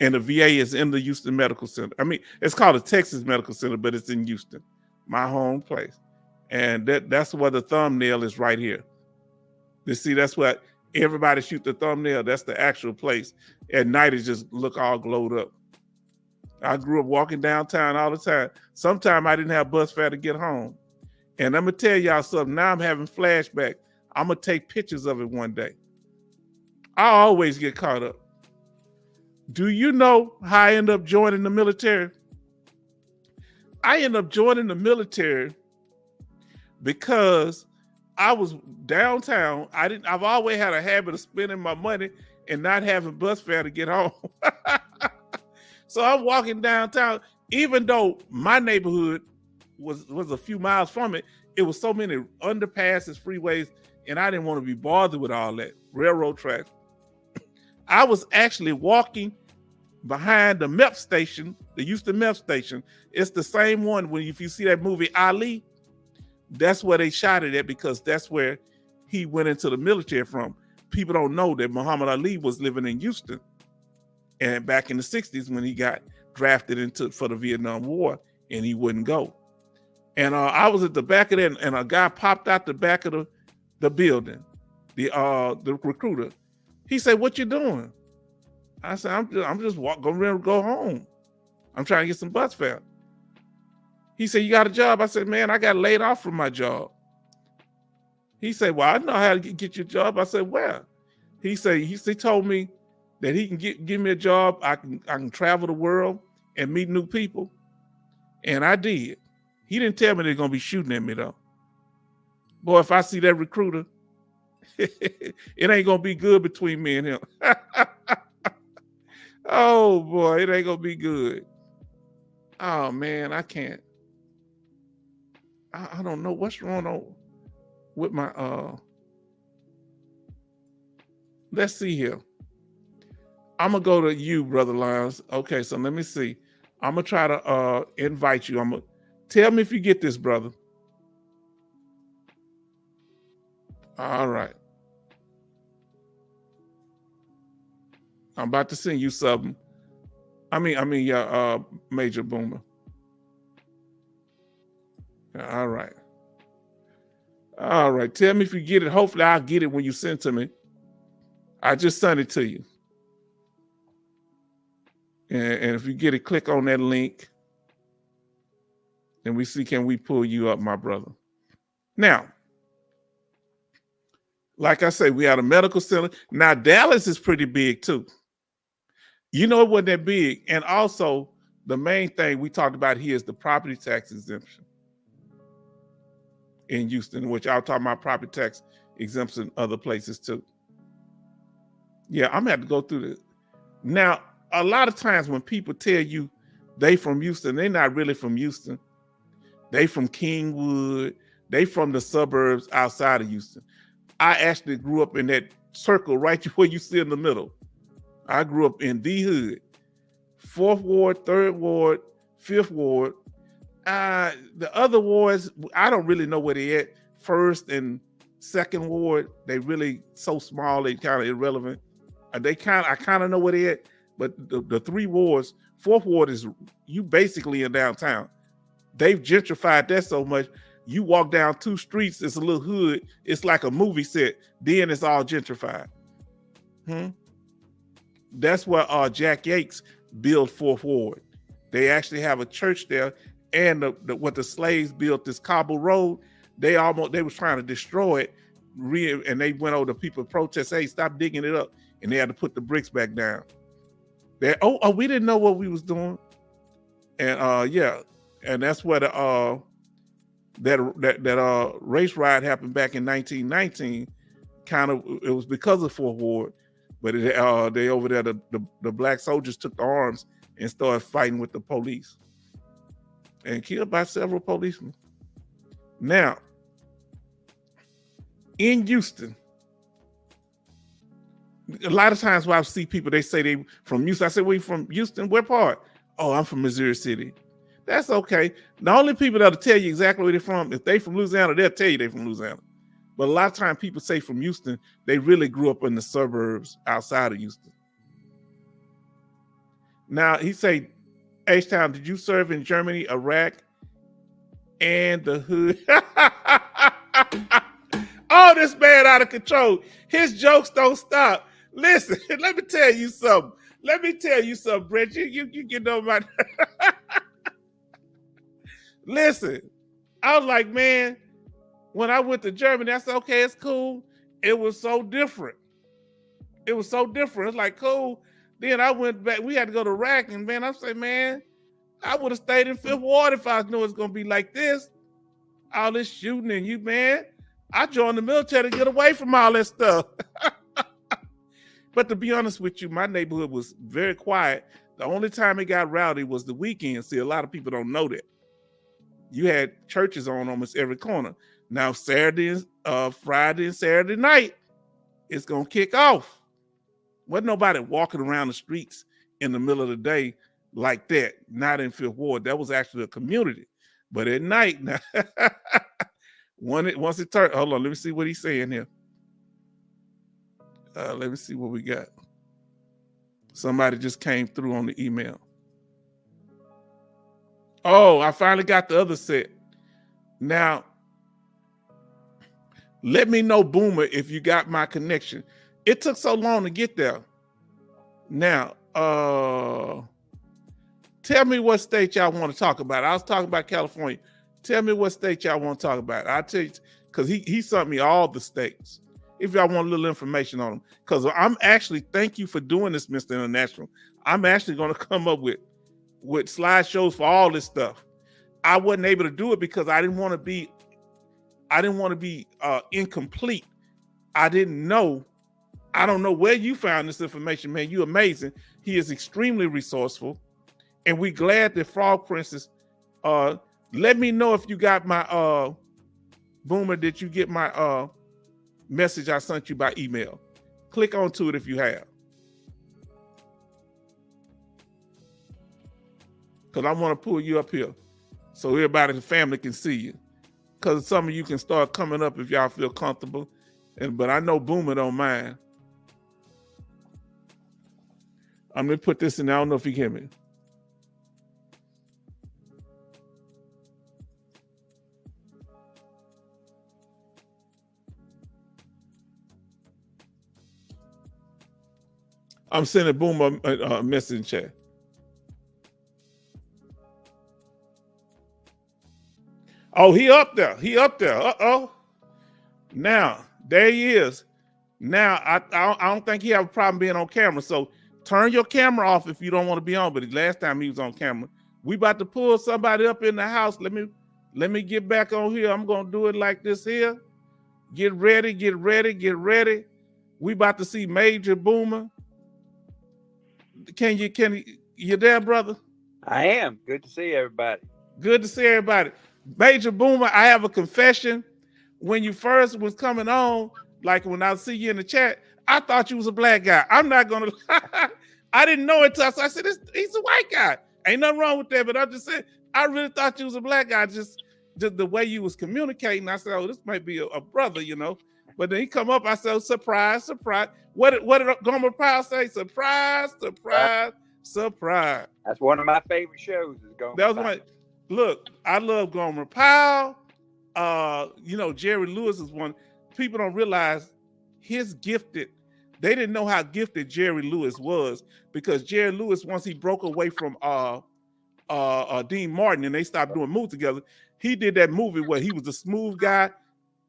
And the VA is in the Houston Medical Center. I mean, it's called the Texas Medical Center, but it's in Houston, my home place. And that's where the thumbnail is right here. You see, that's what everybody shoot the thumbnail. That's the actual place. At night, it just look all glowed up. I grew up walking downtown all the time. Sometimes I didn't have bus fare to get home. And I'm going to tell y'all something. Now I'm having flashbacks. I'm going to take pictures of it one day. I always get caught up. Do you know how I end up joining the military? I end up joining the military because I was downtown. I've always had a habit of spending my money and not having bus fare to get home. So I'm walking downtown, even though my neighborhood was a few miles from it, it was so many underpasses, freeways, and I didn't want to be bothered with all that railroad tracks. I was actually walking behind the MEP station, the Houston MEP station. It's the same one when if you see that movie Ali, that's where they shot it at because that's where he went into the military from. People don't know that Muhammad Ali was living in Houston and back in the 60s when he got drafted for the Vietnam War and he wouldn't go. And I was at the back of that and a guy popped out the back of the building, the recruiter. He said, "What you doing?" I said, I'm just going to go home. I'm trying to get some bus fare. He said, "You got a job?" I said, "Man, I got laid off from my job." He said, "Well, I know how to get you a job." I said, "Where?" He told me that he can give me a job. I can travel the world and meet new people. And I did. He didn't tell me they're going to be shooting at me though. Boy, if I see that recruiter, it ain't going to be good between me and him. Oh boy, it ain't gonna be good. Oh man, I can't. I don't know what's wrong with my let's see here. I'm gonna go to you, Brother Lyons. Okay, so let me see. I'm gonna try to invite you. I'm gonna tell me if you get this, brother. All right. I'm about to send you something. I mean, your Major Boomer. All right. All right. Tell me if you get it. Hopefully, I'll get it when you send it to me. I just sent it to you. And if you get it, click on that link. And we see, can we pull you up, my brother? Now, like I say, we had a medical center. Now, Dallas is pretty big, too. You know, it wasn't that big. And also, the main thing we talked about here is the property tax exemption in Houston, which I'll talk about property tax exemption in other places, too. Yeah, I'm going to have to go through this. Now, a lot of times when people tell you they from Houston, they're not really from Houston. They from Kingwood. They from the suburbs outside of Houston. I actually grew up in that circle right where you see in the middle. I grew up in the hood. 4th Ward, 3rd Ward, 5th Ward. The other wards, I don't really know where they at. 1st and 2nd Ward, they really so small, they kind of irrelevant. I kind of know where they at, but the 3 wards, 4th Ward is, you basically in downtown. They've gentrified that so much. You walk down 2 streets, it's a little hood. It's like a movie set. Then it's all gentrified. That's where Jack Yates built 4th Ward. They actually have a church there, and what the slaves built, this cobble road, they was trying to destroy it, and they went over to people protest, hey, stop digging it up, and they had to put the bricks back down. We didn't know what we was doing, and yeah, and that's where that race riot happened back in 1919. It was because of 4th Ward. But they over there, the black soldiers took the arms and started fighting with the police and killed by several policemen. Now, in Houston, a lot of times when I see people, they say they from Houston. I say, "We from Houston? Where part?" "Oh, I'm from Missouri City." That's okay. The only people that'll tell you exactly where they're from, if they from Louisiana, they'll tell you they're from Louisiana. But a lot of times people say from Houston, they really grew up in the suburbs outside of Houston. Now, he say, H-Town, did you serve in Germany, Iraq, and the hood? Oh, this man out of control. His jokes don't stop. Listen, let me tell you something. Brett. You get on my... Listen, I was like, man, when I went to Germany, I said, okay, it's cool. It was so different. It's like, cool. Then I went back. We had to go to Iraq, and man, I said, man, I would have stayed in Fifth Ward if I knew it's gonna be like this. All this shooting and you, man. I joined the military to get away from all that stuff. But to be honest with you, my neighborhood was very quiet. The only time it got rowdy was the weekend. See, a lot of people don't know that. You had churches on almost every corner. Now, Friday and Saturday night, it's gonna kick off. Wasn't nobody walking around the streets in the middle of the day like that, not in Fifth Ward. That was actually a community. But at night, now, once it turned, hold on, let me see what he's saying here. Let me see what we got. Somebody just came through on the email. Oh, I finally got the other set. Now, let me know, Boomer, if you got my connection. It took so long to get there. Now, tell me what state y'all want to talk about. I was talking about California. Tell me what state y'all want to talk about. I'll tell you, because he sent me all the states. If y'all want a little information on them. Because I'm actually, thank you for doing this, Mr. International. I'm actually going to come up with slideshows for all this stuff. I wasn't able to do it because I didn't want to be incomplete. I don't know where you found this information, man. You're amazing. He is extremely resourceful. And we're glad that Frog Princess, let me know if you got my, Boomer, did you get my message I sent you by email? Click onto it if you have. Because I want to pull you up here so everybody in the family can see you. Because some of you can start coming up if y'all feel comfortable. But I know Boomer don't mind. I'm going to put this in. I don't know if you can hear me. I'm sending Boomer a message in chat. Oh, he up there. Uh-oh. Now, there he is. Now, I don't think he have a problem being on camera. So turn your camera off if you don't want to be on. But last time he was on camera. We about to pull somebody up in the house. Let me get back on here. I'm going to do it like this here. Get ready. We about to see Major Boomer. Can you there, brother? I am. Good to see everybody. Major Boomer, I have a confession. When you first was coming on, like when I see you in the chat, I thought you was a black guy. I'm not gonna I didn't know it till I said he's a white guy. Ain't nothing wrong with that, but I just said I really thought you was a black guy. Just the way you was communicating. I said, oh, this might be a brother, you know. But then he come up, I said, oh, surprise. What did Gomer Pyle say? Surprise. That's one of my favorite shows. Is Gomer that was Pyle. Look, I love Gomer Pyle. Jerry Lewis is one. People don't realize his gifted. They didn't know how gifted Jerry Lewis was because Jerry Lewis, once he broke away from Dean Martin and they stopped doing movies together, he did that movie where he was the smooth guy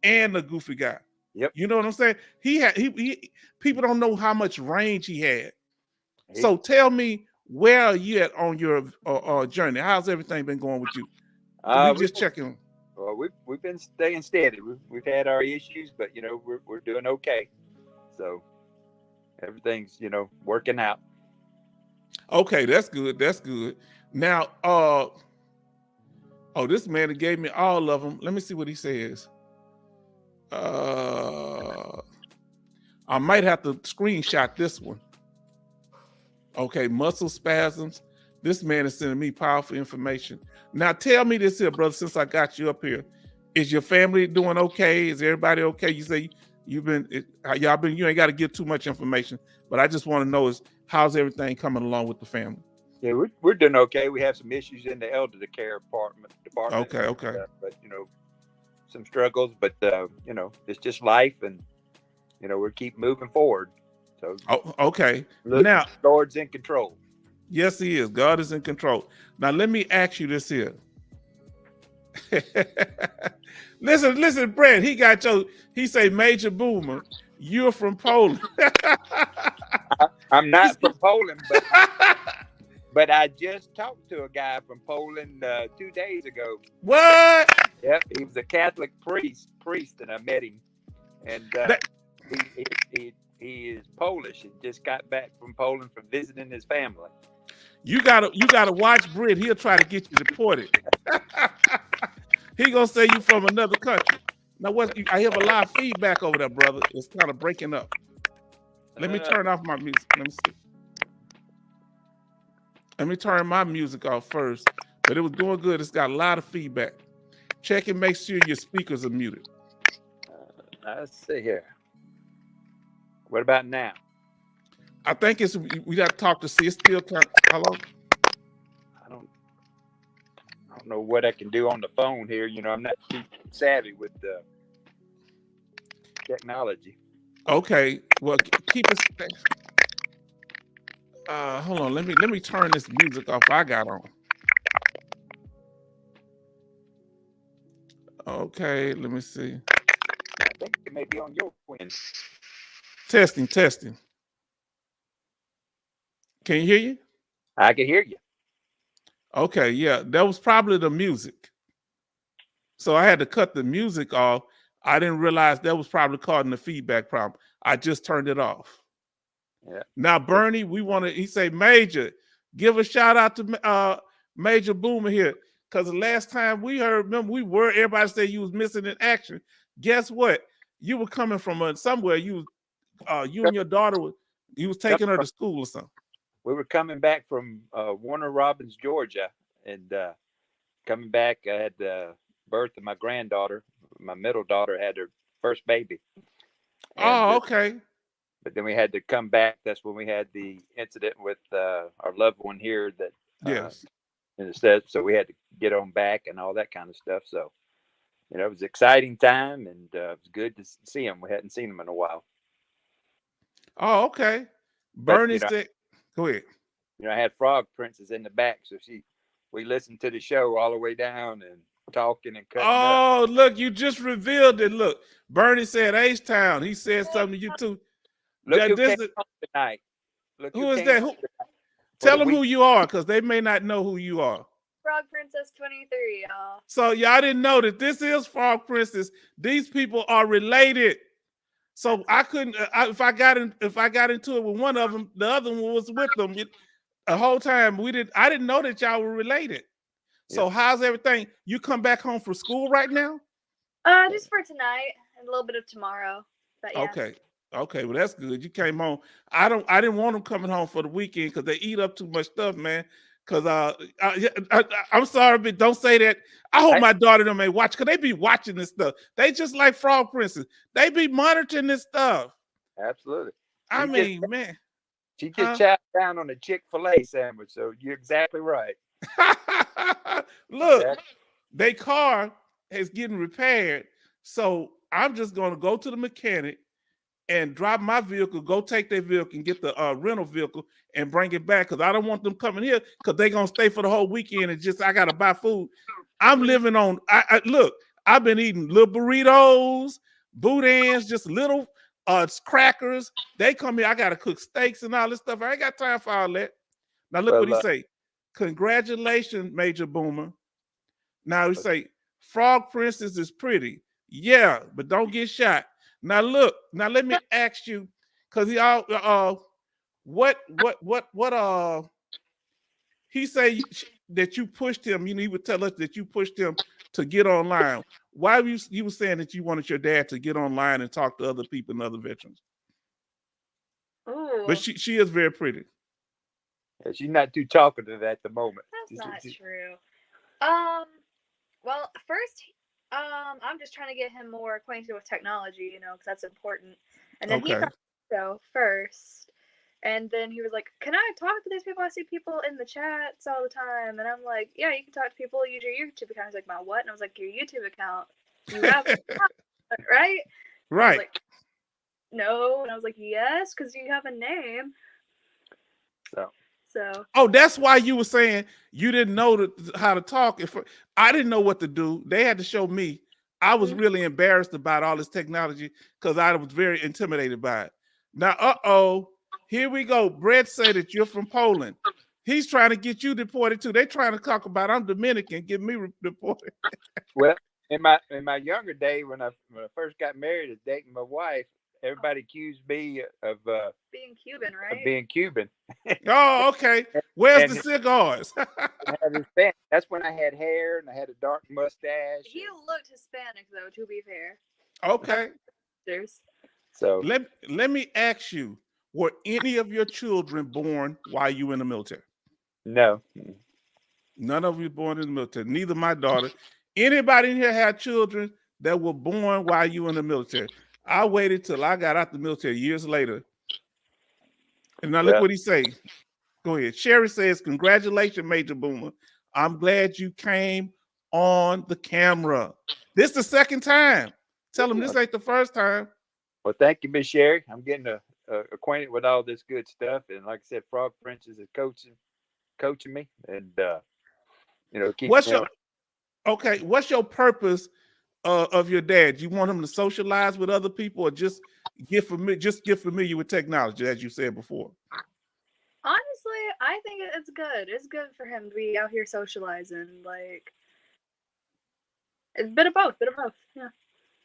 and the goofy guy. Yep. You know what I'm saying? He people don't know how much range he had. So tell me, where are you at on your journey? How's everything been going with you? We just checking. Well, we've been staying steady. We've had our issues, but we're doing okay. So everything's working out. Okay, that's good. Now, this man that gave me all of them. Let me see what he says. I might have to screenshot this one. Okay, muscle spasms. This man is sending me powerful information. Now tell me this here, brother, since I got you up here. Is your family doing okay? Is everybody okay? You say you ain't got to give too much information, but I just want to know is how's everything coming along with the family? Yeah, we're doing okay. We have some issues in the elderly care department. Okay. But some struggles, but it's just life, and we keep moving forward. So okay. Look, now Lord's in control. Yes, he is. God is in control. Now let me ask you this here. listen, Brett. He say Major Boomer. You're from Poland. I'm not from Poland, but I just talked to a guy from Poland 2 days ago. What? Yep, he was a Catholic priest, and I met him, and he is Polish and just got back from Poland from visiting his family. You gotta watch Britt. He'll try to get you deported. He gonna say you from another country. Now I have a lot of feedback over there, brother. It's kind of breaking up. Let me turn off my music. Let me see. Let me turn my music off first. But it was doing good. It's got a lot of feedback. Check and make sure your speakers are muted. Let's see here. What about now? I think we got to talk to see. It's still hello. I don't know what I can do on the phone here. I'm not too savvy with the technology. Okay, well, keep it. Hold on. Let me turn this music off I got on. Okay, let me see. I think it may be on your end. Testing. Can you hear you? I can hear you. Okay, yeah, that was probably the music. So I had to cut the music off. I didn't realize that was probably causing the feedback problem. I just turned it off. Yeah. Now, Bernie, he say, Major, give a shout out to Major Boomer here. Because the last time we heard, remember, everybody said you was missing in action. Guess what? You were coming from somewhere. You and your daughter, you was taking her to school or something. We were coming back from Warner Robins, Georgia, and coming back, I had the birth of my granddaughter. My middle daughter had her first baby. And, okay. But then we had to come back. That's when we had the incident with our loved one here that yes. Instead, so we had to get on back and all that kind of stuff. So, it was an exciting time, and it was good to see him. We hadn't seen him in a while. Oh, okay. Bernie said, go ahead. I had Frog Princess in the back, so we listened to the show all the way down and talking and cutting up. Look, you just revealed it. Look, Bernie said H-Town. He said something to you too. Look who came home tonight. Who is that? Tell them who you are, because they may not know who you are. Frog Princess 23, y'all. So y'all didn't know that this is Frog Princess. These people are related. So I couldn't. If I got into it with one of them, the other one was with them. The whole time I didn't know that y'all were related. So how's everything? You come back home from school right now? Just for tonight and a little bit of tomorrow. But yeah. Okay, well that's good. You came home. I didn't want them coming home for the weekend because they eat up too much stuff, man. Because I'm sorry, but don't say that. I hope my daughter them may watch, because they be watching this stuff. They just like Frog Princess. They be monitoring this stuff. Absolutely. Man. She just chopped down on a Chick-fil-A sandwich, so you're exactly right. Look, their car is getting repaired, so I'm just going to go to the mechanic and drop my vehicle, go take their vehicle and get the rental vehicle and bring it back, because I don't want them coming here because they're going to stay for the whole weekend and I got to buy food. I'm living on, look, I've been eating little burritos, boudins, just little crackers. They come here, I got to cook steaks and all this stuff. I ain't got time for all that. Now look what he say. Congratulations, Major Boomer. Now he say, Frog Princess is pretty. Yeah, but don't get shot. Now look, let me ask you, because he say that you pushed him, he would tell us that you pushed him to get online. Why you were saying that you wanted your dad to get online and talk to other people and other veterans? Ooh, But she is very pretty. Yeah, she's not too talkative at the moment. that's not true. Well, first, I'm just trying to get him more acquainted with technology, because that's important. And then he Okay. found the show first, and then he was like, "Can I talk to these people? I see people in the chats all the time." And I'm like, "Yeah, you can talk to people. Use your YouTube account." He's like, "My what?" And I was like, "Your YouTube account. You have an account, right?" And I was Right. like, "No," and I was like, "Yes, because you have a name." So Oh, that's why you were saying you didn't know how to talk. If I didn't know what to do, they had to show me. I was really embarrassed about all this technology because I was very intimidated by it. Now, here we go. Brett said that you're from Poland. He's trying to get you deported too. They're trying to talk about I'm Dominican, get me deported. Well, in my younger day, when I first got married and dating my wife, everybody accused me of being Cuban, right? being Cuban. Oh, okay. Where's And the cigars? I had Hispanic. That's when I had hair and I had a dark mustache. He looked Hispanic, though. To be fair. Okay. So Let me ask you: were any of your children born while you were in the military? no. None of you born in the military. Neither my daughter. Anybody in here had children that were born while you were in the military? I waited till I got out the military years later. And now look Well, what he say. Go ahead. Sherry says, "Congratulations, Major Boomer. I'm glad you came on the camera. This is the second time. Tell him this ain't the first time." well, thank you, Miss Sherry. I'm getting acquainted with all this good stuff, and like I said, Frog Princess is coaching me, and keep What's your purpose of your dad? You want him to socialize with other people, or just get familiar with technology, as you said before? Honestly, I think it's good. It's good for him to be out here socializing. Like, it's a bit of both. Yeah.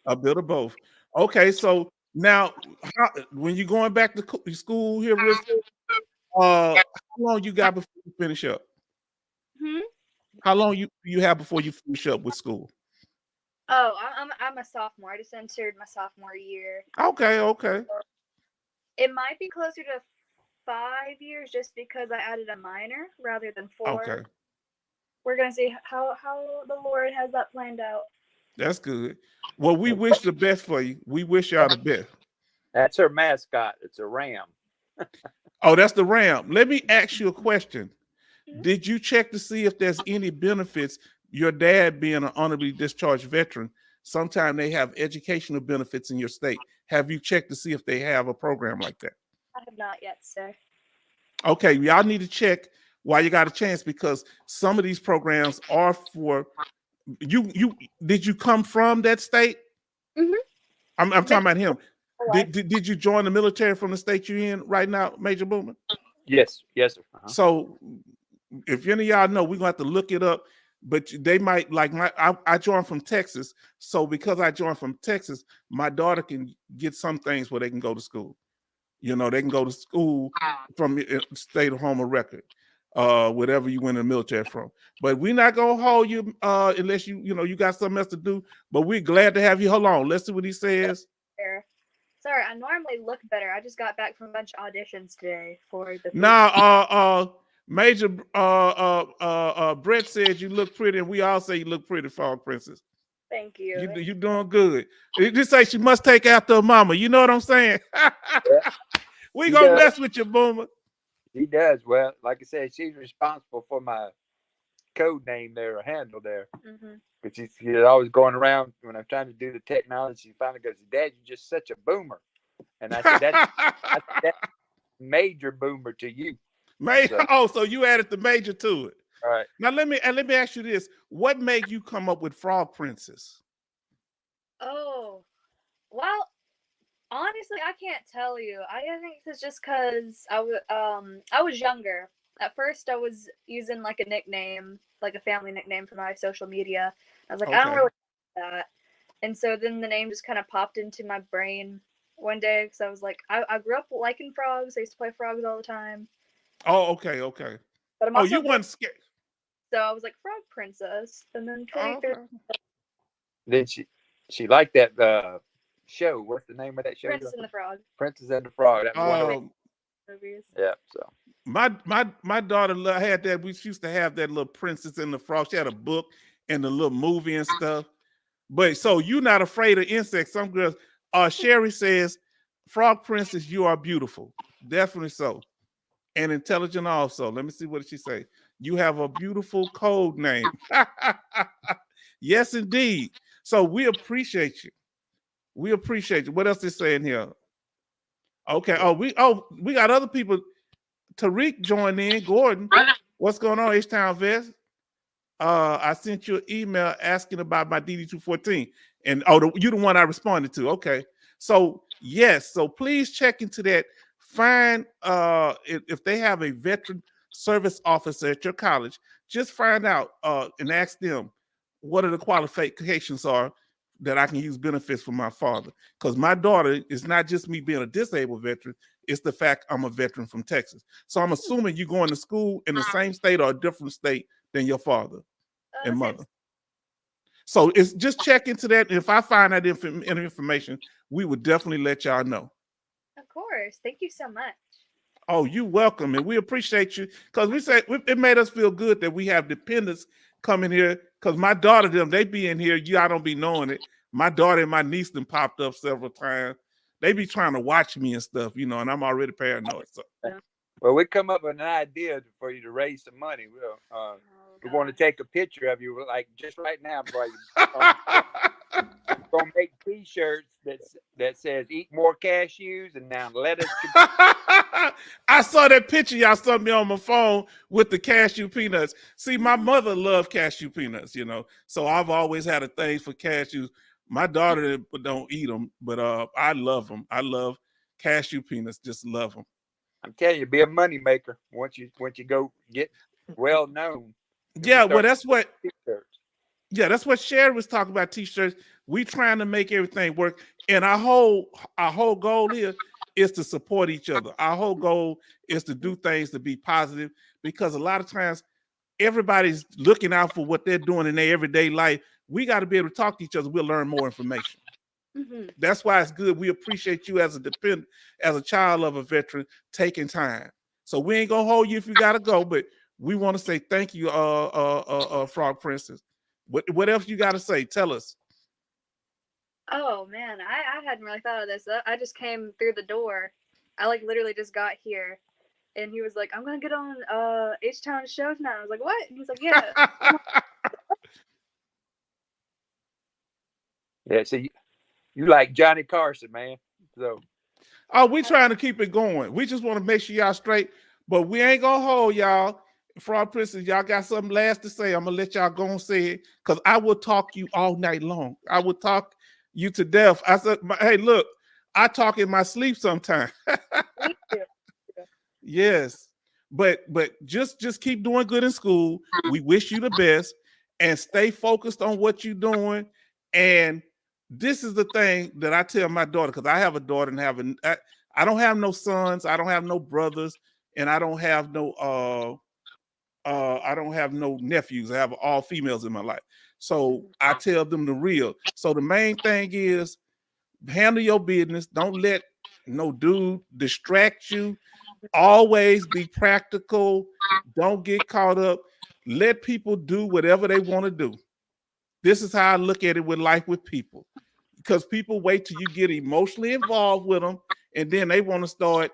A bit of both. Okay, so now, when you're going back to school here, how long you got before you finish up? How long you have before you finish up with school? Oh, I'm a sophomore. I just entered my sophomore year. Okay. It might be closer to 5 years just because I added a minor rather than 4. Okay. We're gonna see how the Lord has that planned out. That's good. Well, we wish the best for you. We wish y'all the best. That's her mascot. It's a ram. Oh, that's the ram. Let me ask you a question. Did you check to see if there's any benefits? Your dad being an honorably discharged veteran, sometimes they have educational benefits in your state. Have you checked to see if they have a program like that? I have not yet, sir. Okay, y'all need to check while you got a chance, because some of these programs are for you. Did you come from that state? I'm talking about him. Did you join the military from the state you're in right now, Major Boomer? Yes, sir. So if any of y'all know, we're gonna have to look it up. But they might like I joined from Texas. So because I joined from Texas, my daughter can get some things where they can go to school. They can go to school from the state of home of record, whatever you went in the military from. But we're not gonna hold you unless you got something else to do. But we're glad to have you. Hold on, let's see what he says. Sorry, I normally look better. I just got back from a bunch of auditions today for the. Major Brett said you look pretty, and we all say you look pretty, Frog Princess. Thank you. You're doing good. Just say she must take after her mama. You know what I'm saying? We gonna mess with you, Boomer. He does. Well, like I said, she's responsible for my code name there, or handle there. But she's always going around when I'm trying to do the technology. She finally goes, "Dad, you're just such a boomer." And I said, that's Major Boomer to you. So you added the major to it. All right. Now let me ask you this: what made you come up with Frog Princess? Oh, well, honestly, I can't tell you. I think it's just because I was younger. At first, I was using like a nickname, like a family nickname for my social media. I was like, I don't really like that. And so then the name just kind of popped into my brain one day because I was like, I grew up liking frogs. I used to play frogs all the time. Oh, okay. But I'm also you weren't scared. So I was like, Frog Princess. And then 23. Then she liked that show. What's the name of that show? Princess and the Frog. Princess and the Frog. movies. Yeah. So My daughter had that. We used to have that little Princess and the Frog. She had a book and the little movie and stuff. But so you're not afraid of insects. Some girls. Sherry says, "Frog Princess, you are beautiful. Definitely so, and intelligent also." Let me see what did she say. You have a beautiful code name. Yes, indeed. So we appreciate you. We appreciate you. What else is saying here? Okay. We got other people. Tariq joined in. Gordon, what's going on, H-Town Vest? I sent you an email asking about my DD214. And you're the one I responded to. Okay. So yes, so please check into that. Find if they have a veteran service officer at your college, just find out and ask them what are the qualifications are that I can use benefits for my father. Because my daughter is not just me being a disabled veteran, it's the fact I'm a veteran from Texas. So I'm assuming you're going to school in the same state or a different state than your father and mother. So it's just check into that. If I find that information, we would definitely let y'all know. Of course. Thank you so much. Oh, you're welcome. And we appreciate you because we said it made us feel good that we have dependents coming here because my daughter, they be in here. I don't be knowing it. My daughter and my niece them popped up several times. They be trying to watch me and stuff, and I'm already paranoid. So. Well, we come up with an idea for you to raise some money. We want to take a picture of you, like just right now, boy. We're gonna make T-shirts that says "Eat more cashews" and now let us. I saw that picture y'all sent me on my phone with the cashew peanuts. See, my mother loved cashew peanuts, so I've always had a thing for cashews. My daughter don't eat them, but I love them. I love cashew peanuts. Just love them. I'm telling you, be a money maker once you go get well known. Yeah, well, that's what. T-shirts. Yeah, that's what Sherry was talking about. T-shirts. We trying to make everything work, and our whole goal here is to support each other. Our whole goal is to do things to be positive because a lot of times everybody's looking out for what they're doing in their everyday life. We got to be able to talk to each other. We'll learn more information. Mm-hmm. That's why it's good. We appreciate you as a child of a veteran taking time. So we ain't gonna hold you if you gotta go, but we want to say thank you, Frog Princess. What else you gotta say? Tell us. Oh man, I hadn't really thought of this. I just came through the door. I literally just got here, and he was like, "I'm gonna get on H-Town show tonight." I was like, "What?" And he was like, "Yeah." Yeah. See, you like Johnny Carson, man. So. Oh, we trying to keep it going. We just want to make sure y'all straight, but we ain't gonna hold y'all. Frog Princess, y'all got something last to say. I'm gonna let y'all go and say it because I will talk you all night long. I will talk you to death. I said, hey, look, I talk in my sleep sometimes. Yes, but just keep doing good in school. We wish you the best and stay focused on what you're doing. And this is the thing that I tell my daughter because I have a daughter and I don't have no sons, I don't have no brothers, and I don't have no nephews. I have all females in my life. So I tell them the real. So the main thing is handle your business. Don't let no dude distract you. Always be practical. Don't get caught up. Let people do whatever they want to do. This is how I look at it with life with people. Because people wait till you get emotionally involved with them, and then they want to start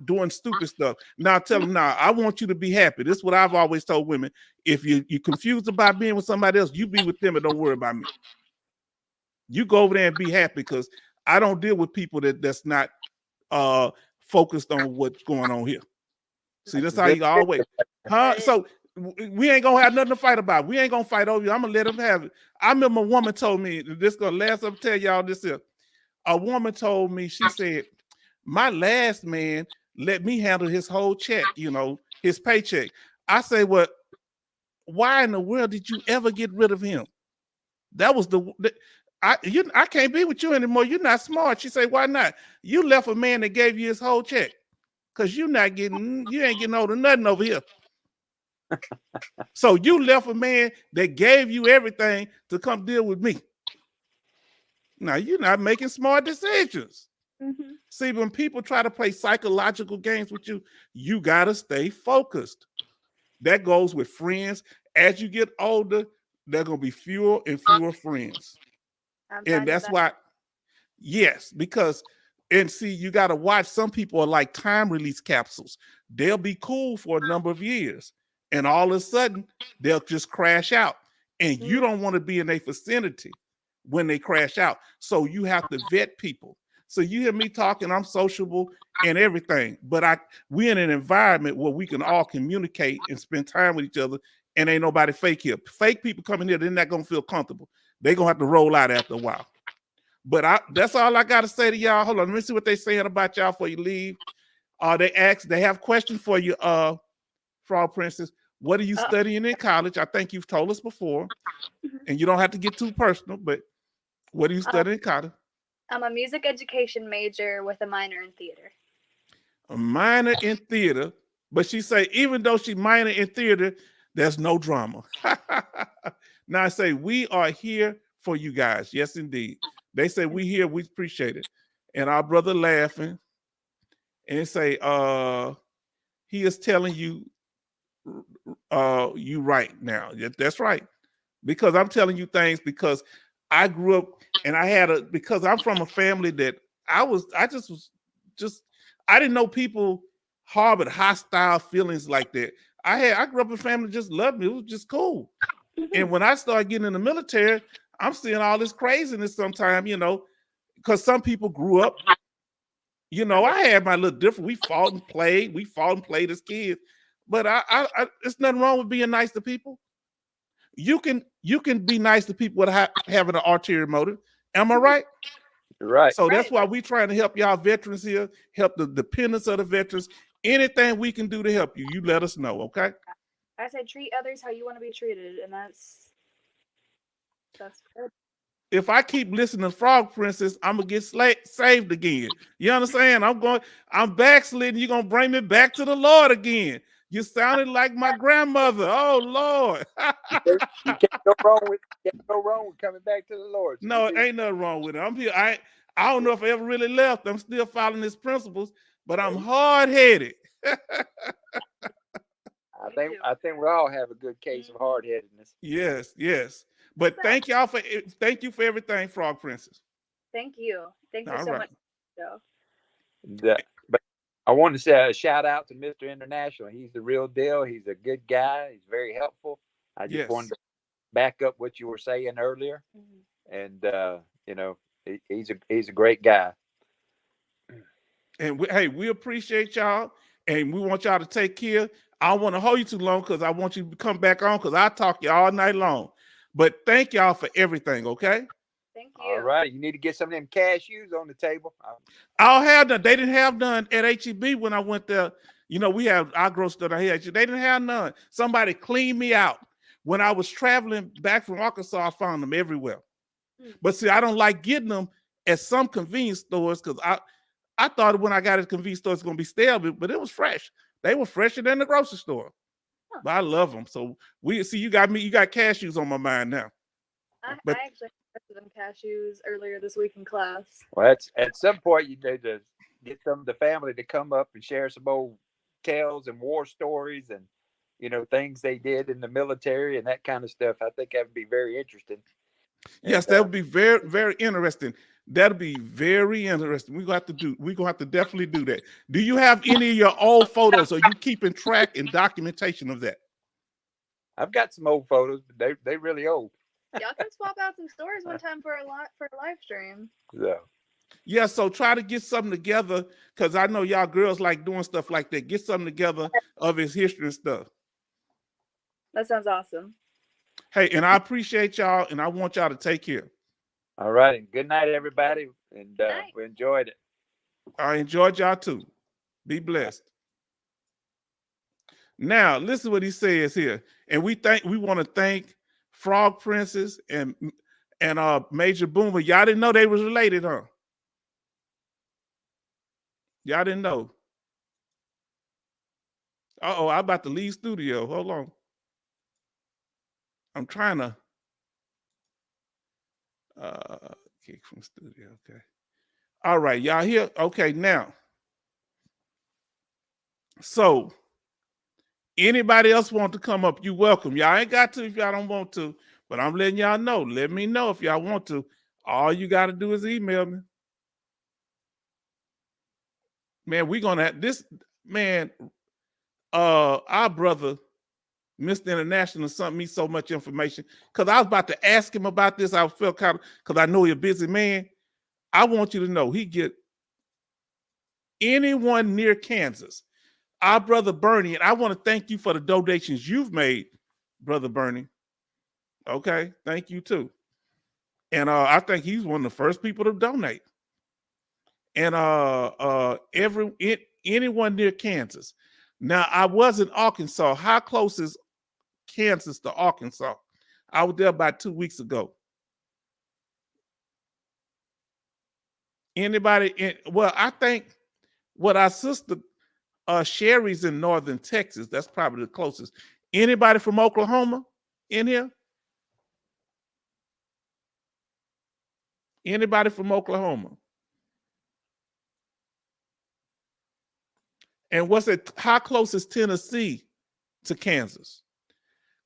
doing stupid stuff. Now tell them, I want you to be happy. This is what I've always told women. If you're confused about being with somebody else, you be with them and don't worry about me. You go over there and be happy because I don't deal with people that's not focused on what's going on here. See, that's how you always, So we ain't gonna have nothing to fight about. We ain't gonna fight over you. I'm gonna let them have it. I remember a woman told me, this gonna last up, tell y'all this here. A woman told me, she said, my last man let me handle his whole check, his paycheck. I say, well, why in the world did you ever get rid of him? That was I can't be with you anymore. You're not smart. She said, why not? You left a man that gave you his whole check because you ain't getting hold of nothing over here. So you left a man that gave you everything to come deal with me. Now you're not making smart decisions. Mhm. See, when people try to play psychological games with you, you gotta stay focused. That goes with friends. As you get older, there are gonna be fewer and fewer friends. I'm And fine with that's that. why, yes, because and see, you gotta watch. Some people are like time release capsules. They'll be cool for a number of years, and all of a sudden they'll just crash out. And you Mhm. don't want to be in a vicinity when they crash out. So you have to vet people. So you hear me talking, I'm sociable and everything, but we're in an environment where we can all communicate and spend time with each other, and ain't nobody fake here. Fake people coming here, they're not gonna feel comfortable. They're gonna have to roll out after a while. But that's all I gotta say to y'all. Hold on, let me see what they saying about y'all before you leave. They have questions for you, Frog Princess. What are you Uh, studying in college? I think you've told us before, mhm. and you don't have to get too personal, but what are you Um, studying in college? I'm a music education major with a minor in theater. A minor in theater, but she say even though she minor in theater, there's no drama. Now I say we are here for you guys. Yes, indeed. They say we here, we appreciate it. And our brother laughing and say, he is telling you you right now. That's right. Because I'm telling you things because I grew up and because I'm from a family that I just was just I didn't know people harbored hostile feelings like that. I grew up in a family that just loved me. It was just cool. Mhm. And when I started getting in the military, I'm seeing all this craziness sometimes, because some people grew up, I had my little different. We fought and played as kids. But it's nothing wrong with being nice to people. You can be nice to people without having an ulterior motive. Am I right? Right. So that's Right. why we trying to help y'all veterans here, help the dependents of the veterans. Anything we can do to help you, you let us know, okay? I said treat others how you want to be treated, and that's good. If I keep listening to Frog Princess, I'm gonna get saved again. You understand? I'm backsliding. You're gonna bring me back to the Lord again. You sounded like my grandmother. Oh Lord. You can't go wrong with coming back to the Lord. So No, it ain't nothing wrong with it. I'm here. I don't know if I ever really left. I'm still following his principles, but I'm hard headed. I Me think too. I think we all have a good case of Mhm. hard headedness. Yes, yes. But So, thank you for everything, Frog Princess. thank you. Thank you All so right. much, Joe. But I want to say a shout out to Mr. International. He's the real deal. He's a good guy. He's very helpful. I just wanted Yes. to back up what you were saying earlier, Mhm. and he's a great guy. And hey, we appreciate y'all, and we want y'all to take care. I don't want to hold you too long because I want you to come back on because I talk you all night long. But thank y'all for everything, okay? Thank All you. right, you need to get some of them cashews on the table. I'll have none. They didn't have none at HEB when I went there. We have our grocery store here. They didn't have none. Somebody cleaned me out. When I was traveling back from Arkansas, I found them everywhere. Mm. But see, I don't like getting them at some convenience stores because I thought when I got at the convenience store it's gonna be stale, but it was fresh. They were fresher than the grocery store. Huh. But I love them. So you got cashews on my mind now. I But actually had some cashews earlier this week in class. Well, that's at some point you need to get some of the family to come up and share some old tales and war stories and things they did in the military and that kind of stuff. I think that would be very interesting. yes, And that would be very, very interesting. That'll be very interesting. We're gonna have to definitely do that. Do you have any of your old photos? Are you keeping track and documentation of that? I've got some old photos, but they really old. Y'all can swap out some stories one time for a live stream. So Yeah, so try to get something together because I know y'all girls like doing stuff like that. Get something together of his history and stuff. That sounds awesome. Hey, and I appreciate y'all, and I want y'all to take care. all right, and good night, everybody, and Night. we enjoyed it. I enjoyed y'all too. Be blessed. Now, listen what he says here, and we want to thank Frog Princess and Major Boomer. Y'all didn't know they was related, huh? Y'all didn't know. Uh-oh, I'm about to leave studio. Hold on. I'm trying to kick from studio. Okay. All right, y'all here? Okay, now. So anybody else want to come up, you welcome. Y'all ain't got to if y'all don't want to, but I'm letting y'all know. Let me know if y'all want to. All you got to do is email me. Man, we're gonna have this, man. Our brother, Mr. International, sent me so much information because I was about to ask him about this. I felt kind of, because I know he's a busy man. I want you to know he get anyone near Kansas. Our brother Bernie, and I want to thank you for the donations you've made, brother Bernie. Okay, thank you too. And I think he's one of the first people to donate. And anyone near Kansas. Now I was in Arkansas. How close is Kansas to Arkansas? I was there about 2 weeks ago. Anybody? Well, I think what our sister Sherry's in northern Texas. That's probably the closest. Anybody from Oklahoma in here? Anybody from Oklahoma? And what's it? How close is Tennessee to Kansas?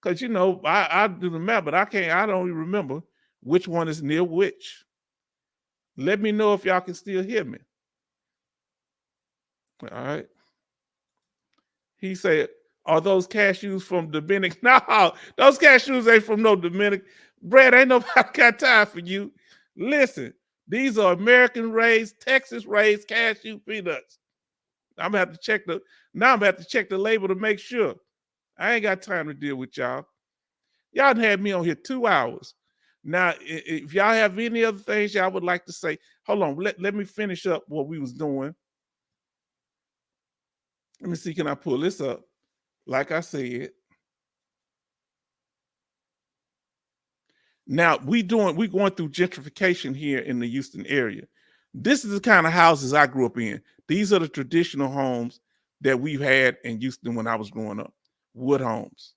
Because you know, I do the math, but I don't even remember which one is near which. Let me know if y'all can still hear me. All right. He said, are those cashews from Dominican? No, those cashews ain't from no Dominican. Brad, ain't nobody got time for you. Listen, these are American raised, Texas raised cashew peanuts. I'm gonna have to check the label to make sure. I ain't got time to deal with y'all. Y'all done had me on here 2 hours. Now, if y'all have any other things y'all would like to say, hold on, let me finish up what we was doing. Let me see, can I pull this up? Like I said. Now, we going through gentrification here in the Houston area. This is the kind of houses I grew up in. These are the traditional homes that we've had in Houston when I was growing up. Wood homes.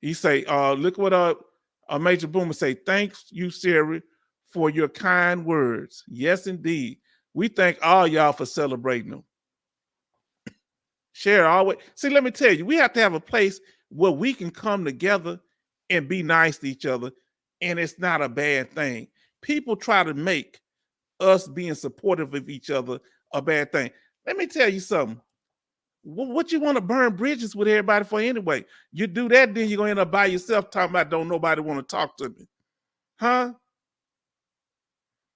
He say, look what a Major Boomer say, thanks you, Sherry, for your kind words. Yes, indeed. We thank all y'all for celebrating them. Share always. See, let me tell you, we have to have a place where we can come together and be nice to each other, and it's not a bad thing. People try to make us being supportive of each other a bad thing. Let me tell you something. What you want to burn bridges with everybody for anyway? You do that, then you're going to end up by yourself talking about don't nobody want to talk to me. Huh?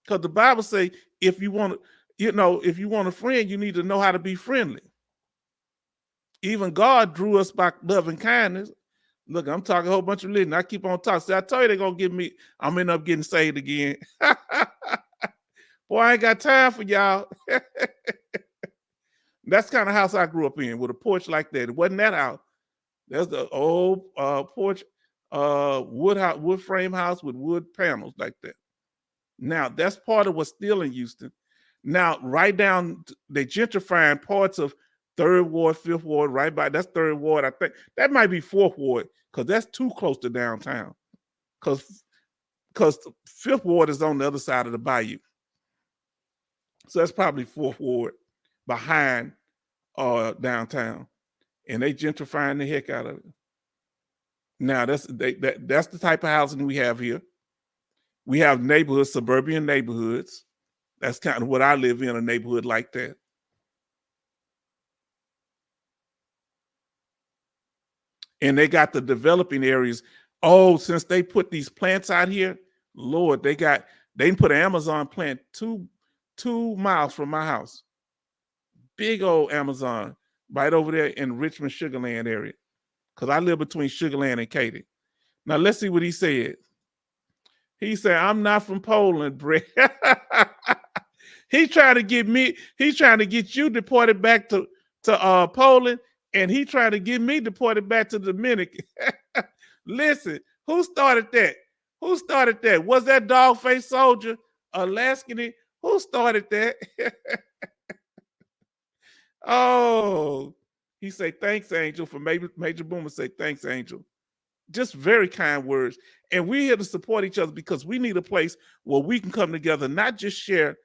Because the Bible say if you want a friend, you need to know how to be friendly. Even God drew us by love and kindness. Look, I'm talking a whole bunch of religion. I keep on talking. See, I told you they're going to give me, I'm end up getting saved again. Boy, I ain't got time for y'all. That's the kind of house I grew up in with a porch like that. It wasn't that house. That's the old porch, wood frame house with wood panels like that. Now, that's part of what's still in Houston. Now, right down, they gentrifying parts of 3rd Ward, 5th Ward, right by, that's 3rd Ward, I think. That might be 4th Ward, because that's too close to downtown. Because 5th Ward is on the other side of the bayou. So that's probably 4th Ward behind downtown. And they gentrifying the heck out of it. Now, that's the type of housing we have here. We have neighborhoods, suburban neighborhoods. That's kind of what I live in, a neighborhood like that. And they got the developing areas. Oh, since they put these plants out here, Lord, they put an Amazon plant 2 miles from my house. Big old Amazon right over there in Richmond, Sugar Land area. Because I live between Sugar Land and Katy. Now, let's see what he said. He said, I'm not from Poland, Brett. He's trying to get you deported back to Poland, and he trying to get me deported back to Dominican. Listen, who started that? Who started that? Was that dog-faced soldier, Alaskan? Who started that? Oh, he say, thanks, Angel, for Major Boomer say, thanks, Angel. Just very kind words. And we're here to support each other because we need a place where we can come together, not just share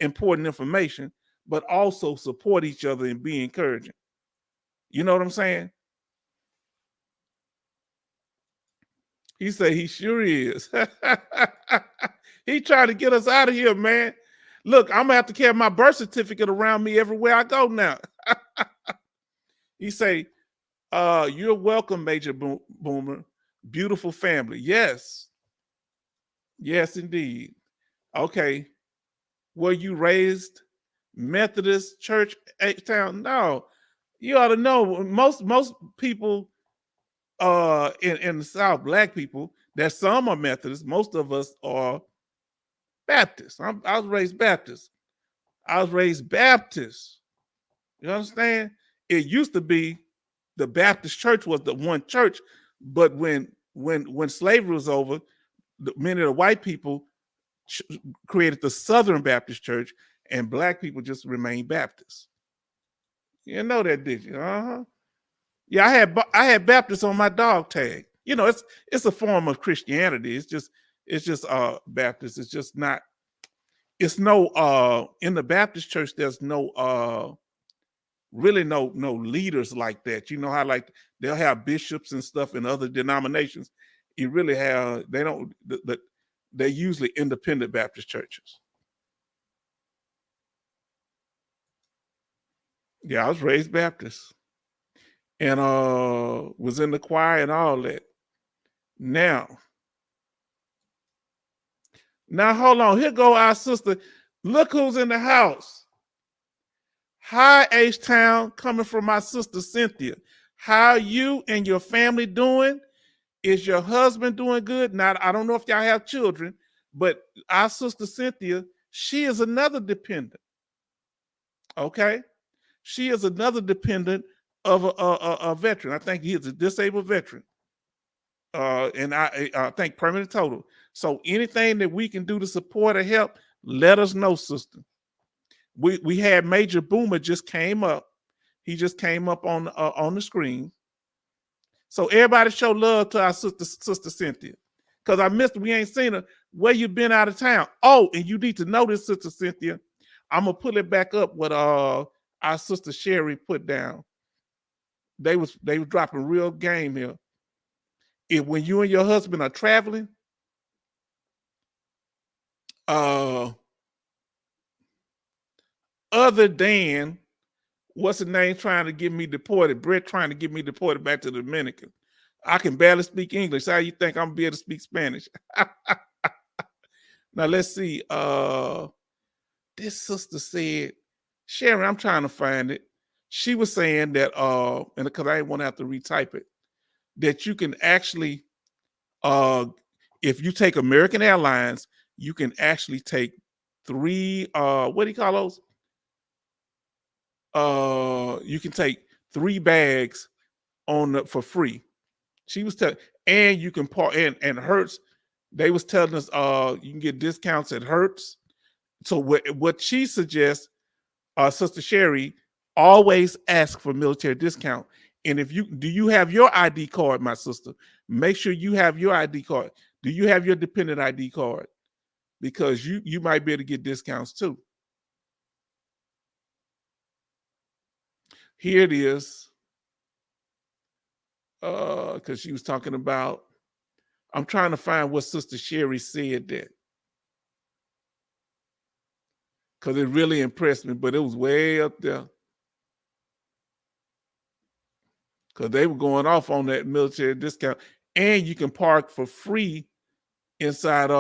important information, but also support each other and be encouraging. You know what I'm saying? He said he sure is. He trying to get us out of here, man. Look, I'm gonna have to carry my birth certificate around me everywhere I go now. He say, you're welcome, Major Boomer. Beautiful family. Yes. Yes, indeed. Okay. Were you raised Methodist church H-Town? No. You ought to know most people in the South, black people, that some are Methodists, most of us are Baptists. I was raised Baptist. I was raised Baptist. You understand? It used to be the Baptist church was the one church, but when slavery was over, many of the white people created the Southern Baptist Church, and black people just remained Baptists. You know that, did you? Yeah, I had Baptist on my dog tag. You know, it's a form of Christianity. It's just Baptist. It's just not. It's no in the Baptist church. There's no really no leaders like that. You know how like they'll have bishops and stuff in other denominations. You really have they don't. They're usually independent Baptist churches. Yeah, I was raised Baptist and was in the choir and all that. Now hold on. Here go our sister. Look who's in the house. Hi, H-Town, coming from my sister Cynthia. How you and your family doing? Is your husband doing good? Now, I don't know if y'all have children, but our sister Cynthia, she is another dependent. Okay? She is another dependent of a veteran. I think he is a disabled veteran. And I think permanent total. So anything that we can do to support or help, let us know, sister. We had Major Boomer just came up. He just came up on the screen. So everybody show love to our sister Cynthia. Because I missed her. We ain't seen her. Where you been out of town? Oh, and you need to know this, Sister Cynthia. I'm gonna put it back up what our sister Sherry put down. They was dropping real game here. If when you and your husband are traveling, other than what's the name trying to get me deported, Brett trying to get me deported back to the Dominican. I can barely speak English. How you think I'm gonna be able to speak Spanish? Now let's see. This sister said, Sharon, I'm trying to find it. She was saying that, and because I didn't want to have to retype it, that you can actually, if you take American Airlines, you can actually take 3, what do you call those? You can take 3 bags for free. She was telling, and you can park and Hertz. They was telling us you can get discounts at Hertz. So what she suggests, Sister Sherry, always ask for military discount. And if you have your ID card, my sister, make sure you have your ID card. Do you have your dependent ID card? Because you might be able to get discounts too. Here it is. Because she was talking about, I'm trying to find what Sister Sherry said that. Because it really impressed me, but it was way up there. Because they were going off on that military discount. And you can park for free inside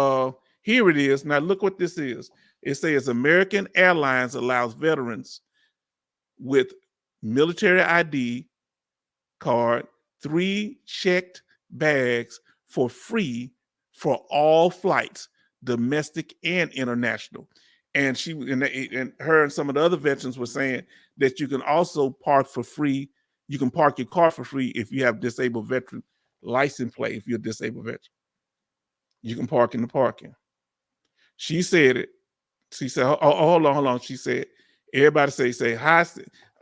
here it is. Now look what this is. It says American Airlines allows veterans with military ID card 3 checked bags for free for all flights, domestic and international. And and her and some of the other veterans were saying that you can also park for free. You can park your car for free if you have disabled veteran license plate. If you're a disabled veteran, you can park in the parking. She said it. She said, "Oh, hold on." She said, "Everybody say hi."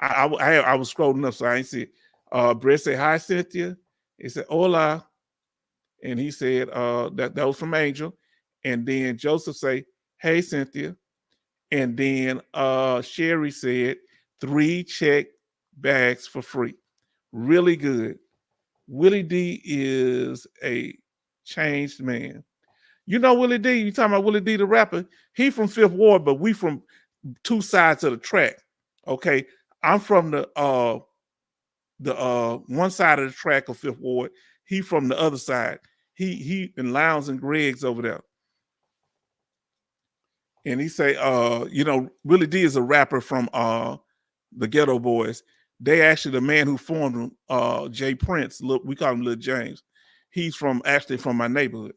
I was scrolling up, so I didn't see it. Brett said, "Hi, Cynthia." He said, "Hola," and he said that was from Angel. And then Joseph say, "Hey, Cynthia." And then Sherry said 3 check bags for free. Really good. Willie D is a changed man. You know Willie D, you talking about Willie D the rapper? He from Fifth Ward, but we from two sides of the track. Okay. I'm from the one side of the track of Fifth Ward. He from the other side. He and Lowndes and Greg's over there. And he say, Willie D is a rapper from the Ghetto Boys. They actually the man who formed them, Jay Prince. Look, we call him Lil James. He's from my neighborhood.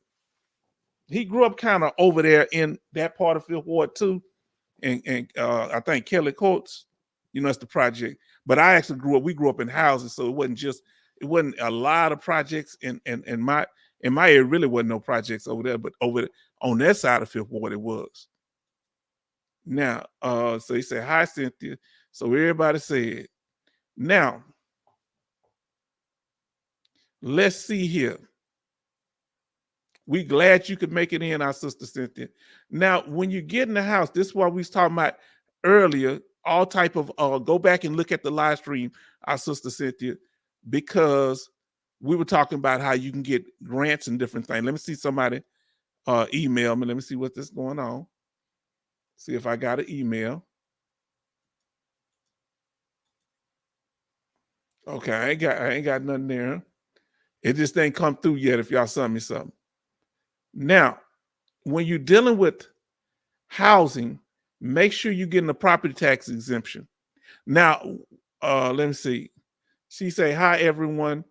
He grew up kind of over there in that part of Fifth Ward too, and I think Kelly Courts, that's the project. But I actually we grew up in houses, so it wasn't a lot of projects in my area. Really wasn't no projects over there, but on that side of Fifth Ward it was. Now, so he said, hi, Cynthia. So everybody said, now, let's see here. We glad you could make it in, our sister Cynthia. Now, when you get in the house, this is what we was talking about earlier, all type of, go back and look at the live stream, our sister Cynthia, because we were talking about how you can get grants and different things. Let me see somebody email me. Let me see what this going on. See if I got an email. Okay, I ain't got nothing there. It just ain't come through yet if y'all send me something. Now, when you're dealing with housing, make sure you're getting a property tax exemption. Now, let me see. She say, hi, everyone.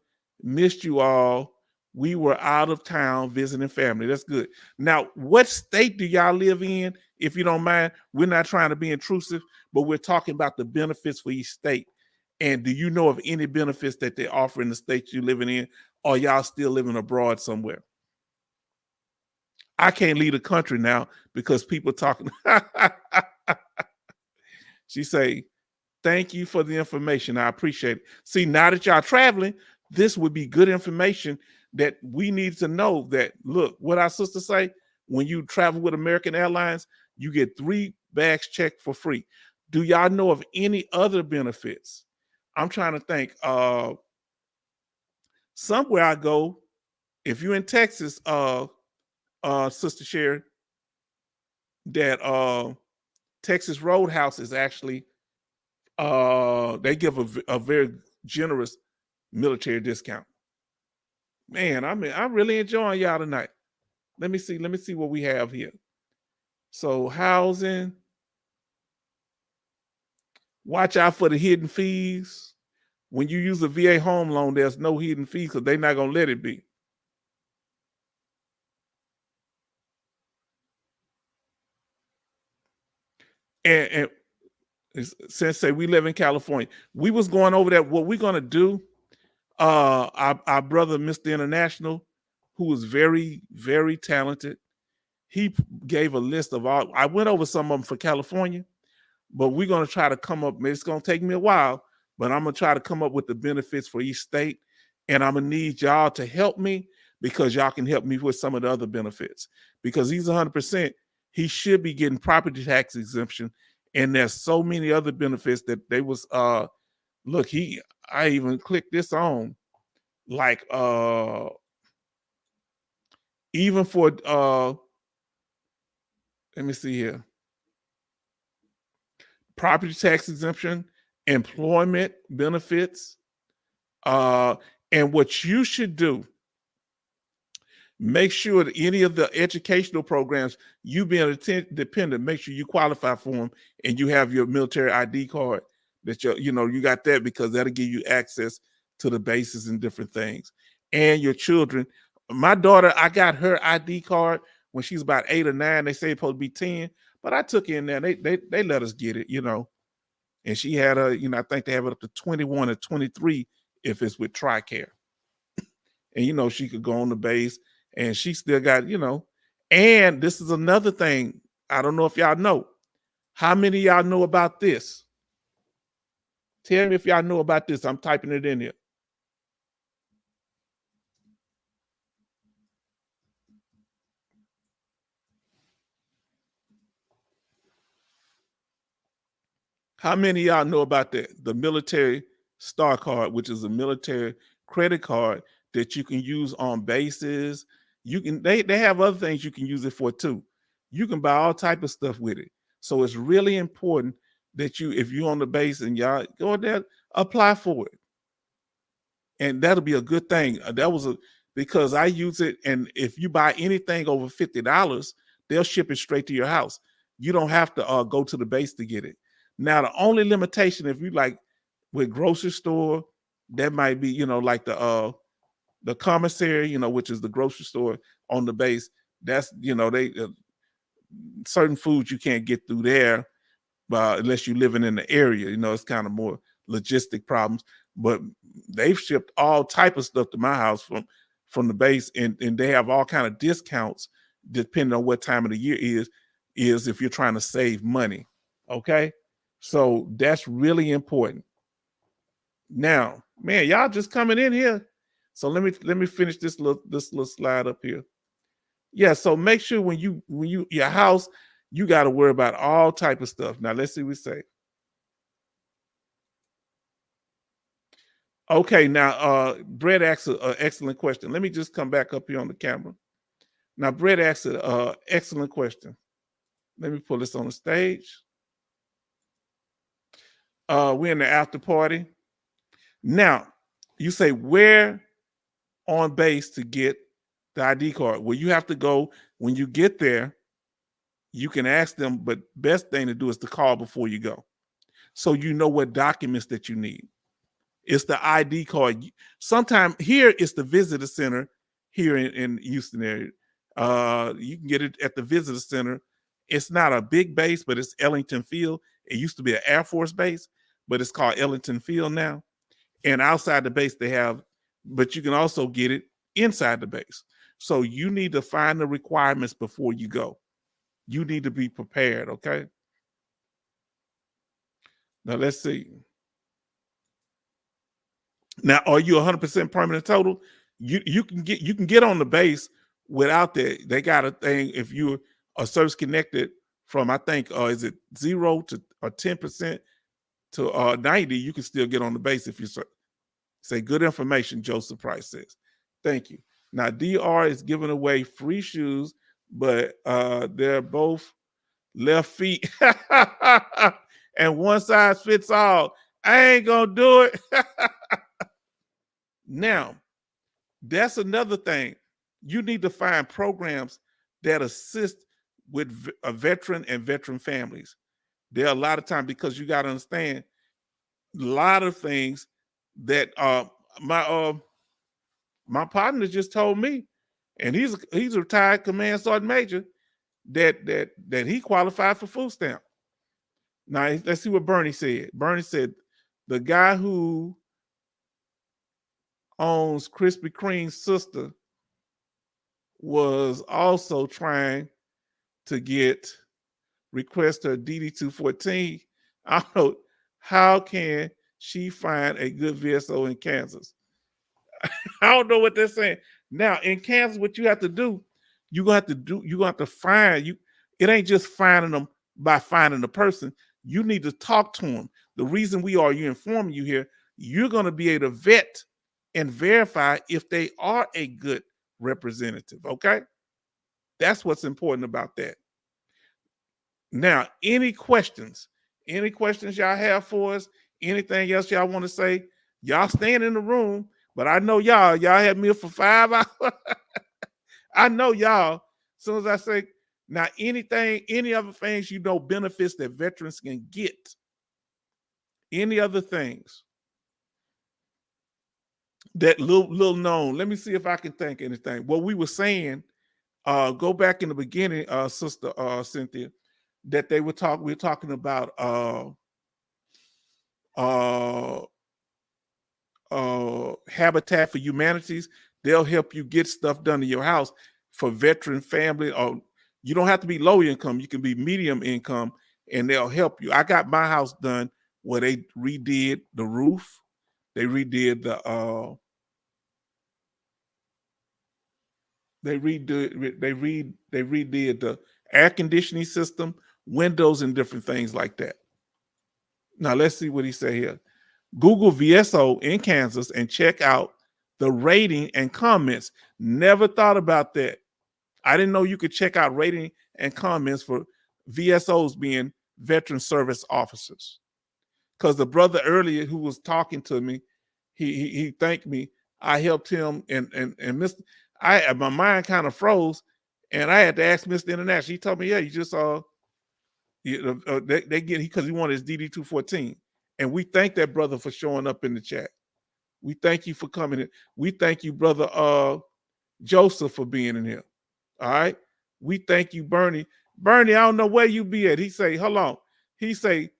Missed you all. We were out of town visiting family. That's good. Now, what state do y'all live in? If you don't mind, we're not trying to be intrusive, but we're talking about the benefits for each state. And do you know of any benefits that they offer in the state you're living in, or y'all still living abroad somewhere? I can't leave the country now because people talking. She say, thank you for the information. I appreciate it. See, now that y'all traveling, this would be good information that we need to know that, look, what our sister say, when you travel with American Airlines, you get 3 bags checked for free. Do y'all know of any other benefits? I'm trying to think. Somewhere I go, if you're in Texas, Sister Sherry, that Texas Roadhouse is actually, they give a very generous military discount. Man, I'm really enjoying y'all tonight. Let me see what we have here. So housing, watch out for the hidden fees. When you use a VA home loan, there's no hidden fees because they're not gonna let it be. And Sensei, we live in California. We was going over that. What we're gonna do, our brother, Mr. International, who is very, very talented, he gave a list of all. I went over some of them for California, but we're gonna try to come up. It's gonna take me a while, but I'm gonna try to come up with the benefits for each state, and I'm gonna need y'all to help me because y'all can help me with some of the other benefits. Because he's 100%, he should be getting property tax exemption, and there's so many other benefits that they was. Look, I even clicked this on, like even for let me see here. Property tax exemption, employment benefits, and what you should do, make sure that any of the educational programs, you being a dependent, make sure you qualify for them and you have your military ID card that you got that, because that'll give you access to the bases and different things. And your children. My daughter, I got her ID card when she's about 8 or 9. They say it's supposed to be 10, but I took it in there. They let us get it, and she had I think they have it up to 21 or 23 if it's with TRICARE. And she could go on the base, and she still got, and this is another thing. I don't know if y'all know. How many of y'all know about this? Tell me if y'all know about this. I'm typing it in here. How many of y'all know about the military star card, which is a military credit card that you can use on bases? They have other things you can use it for too. You can buy all type of stuff with it. So it's really important that if you're on the base and y'all go there, apply for it. And that'll be a good thing. Because I use it, and if you buy anything over $50, they'll ship it straight to your house. You don't have to go to the base to get it. Now, the only limitation, if you like with grocery store, that might be, like the commissary, which is the grocery store on the base. That's, they certain foods you can't get through there unless you're living in the area. It's kind of more logistic problems. But they've shipped all type of stuff to my house from the base, and they have all kind of discounts depending on what time of the year is if you're trying to save money. Okay, so that's really important. Now, man, y'all just coming in here. So let me finish this little slide up here. Yeah, so make sure when you your house, you got to worry about all type of stuff. Now let's see what we say. Okay, now Brett asked an excellent question. Let me just come back up here on the camera. Now Brett asked an excellent question. Let me pull this on the stage. We're in the after party. Now, you say where on base to get the ID card? Well, you have to go when you get there. You can ask them, but best thing to do is to call before you go, so you know what documents that you need. It's the ID card. Sometime here it's the visitor center here in Houston area. You can get it at the visitor center. It's not a big base, but it's Ellington Field. It used to be an Air Force base, but it's called Ellington Field now. And outside the base they have, but you can also get it inside the base. So you need to find the requirements before you go. You need to be prepared, okay? Now let's see. Now, are you 100% permanent total? You can get on the base without that. They got a thing if you are service connected from, I think, is it 0 to 10% to 90? You can still get on the base if you say good information. Joseph Price says, thank you. Now, DR is giving away free shoes, but they're both left feet and one size fits all. I ain't gonna do it. Now, that's another thing. You need to find programs that assist with a veteran and veteran families. There are a lot of times, because you got to understand a lot of things that my partner just told me, and he's a retired command sergeant major, that he qualified for food stamp. Now let's see what Bernie said. Bernie said the guy who owns Krispy Kreme's sister was also trying to request her DD-214. I don't know, how can she find a good VSO in Kansas? I don't know what they're saying. Now in Kansas, what you have to do, you're gonna have to find you. It ain't just finding them by finding the person. You need to talk to them. The reason you informing you here, you're gonna be able to vet and verify if they are a good representative, okay? That's what's important about that. Now, any questions y'all have for us, anything else y'all want to say, y'all staying in the room, but I know y'all had me for 5 hours. I know y'all, as soon as I say, now any other things, benefits that veterans can get, any other things that little known. Let me see if I can think anything. What we were saying, go back in the beginning, Sister Cynthia, that we were talking about Habitat for Humanities. They'll help you get stuff done in your house for veteran family, or you don't have to be low income. You can be medium income, and they'll help you. I got my house done where they redid the roof. They redid the they redid the air conditioning system, windows, and different things like that. Now let's see what he said here. Google VSO in Kansas and check out the rating and comments. Never thought about that. I didn't know you could check out rating and comments for VSOs being veteran service officers. Because the brother earlier who was talking to me, he thanked me. I helped him and Mr. My mind kind of froze, and I had to ask Mr. International. He told me, yeah, you just they get because he wanted his DD 214, and we thank that brother for showing up in the chat. We thank you for coming in. We thank you, brother Joseph, for being in here. All right. We thank you, Bernie. Bernie, I don't know where you be at. He say, hold on. He say,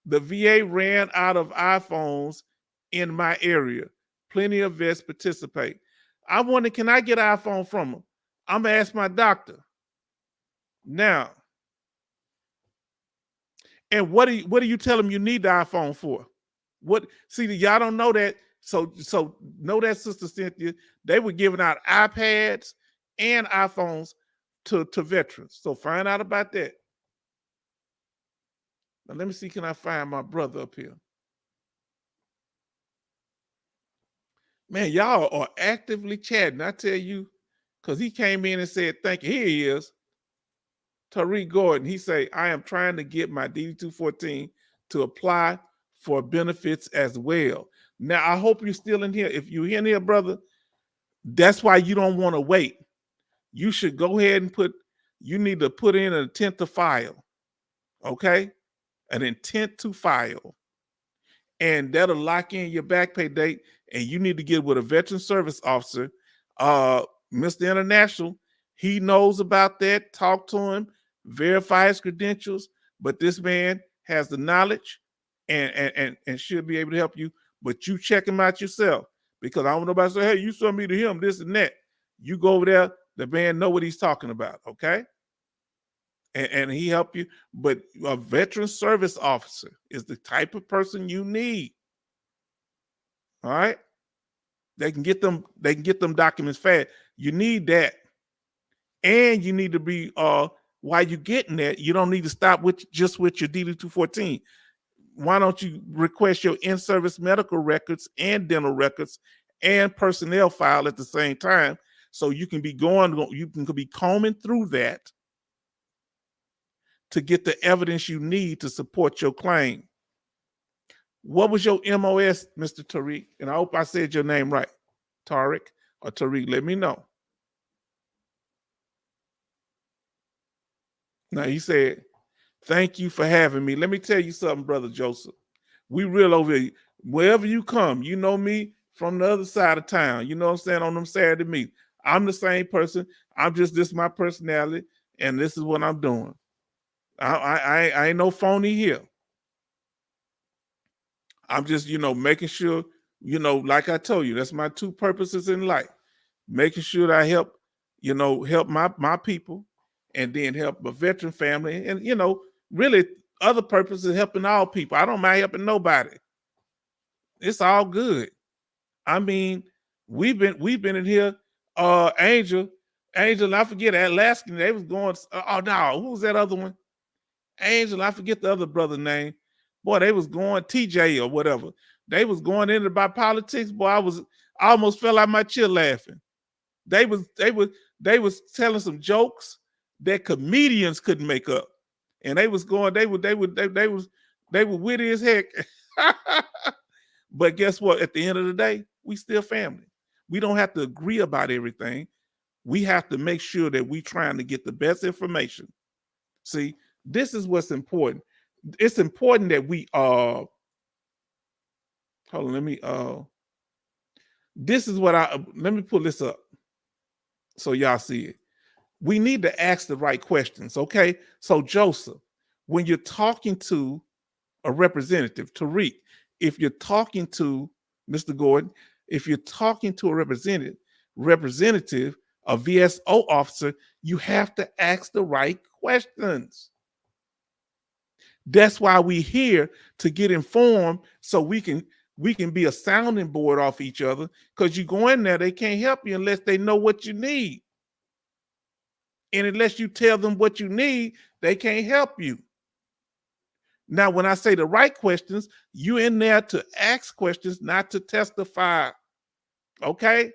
the VA ran out of iPhones in my area. Plenty of vets participate. I wonder, can I get an iPhone from him? I'm gonna ask my doctor. Now, and what do you tell him you need the iPhone for? What? See, y'all don't know that. So know that, Sister Cynthia. They were giving out iPads and iPhones to veterans. So find out about that. Now let me see, can I find my brother up here? Man, y'all are actively chatting. I tell you, because he came in and said, thank you. Here he is. Tariq Gordon. He say, I am trying to get my DD-214 to apply for benefits as well. Now, I hope you're still in here. If you're in here, brother, that's why you don't want to wait. You should go ahead and you need to put in an intent to file. Okay? An intent to file. And that'll lock in your back pay date. And you need to get with a veteran service officer. Mr. International, he knows about that. Talk to him, verify his credentials. But this man has the knowledge and should be able to help you. But you check him out yourself. Because I don't know about say, hey, you saw me to him, this and that. You go over there, the man know what he's talking about, okay? And he help you. But a veteran service officer is the type of person you need. All right? They can get them documents fast. You need that. And you need to be while you're getting that, you don't need to stop with your DD-214. Why don't you request your in-service medical records and dental records and personnel file at the same time, so you can be combing through that to get the evidence you need to support your claim. What was your MOS, Mr. Tariq? And I hope I said your name right. Tariq or Tariq, let me know. Now, he said, thank you for having me. Let me tell you something, Brother Joseph. We real over here. Wherever you come, you know me from the other side of town. You know what I'm saying? On them Saturday meetings. I'm the same person. This is my personality, and this is what I'm doing. I ain't no phony here. I'm just, making sure, like I told you, that's my two purposes in life. Making sure that I help my people, and then help a veteran family. And, really other purposes, helping all people. I don't mind helping nobody. It's all good. I mean, we've been in here, Angel, I forget Alaskan, they was going, oh no, who was that other one? Angel, I forget the other brother's name. Boy, they was going TJ or whatever. They was going in about politics. Boy, I almost fell out my chair laughing. They was telling some jokes that comedians couldn't make up. And they was going, they were witty as heck. But guess what? At the end of the day, we still family. We don't have to agree about everything. We have to make sure that we trying to get the best information. See, this is what's important. It's important that we hold on, let me pull this up so y'all see it. We need to ask the right questions, okay? So Joseph, when you're talking to a representative, Tariq, if you're talking to Mr. Gordon, if you're talking to a representative, a VSO officer, you have to ask the right questions. That's why we're here, to get informed, so we can be a sounding board off each other, because you go in there, they can't help you unless they know what you need. And unless you tell them what you need, they can't help you. Now, when I say the right questions, you in there to ask questions, not to testify. Okay?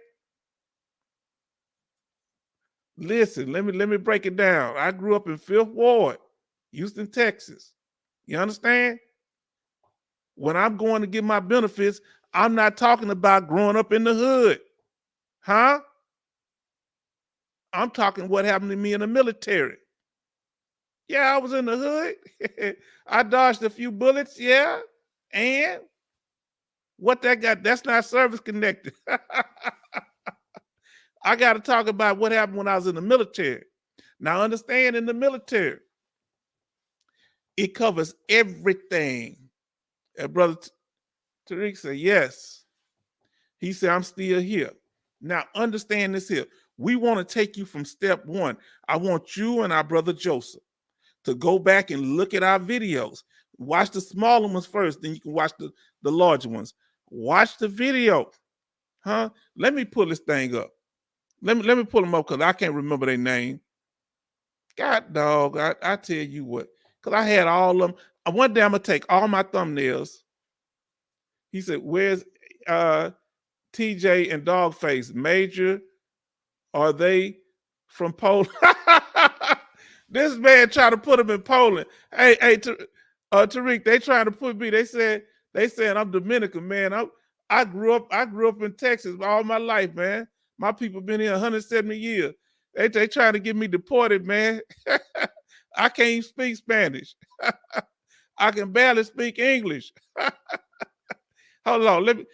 Listen, let me break it down. I grew up in 5th Ward, Houston, Texas. You understand? When I'm going to get my benefits, I'm not talking about growing up in the hood. Huh? I'm talking what happened to me in the military. Yeah, I was in the hood. I dodged a few bullets, yeah. And what that got, that's not service connected. I got to talk about what happened when I was in the military. Now, understand, in the military, it covers everything. And Brother Tariq said, yes. He said, I'm still here. Now, understand this here. We want to take you from step one. I want you and our brother Joseph to go back and look at our videos. Watch the smaller ones first, then you can watch the larger ones. Watch the video. Huh? Let me pull this thing up. Let me pull them up because I can't remember their name. God dog, I tell you what, because I had all of them. One day I'm gonna take all my thumbnails. He said, where's TJ and Dogface? Major, are they from Poland? This man tried to put them in Poland. Hey, Tariq, they trying to put me. They said I'm Dominican, man. I grew up in Texas all my life, man. My people been here 170 years. They trying to get me deported, man. I can't even speak Spanish. I can barely speak English. Hold on, let me.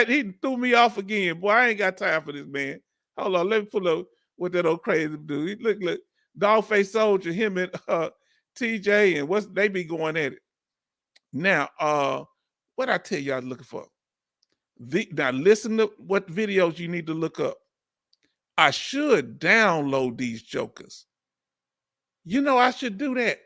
He threw me off again. Boy, I ain't got time for this, man. Hold on, let me pull up what that old crazy dude. Look, Dogface Soldier, him and TJ, and they be going at it. Now, what I tell y'all looking for? Now listen to what videos you need to look up. I should download these jokers. You know I should do that.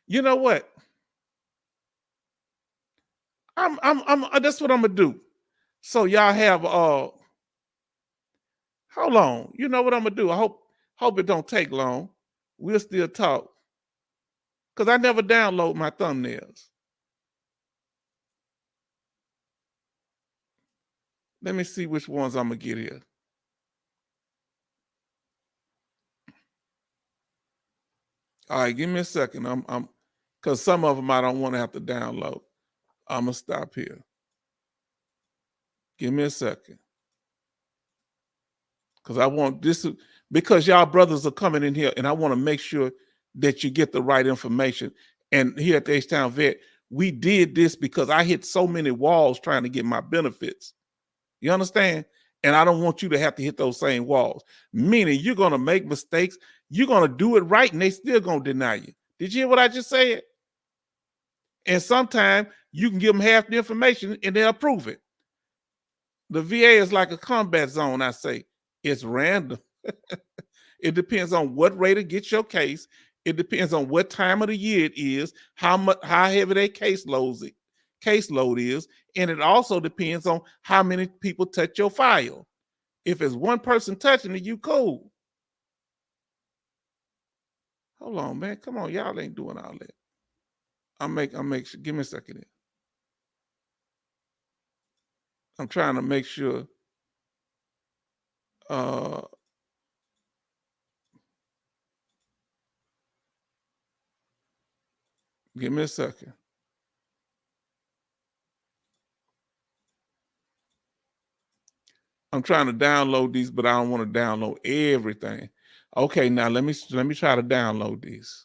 You know what? That's what I'm gonna do. So y'all have hold on. You know what I'm gonna do? I hope it don't take long. We'll still talk. Because I never download my thumbnails. Let me see which ones I'm gonna get here. All right, give me a second. I'm because some of them I don't want to have to download. I'm gonna stop here. Give me a second. Because I want this, because y'all brothers are coming in here, and I want to make sure that you get the right information. And here at the H-Town Vet, we did this because I hit so many walls trying to get my benefits. You understand? And I don't want you to have to hit those same walls. Meaning you're going to make mistakes. You're going to do it right, and they still going to deny you. Did you hear what I just said? And sometimes you can give them half the information, and they'll approve it. The VA is like a combat zone, I say. It's random. It depends on what rate to get your case. It depends on what time of the year it is, how heavy their caseload is, and it also depends on how many people touch your file. If it's one person touching it, you cool. Hold on, man. Come on, y'all ain't doing all that. I'll make sure. Give me a second here. I'm trying to make sure. Give me a second. I'm trying to download these, but I don't want to download everything. Okay, now let me try to download these.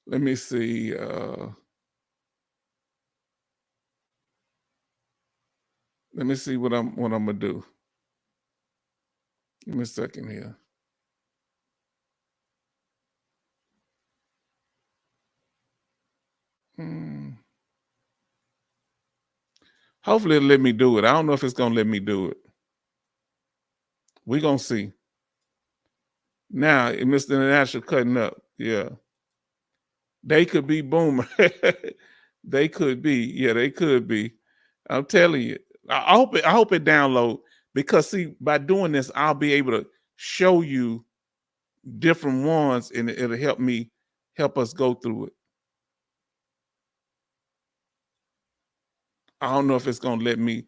Let me see. Let me see what I'm gonna do. Give me a second here. Hopefully it'll let me do it. I don't know if it's gonna let me do it. We're gonna see. Now, Mr. International cutting up. Yeah. They could be boomer. They could be. Yeah, they could be. I'm telling you. I hope it download, because see, by doing this, I'll be able to show you different ones, and it'll help us go through it. I don't know if it's gonna let me,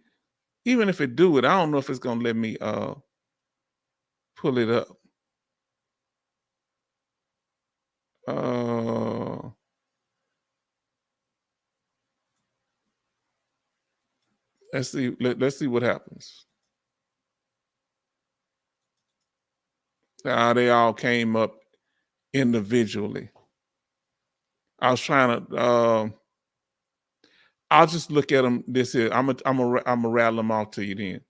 even if it do it, I don't know if it's gonna let me pull it up. Let's see. Let's see what happens. They all came up individually. I was trying to. I'll just look at them. This is. I'm a rattle them off to you then,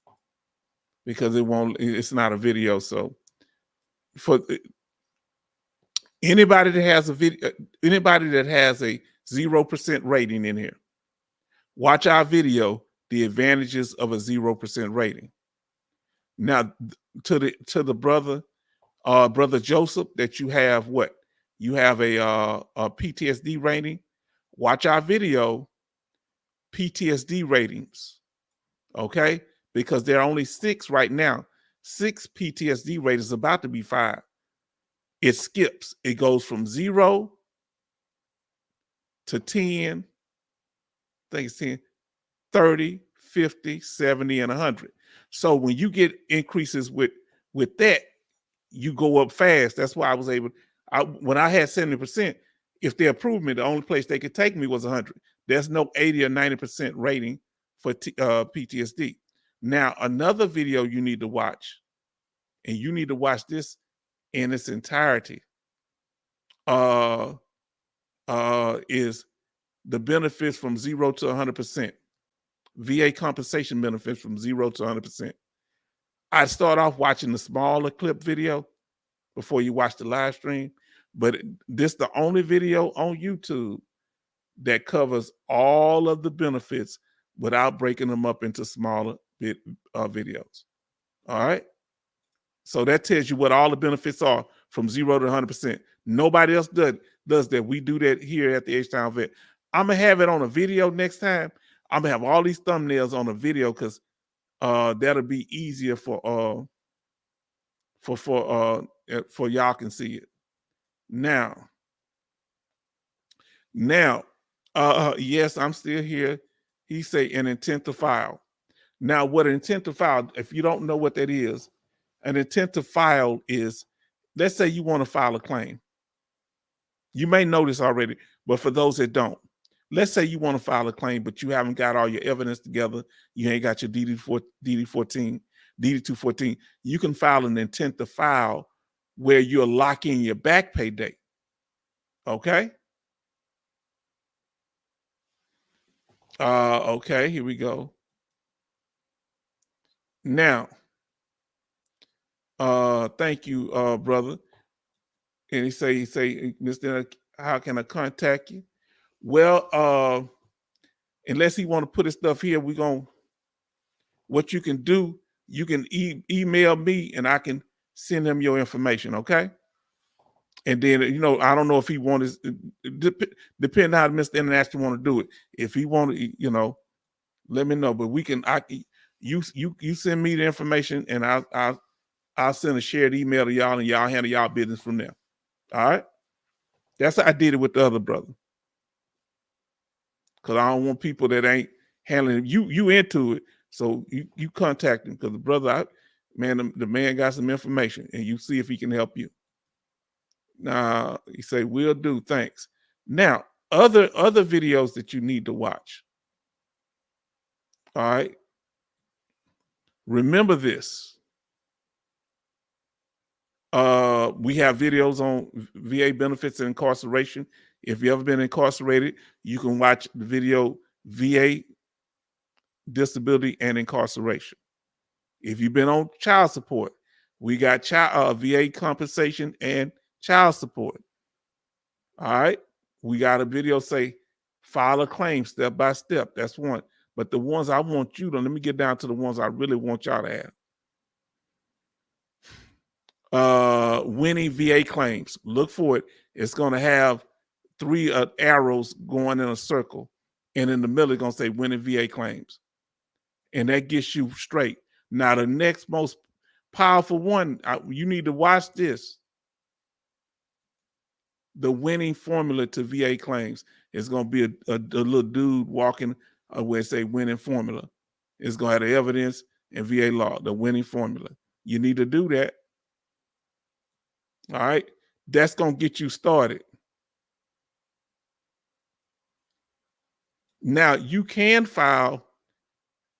because it won't. It's not a video. So for anybody that has a video, anybody that has a 0% rating in here, watch our video, The Advantages of a 0% Rating. Now, to the brother Joseph, that you have what? You have a PTSD rating. Watch our video, PTSD ratings, okay? Because there are only 6 right now. 6 PTSD ratings, about to be 5. It skips. It goes from 0 to 10, I think it's 10, 30, 50, 70, and 100. So when you get increases with that, you go up fast. That's why I was able, when I had 70%, if they approved me, the only place they could take me was 100. There's no 80 or 90% rating for PTSD. Now, another video you need to watch, and you need to watch this in its entirety, is the benefits from 0 to 100%. VA compensation benefits from 0 to 100%. I start off watching the smaller clip video before you watch the live stream, but this is the only video on YouTube that covers all of the benefits without breaking them up into smaller videos. All right. So that tells you what all the benefits are from 0 to 100%. Nobody else does that. We do that here at the H-Town Vet. I'm gonna have it on a video next time. I'm gonna have all these thumbnails on a video, because that'll be easier for y'all can see it. Now, yes, I'm still here. He say an intent to file. Now, what an intent to file, if you don't know what that is, an intent to file is, let's say you want to file a claim. You may know this already, but for those that don't, let's say you want to file a claim, but you haven't got all your evidence together. You ain't got your DD-214. You can file an intent to file where you're locking your back pay date. Okay. Okay, here we go. Now, thank you, brother. And he say, Mr. How can I contact you? Well, unless he want to put his stuff here, what you can do, you can email me and I can send him your information, okay? And then, I don't know if he wants, depending how Mr. International want to do it. If he want to, let me know. But you send me the information, and I'll send a shared email to y'all, and y'all handle y'all business from there. All right? That's how I did it with the other brother. Because I don't want people that ain't handling it. You into it, so you contact him, because the brother, the man got some information, and you see if he can help you. Now, he say, will do, thanks. Now, other videos that you need to watch. All right. Remember this. We have videos on VA benefits and incarceration. If you've ever been incarcerated, you can watch the video VA disability and incarceration. If you've been on child support, we got VA compensation and child support. All right. We got a video say file a claim step by step. That's one. But the ones I want you to, let me get down to the ones I really want y'all to winning VA claims. Look for it. It's going to have 3 arrows going in a circle, and in the middle, it's going to say winning VA claims, and that gets you straight. Now, the next most powerful one, you need to watch this. The winning formula to VA claims is going to be a little dude walking where it say winning formula. It's going to have the evidence and VA law, the winning formula. You need to do that. All right. That's going to get you started. Now, you can file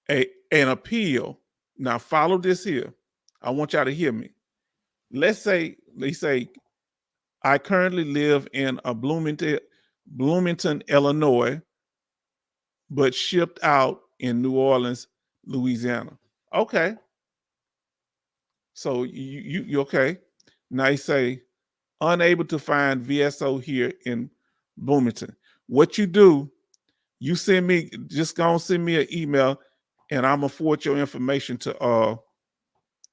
an appeal. Now, follow this here. I want y'all to hear me. Let's say I currently live in Bloomington, Illinois, but shipped out in New Orleans, Louisiana. Okay. So you okay. Now you say, unable to find VSO here in Bloomington. What you do, you send me, just go and send me an email, and I'm gonna forward your information to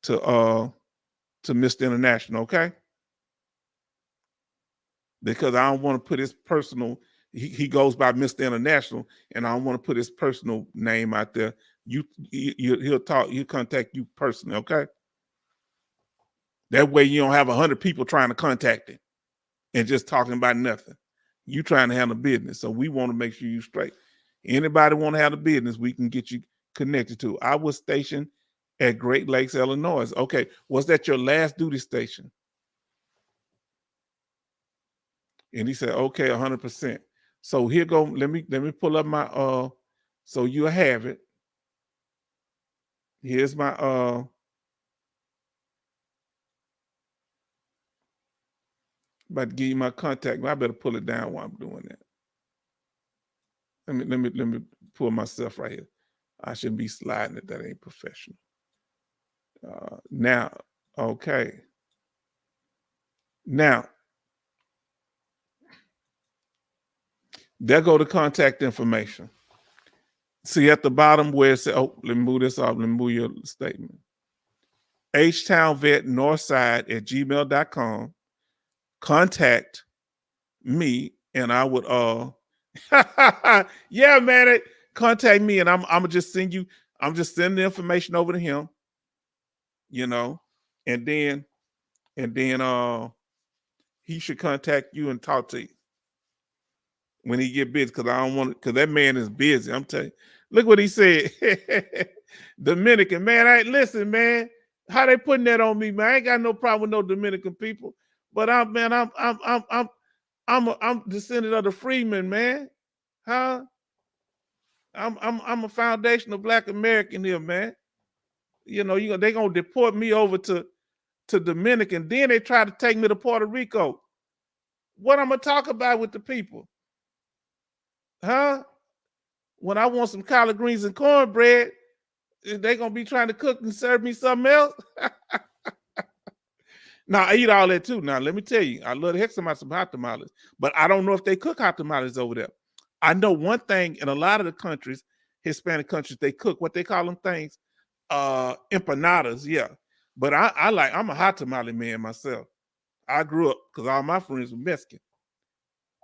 Mr. International, okay? Because I don't want to put his personal, he goes by Mr. International, and I don't want to put his personal name out there. He'll contact you personally, okay? That way you don't have 100 people trying to contact him and just talking about nothing. You trying to handle business. So we want to make sure you straight. Anybody want to have a business, we can get you connected to. I was stationed at Great Lakes, Illinois. Okay, was that your last duty station? And he said, okay, 100%. So here go, let me pull up my, so you'll have it. Here's my, about to give you my contact. I better pull it down while I'm doing that. Let me pull myself right here. I shouldn't be sliding it. That ain't professional. Now, okay. Now, there go the contact information. See at the bottom where it says, oh, let me move this off. Let me move your statement. htownvetnorthside@gmail.com. Contact me, and I would yeah, man, contact me, and I'm gonna just send you, I'm just sending the information over to him, you know, and then he should contact you and talk to you when he get busy, because I don't want it, because that man is busy. I'm telling you, look what he said. Dominican, man, listen, man, how they putting that on me, man? I ain't got no problem with no Dominican people. But I'm a descendant of the freedmen, man. Huh? I'm a foundational Black American here, man. You know, they gonna deport me over to Dominican. Then they try to take me to Puerto Rico. What I'm gonna talk about with the people? Huh? When I want some collard greens and cornbread, they gonna be trying to cook and serve me something else. Now, I eat all that too. Now, let me tell you, I love the heck some hot tamales, but I don't know if they cook hot tamales over there. I know one thing, in a lot of the countries, Hispanic countries, they cook what they call them things, empanadas, yeah. But I'm a hot tamale man myself. I grew up, because all my friends were Mexican.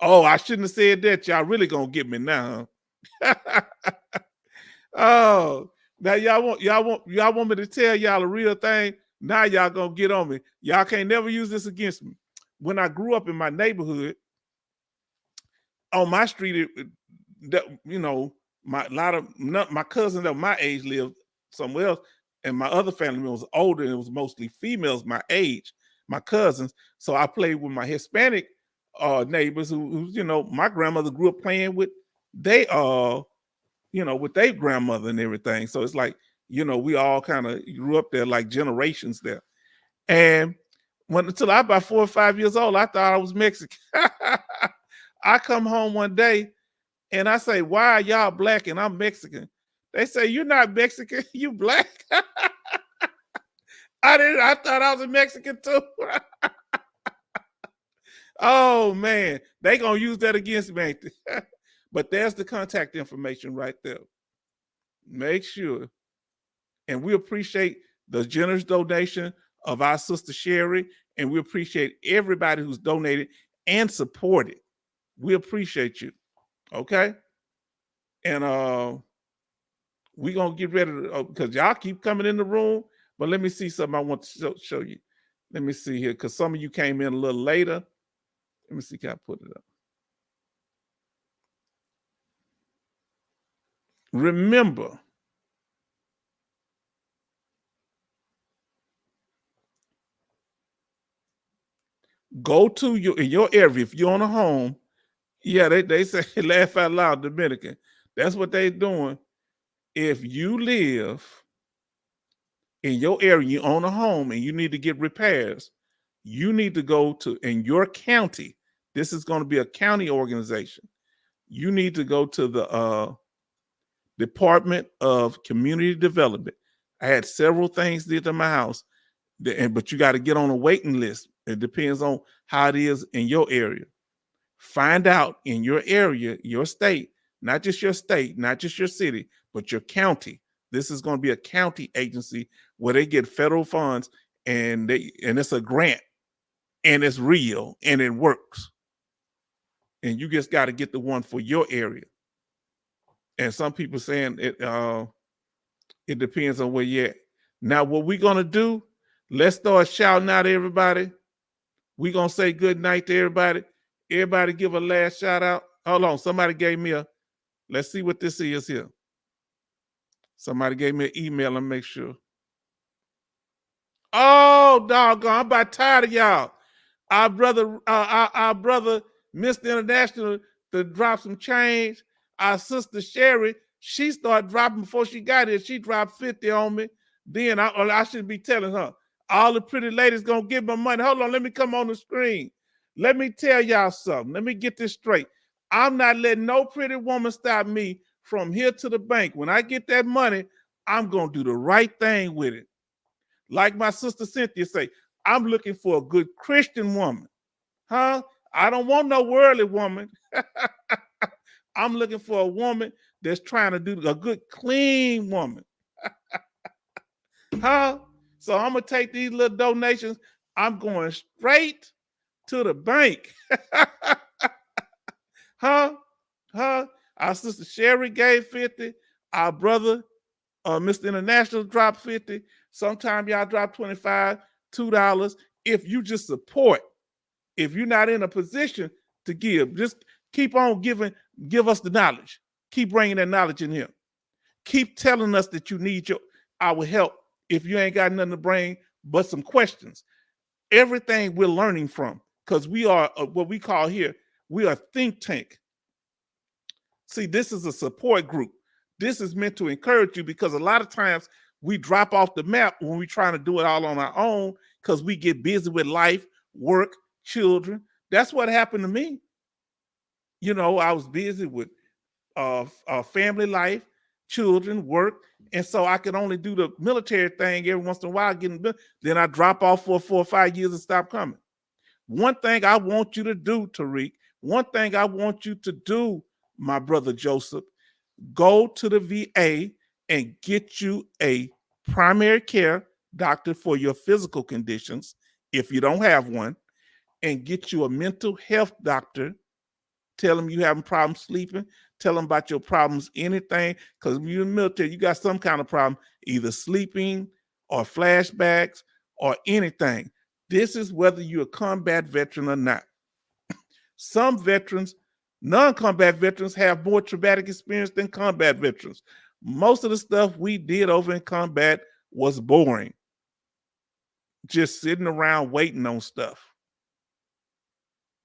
Oh, I shouldn't have said that. Y'all really gonna get me now, huh? Oh, now y'all want me to tell y'all a real thing? Now y'all gonna get on me. Y'all can't never use this against me. When I grew up in my neighborhood, on my street, you know, my cousins of my age lived somewhere else, and my other family was older, and it was mostly females my age, my cousins. So I played with my Hispanic neighbors who, you know, my grandmother grew up playing with. They you know, with their grandmother and everything. So it's like, you know, we all kind of grew up there, like generations there. And until I about 4 or 5 years old, I thought I was Mexican. I come home one day and I say, why are y'all Black and I'm Mexican? They say, you're not Mexican, you Black. I thought I was a Mexican too. Oh man, they gonna use that against me. But there's the contact information right there. Make sure. And we appreciate the generous donation of our sister Sherry, and we appreciate everybody who's donated and supported. We appreciate you. Okay. And we're gonna get ready to because y'all keep coming in the room. But let me see something I want to show you. Let me see here, because some of you came in a little later. Let me see, can I put it up? Remember, go to in your area, if you're on a home, yeah, they say laugh out loud, Dominican. That's what they're doing. If you live in your area, you own a home and you need to get repairs, you need to go to, in your county, this is going to be a county organization. You need to go to the Department of Community Development. I had several things did to my house, but you got to get on a waiting list. It depends on how it is in your area. Find out in your area, your state, not just your state, not just your city, but your county. This is going to be a county agency where they get federal funds, and it's a grant, and it's real, and it works. And you just got to get the one for your area. And some people saying it depends on where you're at. Now, what we're going to do, let's start shouting out everybody. We're going to say good night to everybody. Everybody give a last shout out. Hold on. Somebody gave me let's see what this is here. Somebody gave me an email and make sure. Oh, doggone. I'm about tired of y'all. Our brother, Mr. International, to drop some change. Our sister Sherry, she started dropping before she got here. She dropped 50 on me. Then I should be telling her, all the pretty ladies gonna give my money. Hold on, let me come on the screen. Let me tell y'all something. Let me get this straight. I'm not letting no pretty woman stop me from here to the bank. When I get that money, I'm gonna do the right thing with it. Like my sister Cynthia say, I'm looking for a good Christian woman. Huh? I don't want no worldly woman. I'm looking for a woman that's trying to do a good, clean woman. Huh? So I'm going to take these little donations. I'm going straight to the bank. Huh? Our sister Sherry gave 50. Our brother, Mr. International, dropped 50. Sometimes y'all drop 25, $2. If you just support, if you're not in a position to give, just keep on giving. Give us the knowledge. Keep bringing that knowledge in here. Keep telling us that you need our help if you ain't got nothing to bring but some questions. Everything we're learning from, because we are what we call here, we are a think tank. See, this is a support group. This is meant to encourage you, because a lot of times we drop off the map when we're trying to do it all on our own because we get busy with life, work, children. That's what happened to me. You know, I was busy with family life, children, work, and so I could only do the military thing every once in a while. Then I drop off for 4 or 5 years and stop coming. One thing I want you to do, Tariq, one thing I want you to do, my brother Joseph, go to the VA and get you a primary care doctor for your physical conditions, if you don't have one, and get you a mental health doctor. Tell them you having problems sleeping. Tell them about your problems, anything. Because when you're in the military, you got some kind of problem, either sleeping or flashbacks or anything. This is whether you're a combat veteran or not. Some veterans, non-combat veterans, have more traumatic experience than combat veterans. Most of the stuff we did over in combat was boring. Just sitting around waiting on stuff.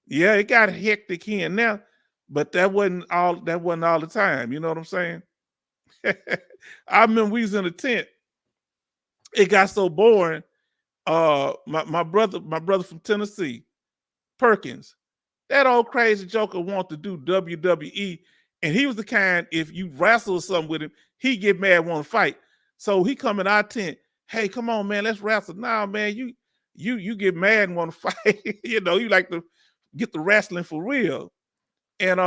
Yeah, it got hectic here and there, but that wasn't all the time. You know what I'm saying? I remember we was in a tent. It got so boring. My brother from Tennessee, Perkins, that old crazy joker wanted to do WWE, and he was the kind, if you wrestle or something with him, he get mad, want to fight. So he come in our tent. Hey, come on, man, let's wrestle. Nah, man, you get mad and want to fight. You know, you like to get the wrestling for real. And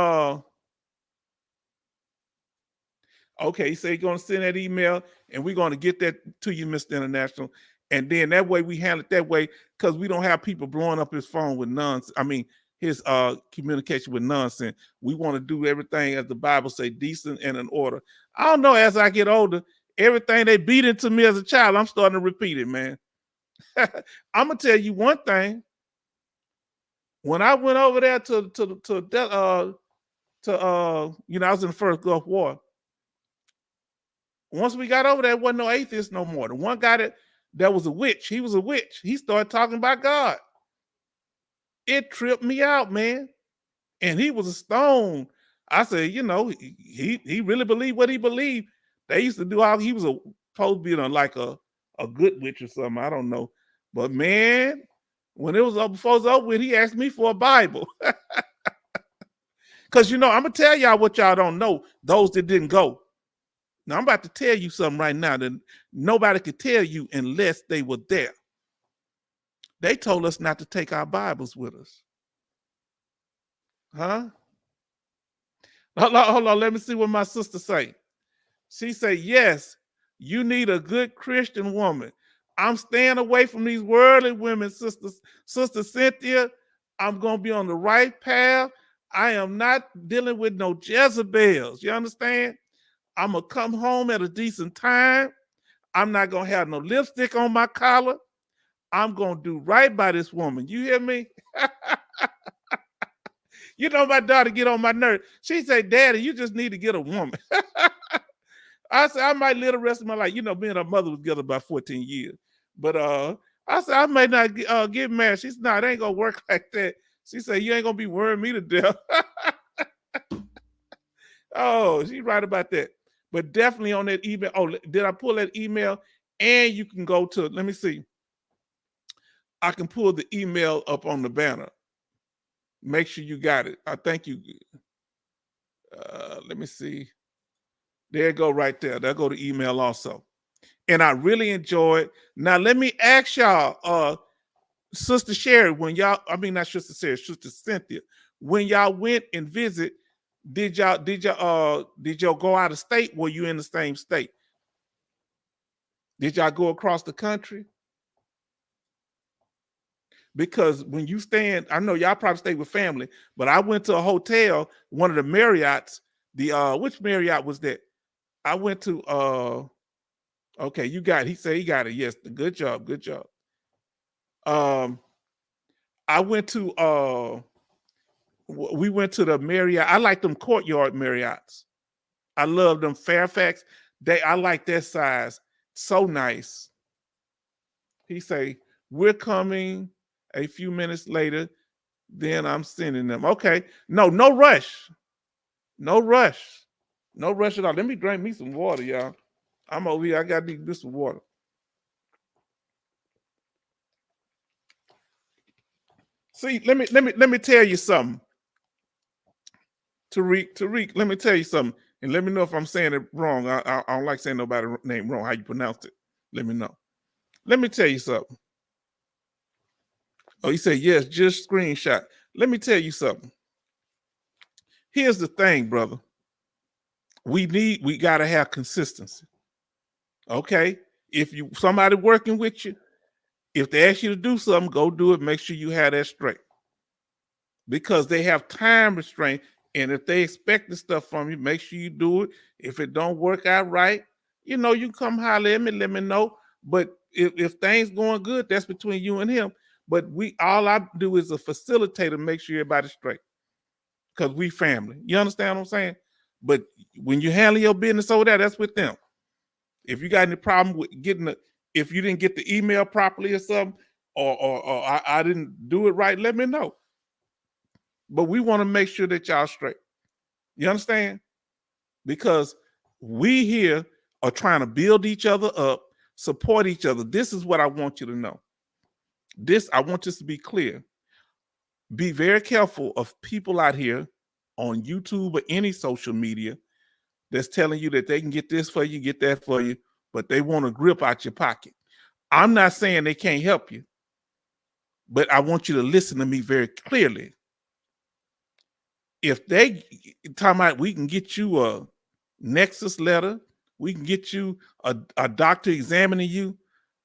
okay, he said he's gonna send that email, and we're gonna get that to you, Mr. International. And then that way we handle it that way because we don't have people blowing up his phone with nonsense. I mean, his communication with nonsense. We want to do everything as the Bible say, decent and in order. I don't know, as I get older, everything they beat into me as a child, I'm starting to repeat it, man. I'm gonna tell you one thing. When I went over there I was in the first Gulf War. Once we got over there, wasn't no atheist no more. The one guy that was a witch, he was a witch. He started talking about God. It tripped me out, man. And he was a stone. I said, he really believed what he believed. They used to do he was supposed to be like a good witch or something. I don't know. But man, when it was before it was over with, he asked me for a Bible. Because I'm gonna tell y'all what y'all don't know, those that didn't go. Now I'm about to tell you something right now that nobody could tell you unless they were there. They told us not to take our Bibles with us. Huh? Hold on. Let me see what my sister say. She said, yes, you need a good Christian woman. I'm staying away from these worldly women, Sister Cynthia. I'm going to be on the right path. I am not dealing with no Jezebels. You understand? I'm going to come home at a decent time. I'm not going to have no lipstick on my collar. I'm going to do right by this woman. You hear me? My daughter get on my nerves. She said, Daddy, you just need to get a woman. I said, I might live the rest of my life. Me and her mother was together about 14 years. But I said, I may not get married. She said, no, it ain't going to work like that. She said, you ain't going to be worrying me to death. Oh, she's right about that. But definitely on that email. Oh, did I pull that email? And you can go to, let me see. I can pull the email up on the banner. Make sure you got it. I think you, let me see. There you go right there. There go the email also. And I really enjoy it. Now, let me ask y'all, Sister Sherry, not Sister Sherry, Sister Cynthia, when y'all went and visit, did y'all go out of state? Were you in the same state? Did y'all go across the country? Because when you stand, I know y'all probably stay with family, but I went to a hotel, one of the Marriotts. Which Marriott was that? I went to okay, you got it. He said he got it. Yes, good job. I went to we went to the Marriott. I like them Courtyard Marriotts. I love them Fairfax. I like their size. So nice. He say, we're coming a few minutes later, then I'm sending them. Okay. No rush. No rush at all. Let me drink me some water, y'all. I'm over here. I got to get some water. See, let me tell you something. Tariq, let me tell you something. And let me know if I'm saying it wrong. I don't like saying nobody's name wrong. How you pronounce it? Let me know. Let me tell you something. Oh, he said, yes, just screenshot. Let me tell you something. Here's the thing, brother. We got to have consistency. Okay? If somebody working with you, if they ask you to do something, go do it. Make sure you have that straight. Because they have time restraint. And if they expect the stuff from you, make sure you do it. If it don't work out right, you can come holler at me, let me know. But if things going good, that's between you and him. But all I do is a facilitator, make sure everybody's straight. Because we family. You understand what I'm saying? But when you handle your business over there, that's with them. If you got any problem with if you didn't get the email properly or something, or I didn't do it right, let me know. But we want to make sure that y'all straight. You understand? Because we here are trying to build each other up, support each other. This is what I want you to know. I want this to be clear. Be very careful of people out here on YouTube or any social media that's telling you that they can get this for you, get that for you, but they want to grip out your pocket. I'm not saying they can't help you, but I want you to listen to me very clearly. If they talking about we can get you a Nexus letter, we can get you a doctor examining you,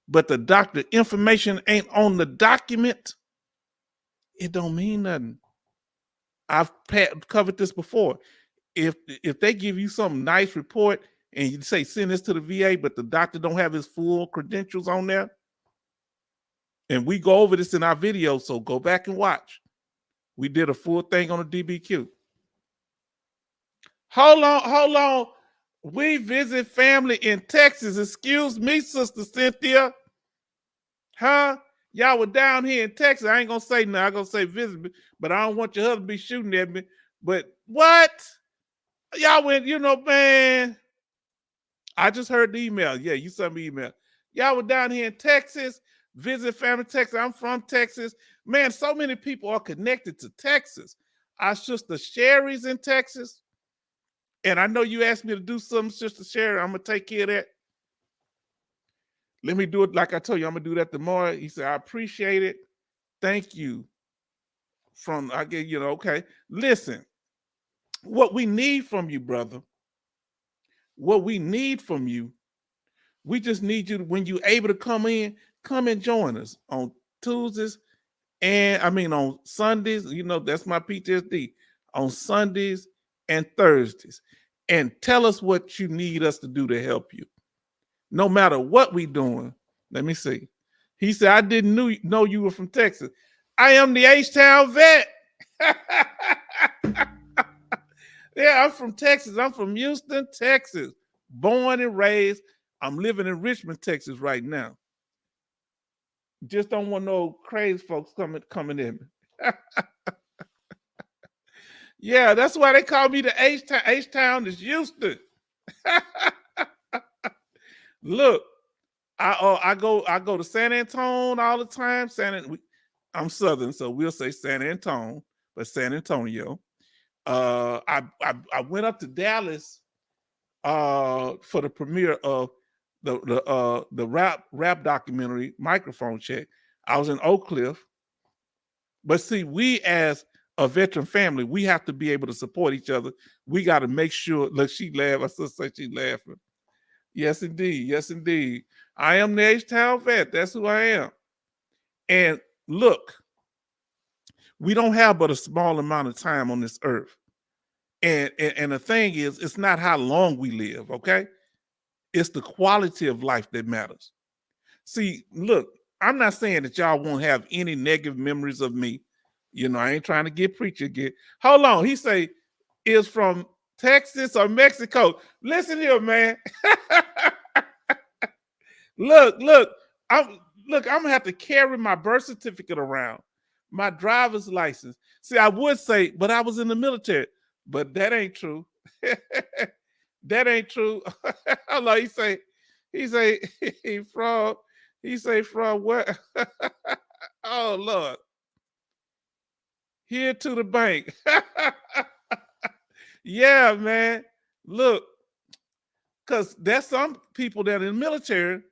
but the doctor information ain't on the document, it don't mean nothing. I've covered this before. If they give you some nice report and you say send this to the VA, but the doctor don't have his full credentials on there, and we go over this in our video, so go back and watch. We did a full thing on the DBQ. Hold on. We visit family in Texas. Excuse me, Sister Cynthia. Huh? Y'all were down here in Texas. I ain't gonna say nothing. I'm gonna say visit me, but I don't want your husband to be shooting at me. But what? Y'all went, man. I just heard the email. Yeah, you sent me email. Y'all were down here in Texas, visit family in Texas. I'm from Texas. Man, so many people are connected to Texas. Our sister Sherry's in Texas. And I know you asked me to do something, Sister Sherry. I'm going to take care of that. Let me do it like I told you. I'm going to do that tomorrow. He said, I appreciate it. Thank you. Okay. Listen, what we need from you, brother, we just need you, when you're able to come and join us on Tuesdays on Sundays. That's my PTSD, on Sundays and Thursdays, and tell us what you need us to do to help you. No matter what we doing. Let me see. He said, I didn't know you were from Texas. I am the H-Town vet. Yeah, I'm from Texas. I'm from Houston, Texas. Born and raised. I'm living in Richmond, Texas right now. Just don't want no crazy folks coming in me. Yeah, that's why they call me the H-Town. H-Town is Houston. Look, I go to San Antonio all the time. I'm Southern, so we'll say San Antonio, but San Antonio. I went up to Dallas for the premiere of the rap documentary Microphone Check. I was in Oak Cliff. But see, we as a veteran family, we have to be able to support each other. We got to make sure. Look, she laughed. My sister said she's laughing. Yes, indeed. Yes, indeed. I am the H-Town vet. That's who I am. And look, we don't have but a small amount of time on this earth. And the thing is, it's not how long we live, okay? It's the quality of life that matters. See, look, I'm not saying that y'all won't have any negative memories of me. I ain't trying to get preachy again. Hold on. He say, is from Texas or Mexico. Listen here, man. Look, I'm gonna have to carry my birth certificate around, my driver's license. See, I would say, but I was in the military, but that ain't true. That ain't true. Hold on, he say from where? Oh Lord. Here to the bank. Yeah, man. Look, because there's some people that are in the military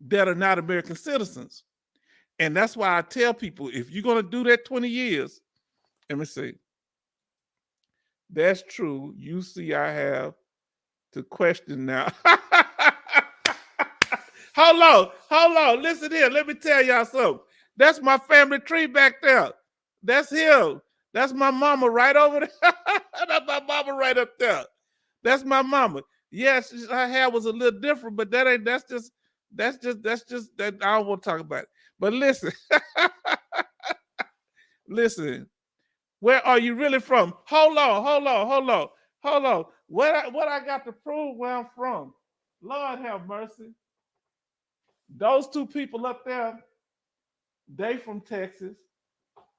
that are not American citizens. And that's why I tell people, if you're going to do that 20 years, let me see. That's true. You see, I have to question now. Hold on. Listen here. Let me tell y'all something. That's my family tree back there. That's him. That's my mama right over there. That's my mama right up there. That's my mama. Yes, her hair was a little different, but that's just that I don't want to talk about it. But listen, listen, where are you really from? Hold on. What I got to prove where I'm from? Lord have mercy. Those two people up there, they from Texas.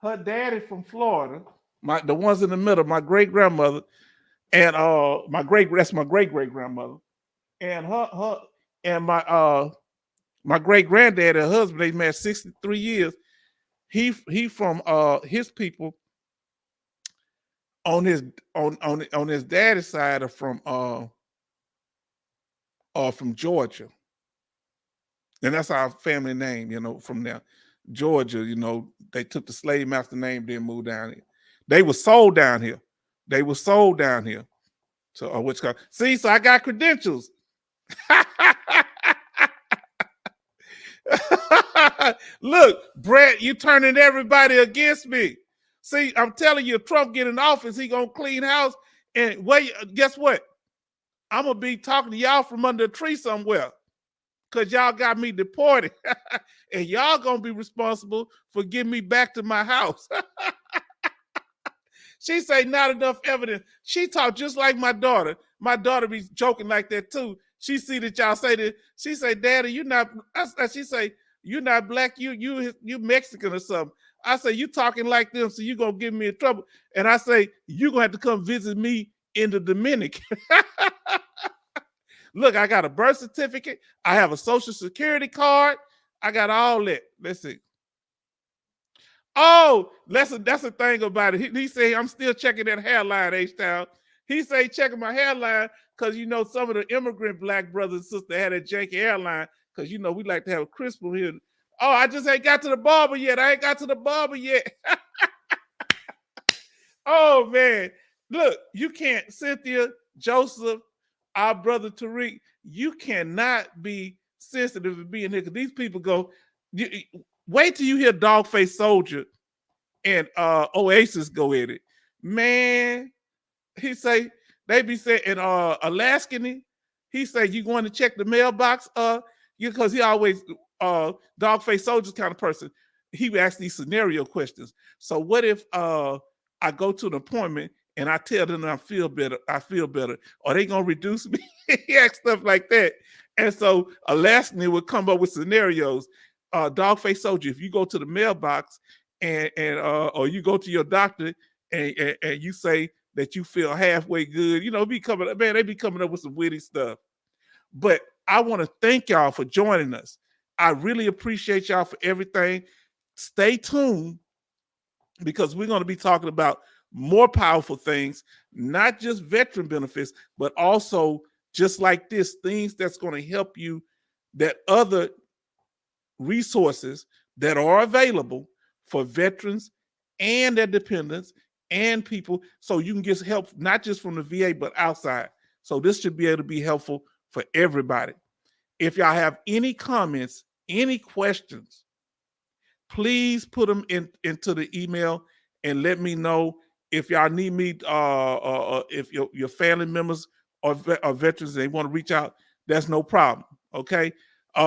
Her daddy from Florida. The ones in the middle, my great grandmother, and that's my great great grandmother, and her and my great granddad, her husband, they met 63 years. He from his people on his daddy's side are from Georgia, and that's our family name, from there. Georgia, they took the slave master name, then moved down here. They were sold down here. So, see, so I got credentials. Look, Brett, you turning everybody against me. See, I'm telling you, if Trump get in office, he gonna clean house. And wait, guess what? I'm gonna be talking to y'all from under a tree somewhere, because y'all got me deported. And y'all gonna be responsible for getting me back to my house. She say not enough evidence. She talk just like my daughter. My daughter be joking like that too. She see that y'all say that. She say, "Daddy, you not." She say, "You not black. You Mexican or something." I say, "You talking like them, so you gonna get me in trouble." And I say, "You gonna have to come visit me in the Dominican." Look, I got a birth certificate. I have a social security card. I got all that. Let's see. Oh, that's the thing about it. He say I'm still checking that hairline, H-Town. He say checking my hairline because some of the immigrant black brothers and sisters had a janky hairline because we like to have a crisp one here. Oh, I just ain't got to the barber yet. I ain't got to the barber yet. Oh man, look, you can't, Cynthia, Joseph, our brother Tariq, you cannot be sensitive to being here because these people go. Wait till you hear Dogface Soldier and Oasis go at it. Man, he say, they be saying, and Alaskan, he say, you going to check the mailbox? Because he always, Dogface Soldier's kind of person. He would ask these scenario questions. So what if I go to an appointment and I tell them I feel better? Are they going to reduce me? He asked stuff like that. And so Alaskan would come up with scenarios. Dogface Soldier, if you go to the mailbox and or you go to your doctor and you say that you feel halfway good, they be coming up with some witty stuff. But I want to thank y'all for joining us. I really appreciate y'all for everything. Stay tuned because we're going to be talking about more powerful things, not just veteran benefits, but also just like this, things that's going to help you, that other resources that are available for veterans and their dependents and people, so you can get help not just from the VA but outside. So this should be able to be helpful for everybody. If y'all have any comments, any questions, please put them into the email and let me know. If y'all need me, if your family members are veterans and they want to reach out, that's no problem. Okay. One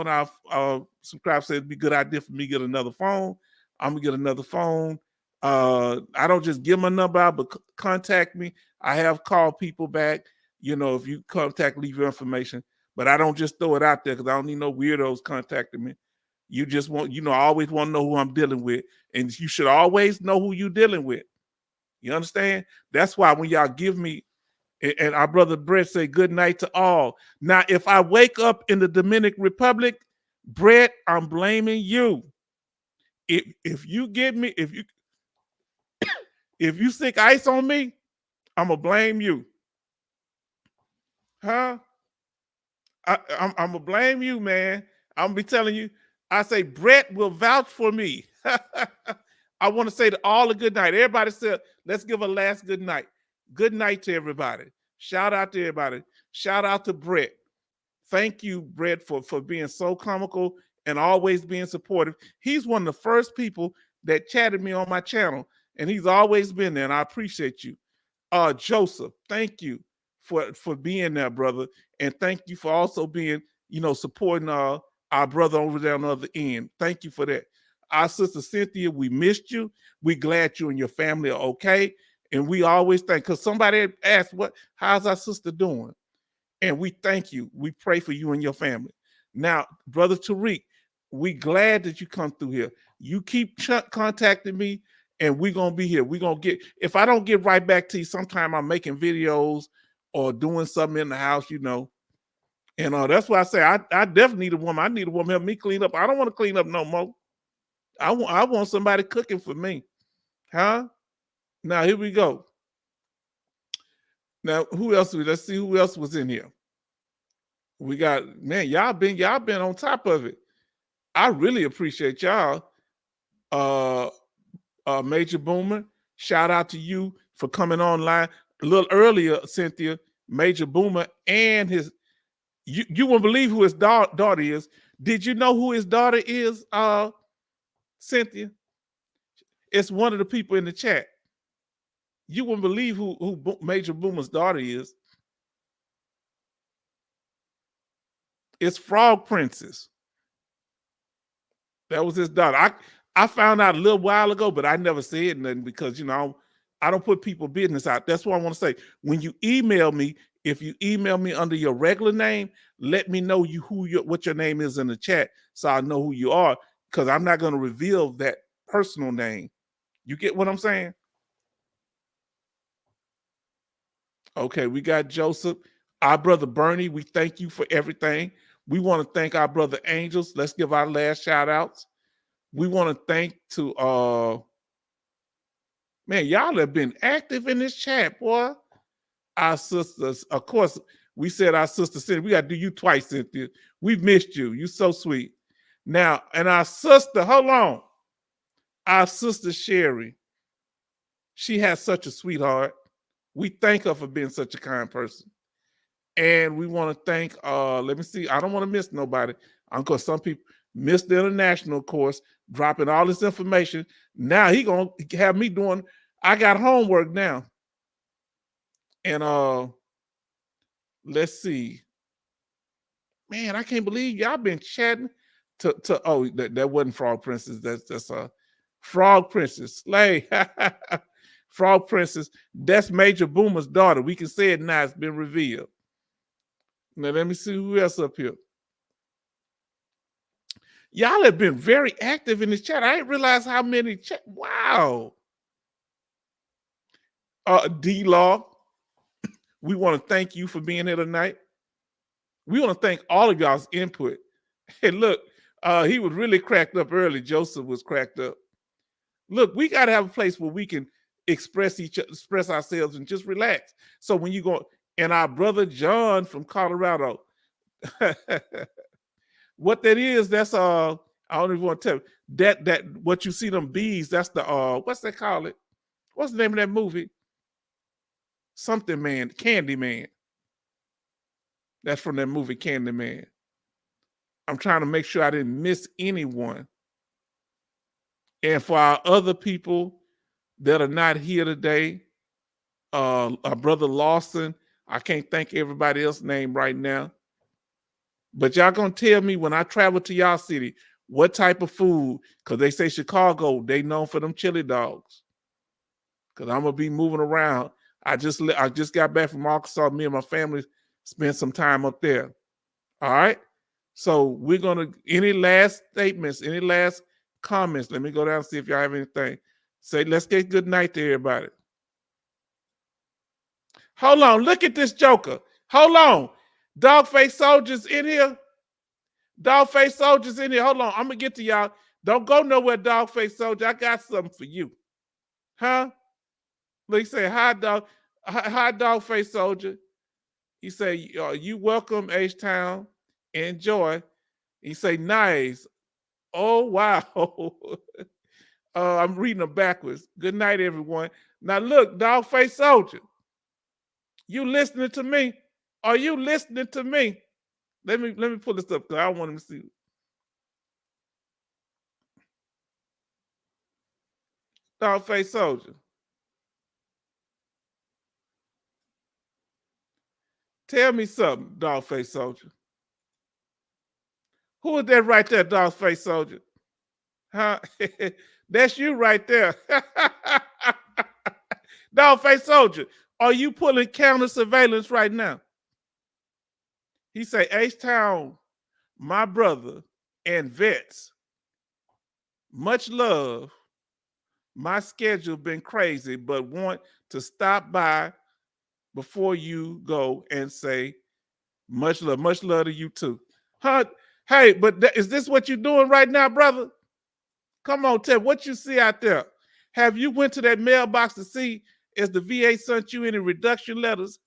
of our subscribers said it'd be a good idea for me to get another phone. I'm gonna get another phone. I don't just give my number out, but contact me. I have called people back. If you contact, leave your information. But I don't just throw it out there because I don't need no weirdos contacting me. You just want, I always want to know who I'm dealing with. And you should always know who you're dealing with. You understand? That's why when y'all give me, and our brother Brett say good night to all. Now, if I wake up in the Dominican Republic, Brett, I'm blaming you. If you get me, if you stick ice on me, I'm gonna blame you. Huh? I'm gonna blame you, man. I'm gonna be telling you. I say Brett will vouch for me. I want to say to all a good night. Everybody said, let's give a last good night. Good night to everybody. Shout out to everybody. Shout out to Brett. Thank you, Brett, for being so comical and always being supportive. He's one of the first people that chatted me on my channel, and he's always been there, and I appreciate you. Joseph, thank you for being there, brother, and thank you for also being, supporting our brother over there on the other end. Thank you for that. Our sister Cynthia, we missed you. We glad you and your family are okay. And we always thank, because somebody asked, how's our sister doing? And we thank you. We pray for you and your family. Now, Brother Tariq, we glad that you come through here. You keep contacting me, and we're going to be here. We're going to get, if I don't get right back to you, sometime I'm making videos or doing something in the house, And that's why I say I definitely need a woman. I need a woman to help me clean up. I don't want to clean up no more. I want somebody cooking for me. Huh? Now, here we go. Now, who else? Let's see who else was in here. We got, man, y'all been on top of it. I really appreciate y'all. Major Boomer, shout out to you for coming online a little earlier, Cynthia. Major Boomer and his You won't believe who his daughter is. Did you know who his daughter is, Cynthia? It's one of the people in the chat. You wouldn't believe who Major Boomer's daughter is. It's Frog Princess. That was his daughter. I found out a little while ago, but I never said nothing because, you know, I don't put people business out. That's what I want to say. When you email me, if you email me under your regular name, let me know what your name is in the chat so I know who you are, because I'm not going to reveal that personal name. You get what I'm saying? Okay, we got Joseph. Our brother Bernie, we thank you for everything. We want to thank our brother Angels. Let's give our last shout outs. We want to thank to man, y'all have been active in this chat, boy. Our sisters, of course, we said our sister Cynthia. We got to do you twice, Cynthia. We've missed you. You're so sweet. Now, and our sister, hold on. Our sister Sherry, she has such a sweetheart. We thank her for being such a kind person. And we want to thank, let me see, I don't want to miss nobody. Because some people missed the international course, dropping all this information. Now he gonna have me doing, I got homework now. And let's see. Man, I can't believe y'all been chatting to that wasn't Frog Princess. That's Frog Princess. Slay. Frog Princess. That's Major Boomer's daughter. We can say it now, it's been revealed. Now let me see who else up here. Y'all have been very active in this chat. I didn't realize how many chat. Wow. D-Law, we want to thank you for being here tonight. We want to thank all of y'all's input. Hey, look, he was really cracked up early. Joseph was cracked up. Look, we got to have a place where we can express ourselves and just relax. So when you go, and our brother John from Colorado, what that is, that's I don't even want to tell you. That what you see them bees, that's the what's they call it? What's the name of that movie? Something Man, Candyman. That's from that movie Candyman. I'm trying to make sure I didn't miss anyone. And for our other people that are not here today, our brother Lawson, I can't thank everybody else's name right now. But y'all gonna tell me when I travel to y'all city, what type of food, because they say Chicago, they known for them chili dogs. Because I'm gonna be moving around. I just got back from Arkansas. Me and my family spent some time up there. All right. So we're gonna, any last statements, any last comments? Let me go down and see if y'all have anything. Say, let's get good night to everybody. Hold on, look at this joker. Hold on. Dogface Soldiers in here. Dogface Soldiers in here. Hold on, I'm gonna get to y'all. Don't go nowhere, Dogface Soldier. I got something for you. Huh? Look, he say, hi, Dogface Soldier. He say, you welcome, H-Town. Enjoy. He say, nice. Oh, wow. I'm reading them backwards. Good night, everyone. Now, look, Dogface Soldier. You listening to me? Are you listening to me? Let me pull this up because I want him to see. Dogface Soldier. Tell me something, Dogface Soldier. Who is that right there, Dogface Soldier? Huh? That's you right there. Dogface Soldier, are you pulling counter surveillance right now? He say, H-Town, my brother, and vets, much love. My schedule been crazy, but want to stop by before you go and say much love to you too. Huh? Hey, but is this what you're doing right now, brother? Come on, tell what you see out there. Have you went to that mailbox to see if the VA sent you any reduction letters?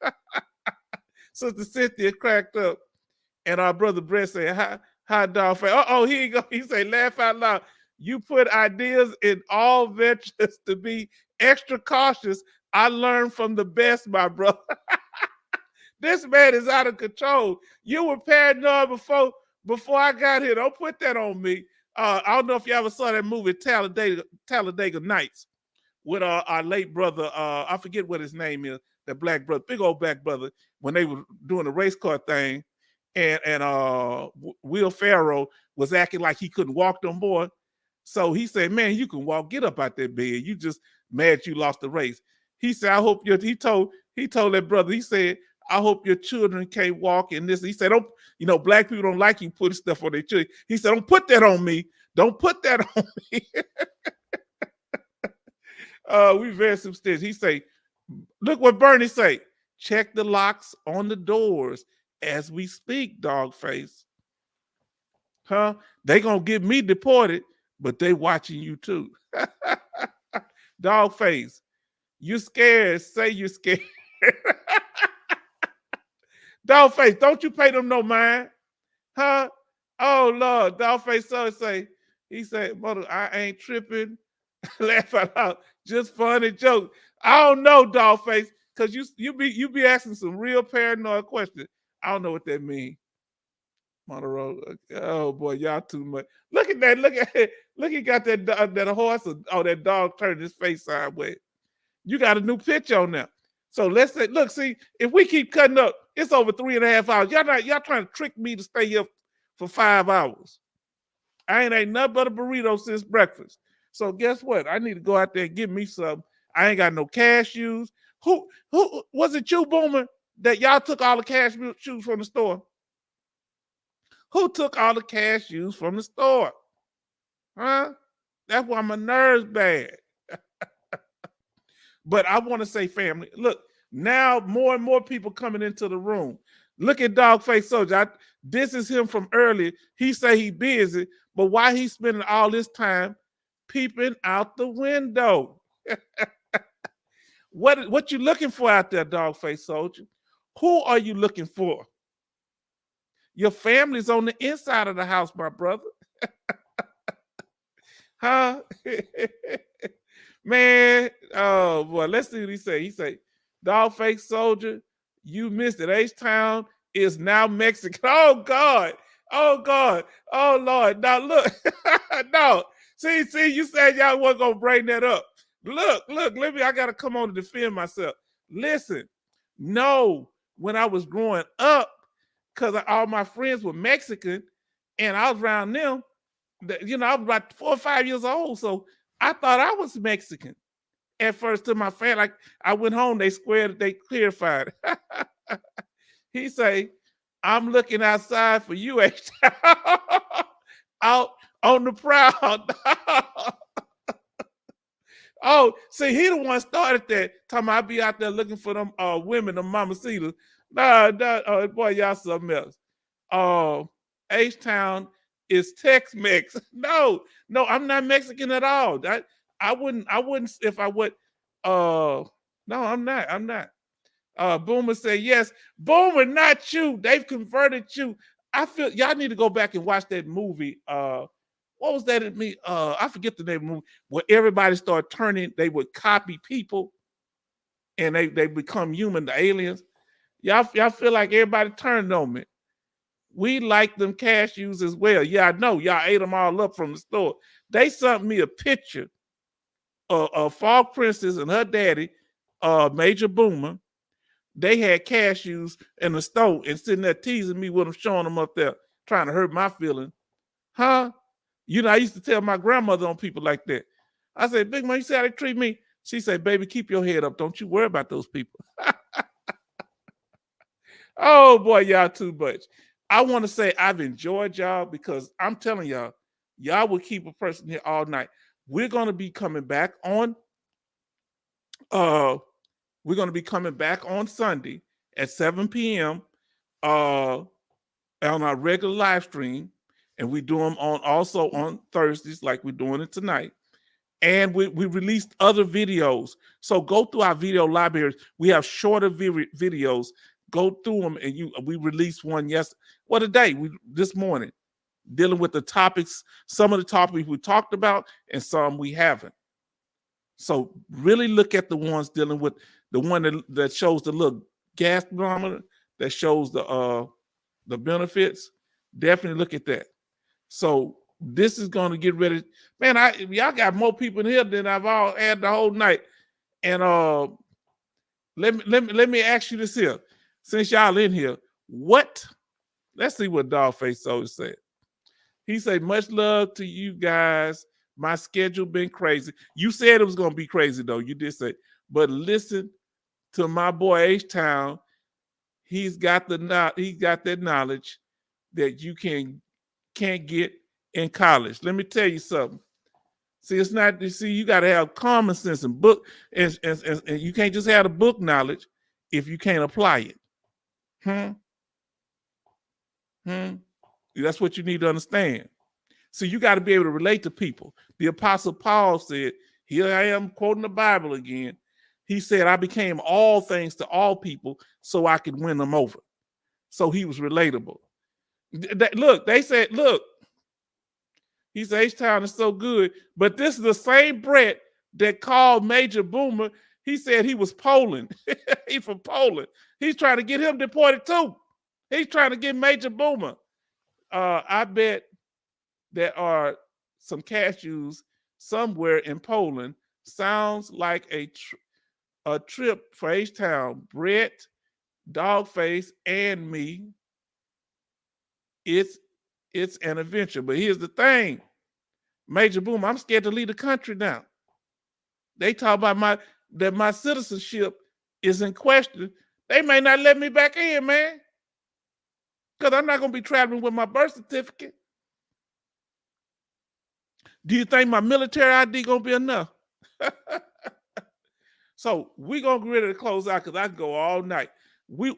Sister Cynthia cracked up, and our brother Brett said, "Hi, dog." Oh, here you go. He said, "Laugh out loud." You put ideas in all veterans to be extra cautious. I learned from the best, my brother. This man is out of control. You were paranoid before I got here. Don't put that on me. I don't know if you ever saw that movie Talladega Nights with our late brother. I forget what his name is. The black brother, big old black brother, when they were doing the race car thing, and Will Ferrell was acting like he couldn't walk no more. So he said, "Man, you can walk. Get up out that bed. You just mad you lost the race." He said, "I hope you." He told that brother. He said, "I hope your children can't walk in this." He said, "Don't, black people don't like you putting stuff on their children." He said, "Don't put that on me. Don't put that on me." We very superstitious. He say, look what Bernie say. Check the locks on the doors as we speak, dog face. Huh? They gonna get me deported, but they watching you too. Dog face. You scared? Say you scared. Dog face, don't you pay them no mind? Huh? Oh Lord, dog face so say. He said, "Mother, I ain't tripping." Laugh out loud. Just funny joke. I don't know, dog face, because you be asking some real paranoid questions. I don't know what that means. Monroe. Oh boy, y'all too much. Look at that. Look at it. Look, he got that horse. Oh, that dog turned his face sideways. You got a new picture on there. So let's say, look, see, if we keep cutting up, it's over 3.5 hours. Y'all trying to trick me to stay here for 5 hours. I ain't ate nothing but a burrito since breakfast. So guess what? I need to go out there and get me some. I ain't got no cashews. Who was it, you, Boomer, that y'all took all the cashews from the store? Who took all the cashews from the store? Huh? That's why my nerves bad. But I want to say, family, look, now more and more people coming into the room. Look at Dogface Soldier. This is him from earlier. He say he busy, but why he spending all this time peeping out the window? What you looking for out there, Dogface Soldier? Who are you looking for? Your family's on the inside of the house, my brother. Huh? Man, oh boy, let's see what he say. He say, Dogface Soldier, you missed it. H-Town is now Mexican. Oh God. Oh God. Oh Lord. Now look. No. See, you said y'all wasn't gonna bring that up. Look, I gotta come on to defend myself. Listen, no, when I was growing up, because all my friends were Mexican and I was around them, I was about 4 or 5 years old. So I thought I was Mexican at first to my family. Like I went home, they clarified. He say, I'm looking outside for you, out on the prowl. Oh, see, he the one started that. Talking about I be out there looking for them women, them mamacitas. Nah, boy, y'all something else. H-Town is Tex-Mex. No, I'm not Mexican at all. I wouldn't if I would. No, I'm not. Boomer said yes. Boomer, not you. They've converted you. I feel y'all need to go back and watch that movie. What was that in me? I forget the name of the movie where everybody started turning, they would copy people and they become human, the aliens. Y'all feel like everybody turned on me. We like them cashews as well. Yeah, I know. Y'all ate them all up from the store. They sent me a picture of Fog Princess and her daddy, Major Boomer. They had cashews in the store and sitting there teasing me with them, showing them up there, trying to hurt my feelings. Huh? I used to tell my grandmother on people like that. I said, Big Mom, you see how they treat me? She said, baby, keep your head up. Don't you worry about those people. Oh, boy, y'all too much. I want to say I've enjoyed y'all because I'm telling y'all will keep a person here all night. We're going to be coming back on Sunday at 7 p.m. On our regular live stream. And we do them also on Thursdays like we're doing it tonight. And we released other videos. So go through our video libraries. We have shorter videos. Go through them, and we released one today, this morning, dealing with the topics, some of the topics we talked about, and some we haven't. So really look at the ones dealing with the one that shows the little gas thermometer. that shows the benefits. Definitely look at that. So this is going to get ready. Man, y'all got more people in here than I've all had the whole night. And let me ask you this here. Since y'all in here, let's see what Dogface Soldier said. He said, much love to you guys. My schedule been crazy. You said it was going to be crazy, though. You did say. But listen to my boy H-Town. He's got that knowledge that you can't get in college. Let me tell you something. See, it's not. You got to have common sense and book, and you can't just have the book knowledge if you can't apply it. That's what you need to understand. So you got to be able to relate to people. The Apostle Paul said, here I am quoting the Bible again. He said, I became all things to all people so I could win them over. So he was relatable. They said, he said, H-Town is so good. But this is the same Brett that called Major Boomer. He said he was Poland. He's from Poland. He's trying to get him deported too. He's trying to get Major Boomer. I bet there are some cashews somewhere in Poland. Sounds like a trip for H-Town. Brett, Dogface, and me. It's an adventure. But here's the thing. Major Boomer, I'm scared to leave the country now. They talk about that my citizenship is in question. They may not let me back in, man. Because I'm not going to be traveling with my birth certificate. Do you think my military ID going to be enough? So we're going to get ready to close out because I can go all night.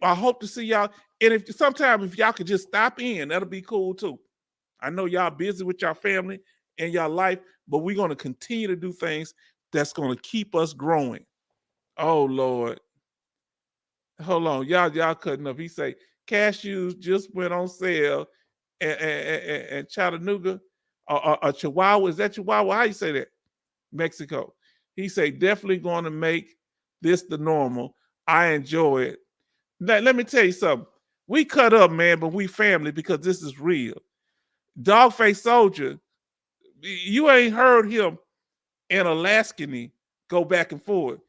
I hope to see y'all. And if y'all could just stop in, that'll be cool too. I know y'all busy with your family and your life, but we're going to continue to do things that's going to keep us growing. Oh, Lord. Hold on. Y'all cutting up. He say, cashews just went on sale and Chattanooga or Chihuahua. Is that Chihuahua? How you say that? Mexico. He say, definitely going to make this the normal. I enjoy it. Now, let me tell you something. We cut up, man, but we family because this is real. Dogface Soldier, you ain't heard him and Alaskany go back and forth.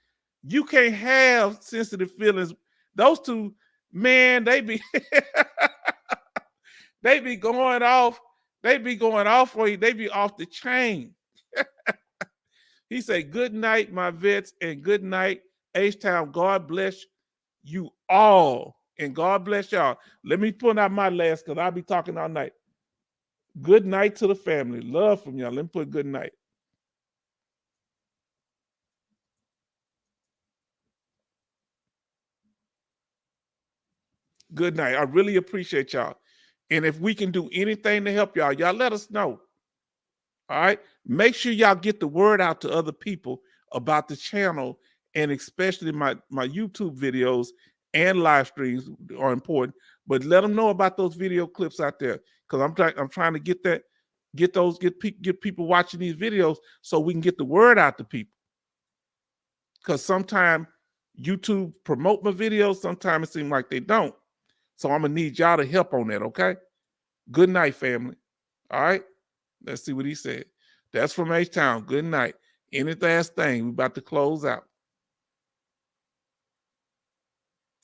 You can't have sensitive feelings. Those two, man, they be they be going off. They be going off for you. They be off the chain. He said, good night, my vets, and good night, H-Town. God bless you all. And God bless y'all. Let me put out my last because I'll be talking all night. Good night to the family. Love from y'all. Let me put good night. Good night. I really appreciate y'all. And if we can do anything to help y'all, y'all let us know. All right. Make sure y'all get the word out to other people about the channel, and especially my YouTube videos and live streams are important. But let them know about those video clips out there, because I'm trying to get people watching these videos so we can get the word out to people. Because sometimes YouTube promote my videos, sometimes it seems like they don't. So I'm gonna need y'all to help on that. Okay. Good night, family. All right. Let's see what he said. That's from H-Town. Good night. Any last thing? We're about to close out.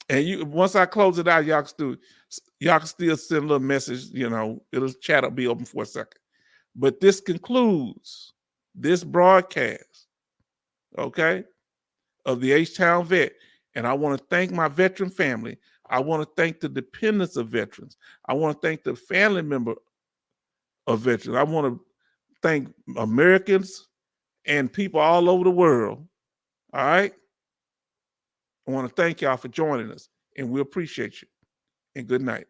And once I close it out, y'all can still send a little message. Chat will be open for a second. But this concludes this broadcast, okay, of the H-Town Vet. And I want to thank my veteran family. I want to thank the dependents of veterans. I want to thank the family member of veterans. I want to thank Americans and people all over the world. All right. I want to thank y'all for joining us, and we appreciate you. And good night.